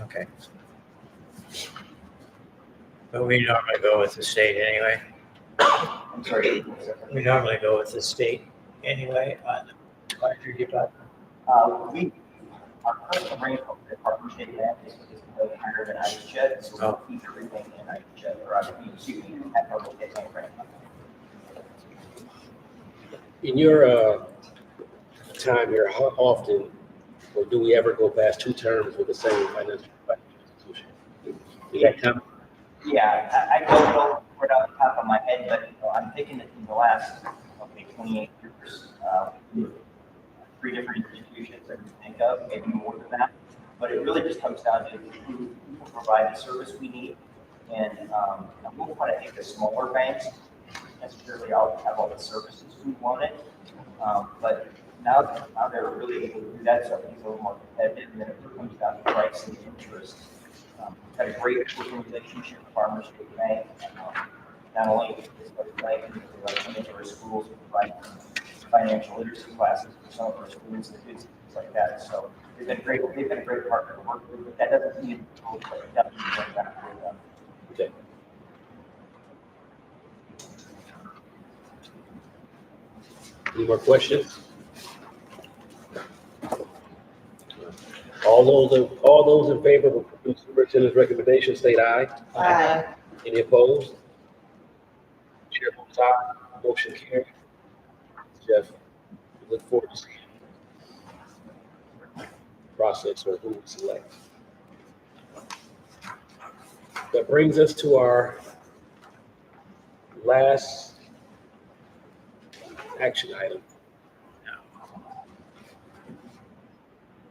Okay. But we normally go with the state anyway. I'm sorry. We normally go with the state anyway on the advisory department. Our current range of the Farmers State Bank is higher than IceJet, so we keep everything in IceJet, or excuse me, at Farmers State Bank right now. In your time here, how often, or do we ever go past 2 terms with the same financial institution? Is that common? Yeah, I don't know right off the top of my head, but I'm thinking that in the last 28 years, 3 different institutions that we think of, maybe more than that. But it really just comes down to who provide the service we need. And we'll want to take the smaller banks necessarily all have all the services we wanted. But now they're really able to do that, so it's a little more competitive. And then it comes down to price and interest. We've had a great working relationship with Farmers State Bank. Not only is it bank, but some of our schools provide financial literacy classes for some of our students and things like that. So they've been great. They've been a great partner to work with. But that doesn't mean it definitely work out for them. Okay. Any more questions? All those in favor of the superintendent's recommendation, state aye. Aye. Any opposed? Chair votes aye. Motion carried. Jeff, we look forward to seeing you. process or who we select. That brings us to our last action item.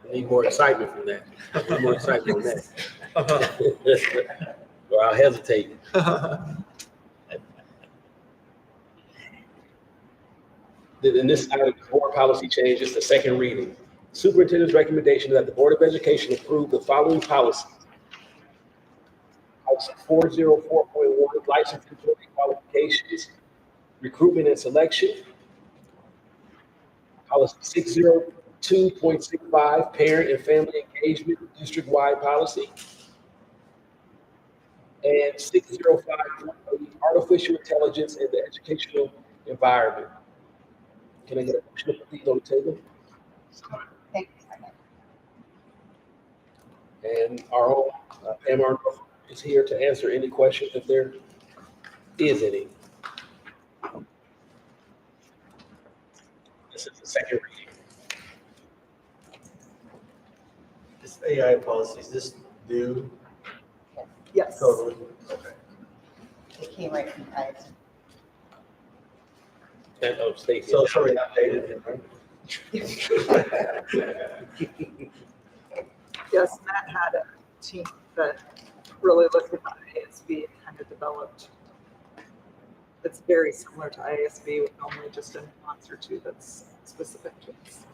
I need more excitement from that. I need more excitement from that. Or I'll hesitate. In this item, board policy change is the second reading. Superintendent's recommendation that the Board of Education approve the following policies. Policy 404.1, license employee qualifications, recruitment and selection. Policy 602.65, parent and family engagement, district-wide policy. And 605.8, artificial intelligence in the educational environment. Can I get a motion to put these on the table? And our own Pam Arnold is here to answer any questions if there is any. This is the second reading. This AI policy, is this new? Yes. Totally. Okay. It came right from ISB. And state. So it's already updated, right? Yes, Matt had a team that really looked at ISB and kind of developed. It's very similar to ISB with only just a nuance or two that's specific to us.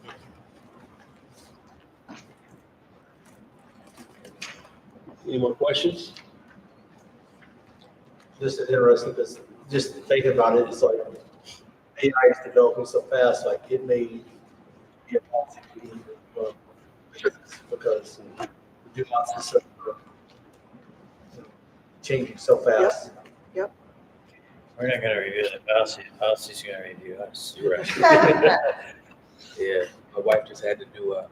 Any more questions? Just interesting, because just thinking about it, it's like AI is developing so fast, like it may be a policy we need because the nuances are changing so fast. Yep. We're not gonna review the policy, the policy's gonna review us. You're right. Yeah, my wife just had to do a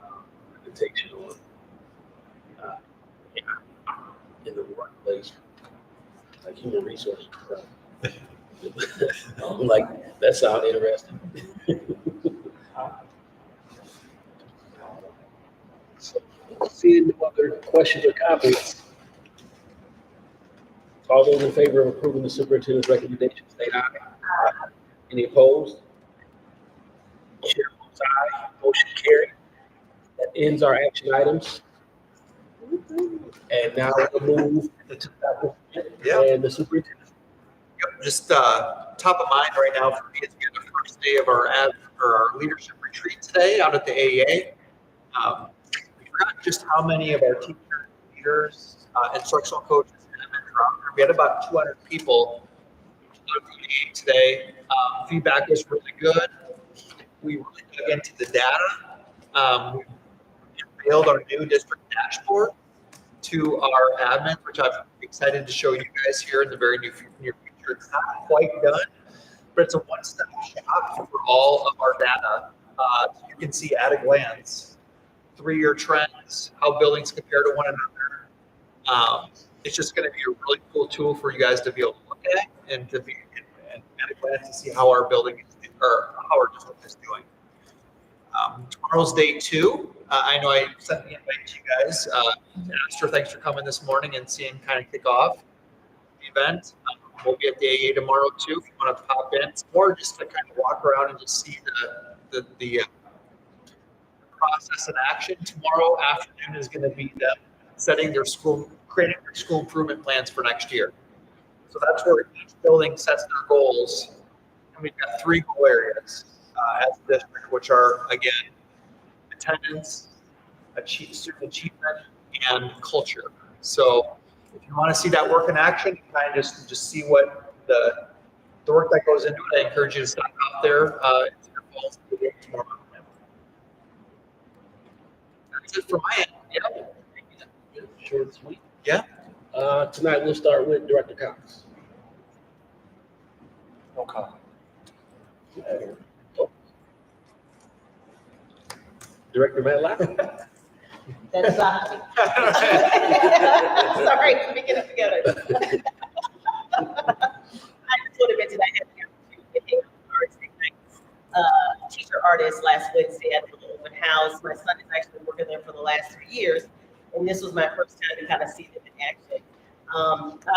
presentation on in the workplace, like human resources. I'm like, that sounds interesting. So, seeing no other questions or comments, all those in favor of approving the superintendent's recommendation, say aye. Aye. Any opposed? Chair votes aye. Motion carried. That ends our action items. And now we'll move to Dr. and the superintendent. Yep, just top of mind right now for me is again the first day of our leadership retreat today out at the AEA. We forgot just how many of our teachers, leaders, instructional coaches, and admins are out there. We had about 200 people out at the AEA today. Feedback was really good. We really dug into the data. We unveiled our new district dashboard to our admins, which I'm excited to show you guys here in the very near future. It's not quite done, but it's a one-stop shop for all of our data. You can see at a glance 3-year trends, how buildings compare to one another. It's just going to be a really cool tool for you guys to be able to look at and to be and at a glance to see how our building is, or how our district is doing. Tomorrow's day 2. I know I sent the invite to you guys. Esther, thanks for coming this morning and seeing kind of kick off the event. We'll be at the AA tomorrow too if you want to pop in. It's more just to kind of walk around and just see the process in action. Tomorrow afternoon is going to be them setting their school, creating their school improvement plans for next year. So that's where each building sets their goals. And we've got 3 goal areas as a district, which are, again, attendance, student achievement, and culture. So if you want to see that work in action, you kind of just see what the work that goes into it. I encourage you to stop out there in Cedar Falls tomorrow. That's it for my end. Yeah. Short and sweet. Yeah. Tonight we'll start with Director Cox. No comment. Director Matlock. That's not. Sorry, let me get it together. I just want to mention I had the opportunity to teacher artist last Wednesday at the open house. My son is actually working there for the last 3 years. And this was my first time to kind of see them in action. I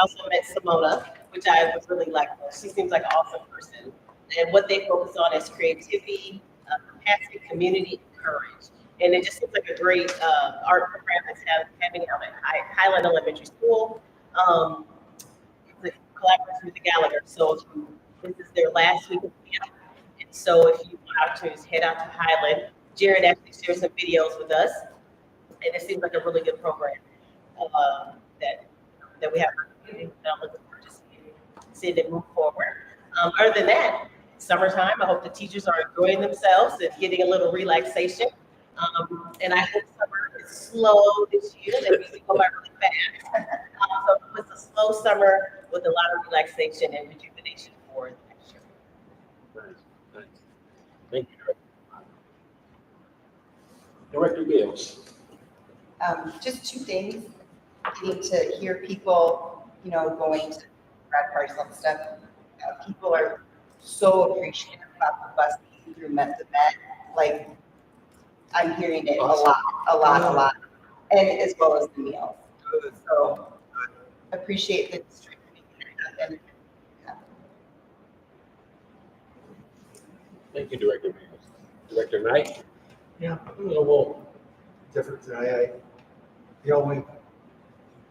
also met Simona, which I was really like. She seems like an awesome person. And what they focus on is creativity, capacity, community, and courage. And it just seems like a great art program that's having out at Highland Elementary School. The collaboration with the Gallagher. So this is their last week of camp. And so if you want opportunities, head out to Highland. Jared actually shared some videos with us, and it seems like a really good program that we have. I'm looking forward to seeing it move forward. Other than that, summertime. I hope the teachers are enjoying themselves and getting a little relaxation. And I hope summer is slow this year. That means it go by really fast. So it's a slow summer with a lot of relaxation and rejuvenation for next year. Nice. Thank you, Director Mills. Just two things. Getting to hear people, going to grad parties and stuff. People are so appreciative about the busing through Met to Met. Like, I'm hearing it a lot, and as well as the meals. So appreciate the district. And, Thank you, Director Mills. Director Knight? Yeah, well, different than we,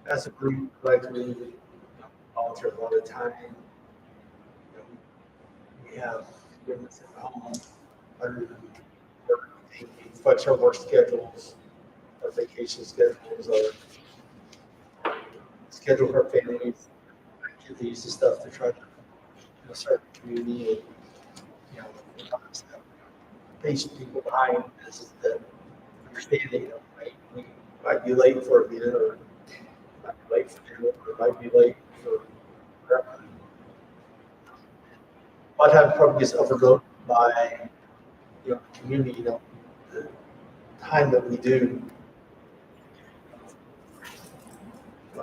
as a group, we volunteer a lot of time. We have students at home, we flex our work schedules, our vacation schedules, our schedule for our families, activities and stuff to try to serve the community and, patient people behind this is the understanding of, right? We might be late for a dinner, or might be late for dinner, or might be late for whatever. A lot of times probably gets overlooked by, the community, the time that we do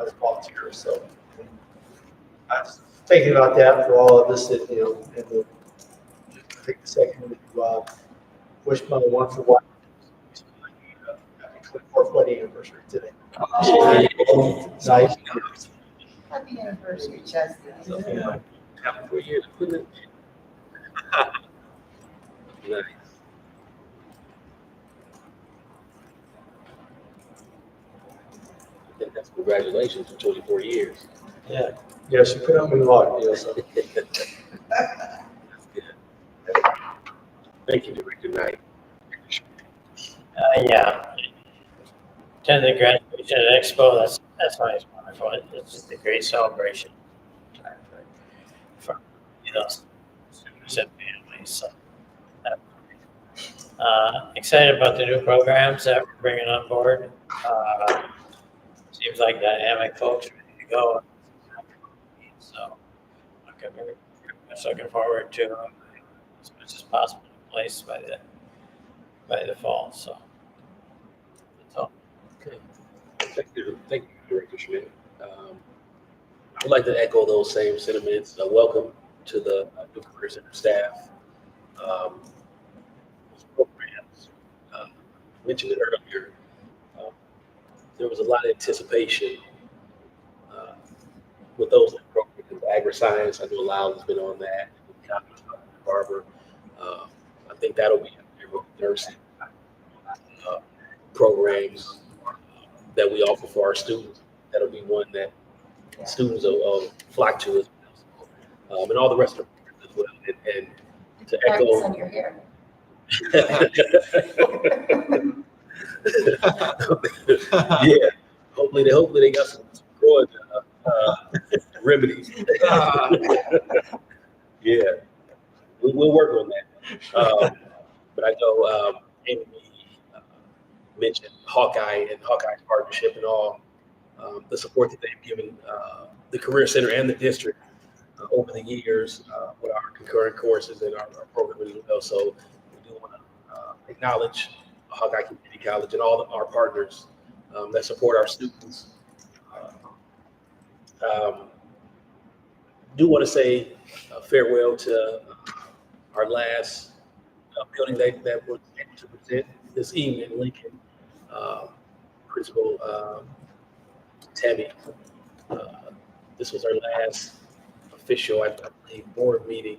as volunteers. So I was thinking about that for all of us, that, and we'll take a second to wish my wonderful wife happy 24th wedding anniversary today. Nice. happy anniversary, Chelsea. Yeah. 4 years, couldn't it? Nice. I think that's congratulations for 24 years. Yeah. Yeah, she put up with a lot, so. That's good. Thank you, Director Knight. Yeah. Attend the graduation at Expo, that's always wonderful. It's just a great celebration for students and families. So, excited about the new programs that we're bringing on board. Seems like dynamic folks ready to go. So, very much looking forward to as much as possible in place by the fall. So, that's all. Okay. Thank you, Director Schmidt. I would like to echo those same sentiments. Welcome to the new Career Center staff. Programs, mentioned it earlier. There was a lot of anticipation with those programs. Agri-science, I know Lyle's been on that. Barber, I think that'll be nursing programs that we offer for our students. That'll be one that students will flock to as well. And all the rest of them as well. And to echo. On your hair. Yeah. Hopefully they got some growing remedies. Yeah. We'll work on that. But I know Amy mentioned Hawkeye and Hawkeye's partnership and all the support that they've given the Career Center and the district over the years with our concurrent courses and our program as well. So we do want to acknowledge Hawkeye Community College and all our partners that support our students. Do want to say farewell to our last building that was able to present this evening, Lincoln Principal Tammy. This was her last official, I believe, board meeting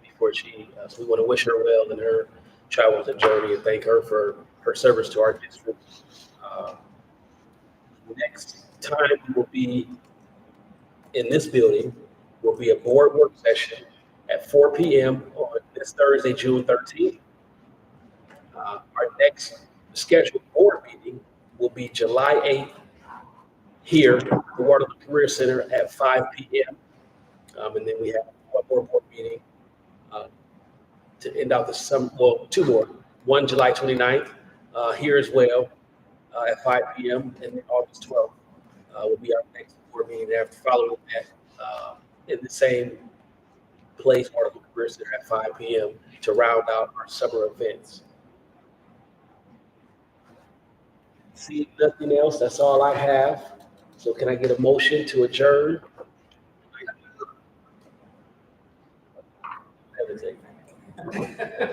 before she, so we want to wish her well in her travels and journey and thank her for her service to our district. Next time we will be in this building will be a board work session at 4 p.m. on this Thursday, June 13th. Our next scheduled board meeting will be July 8th here at the Waterloo Career Center at 5 p.m. And then we have one more board meeting to end out the summer, well, two more. One July 29th here as well at 5 p.m. And then August 12th will be our next board meeting after following that in the same place, Waterloo Career Center at 5 p.m. to round out our summer events. See nothing else, that's all I have. So can I get a motion to adjourn?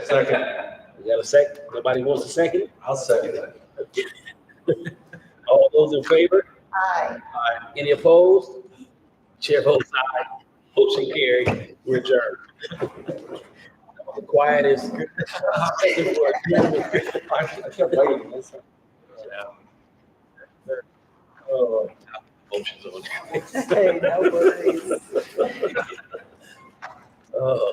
Second. We got a second? Nobody wants a second? I'll second it. All those in favor? Aye. Any opposed? Chair votes aye. Motion carried. We're adjourned. The quiet is. I kept waiting. Oh, motion's on. Hey, no worries. Oh.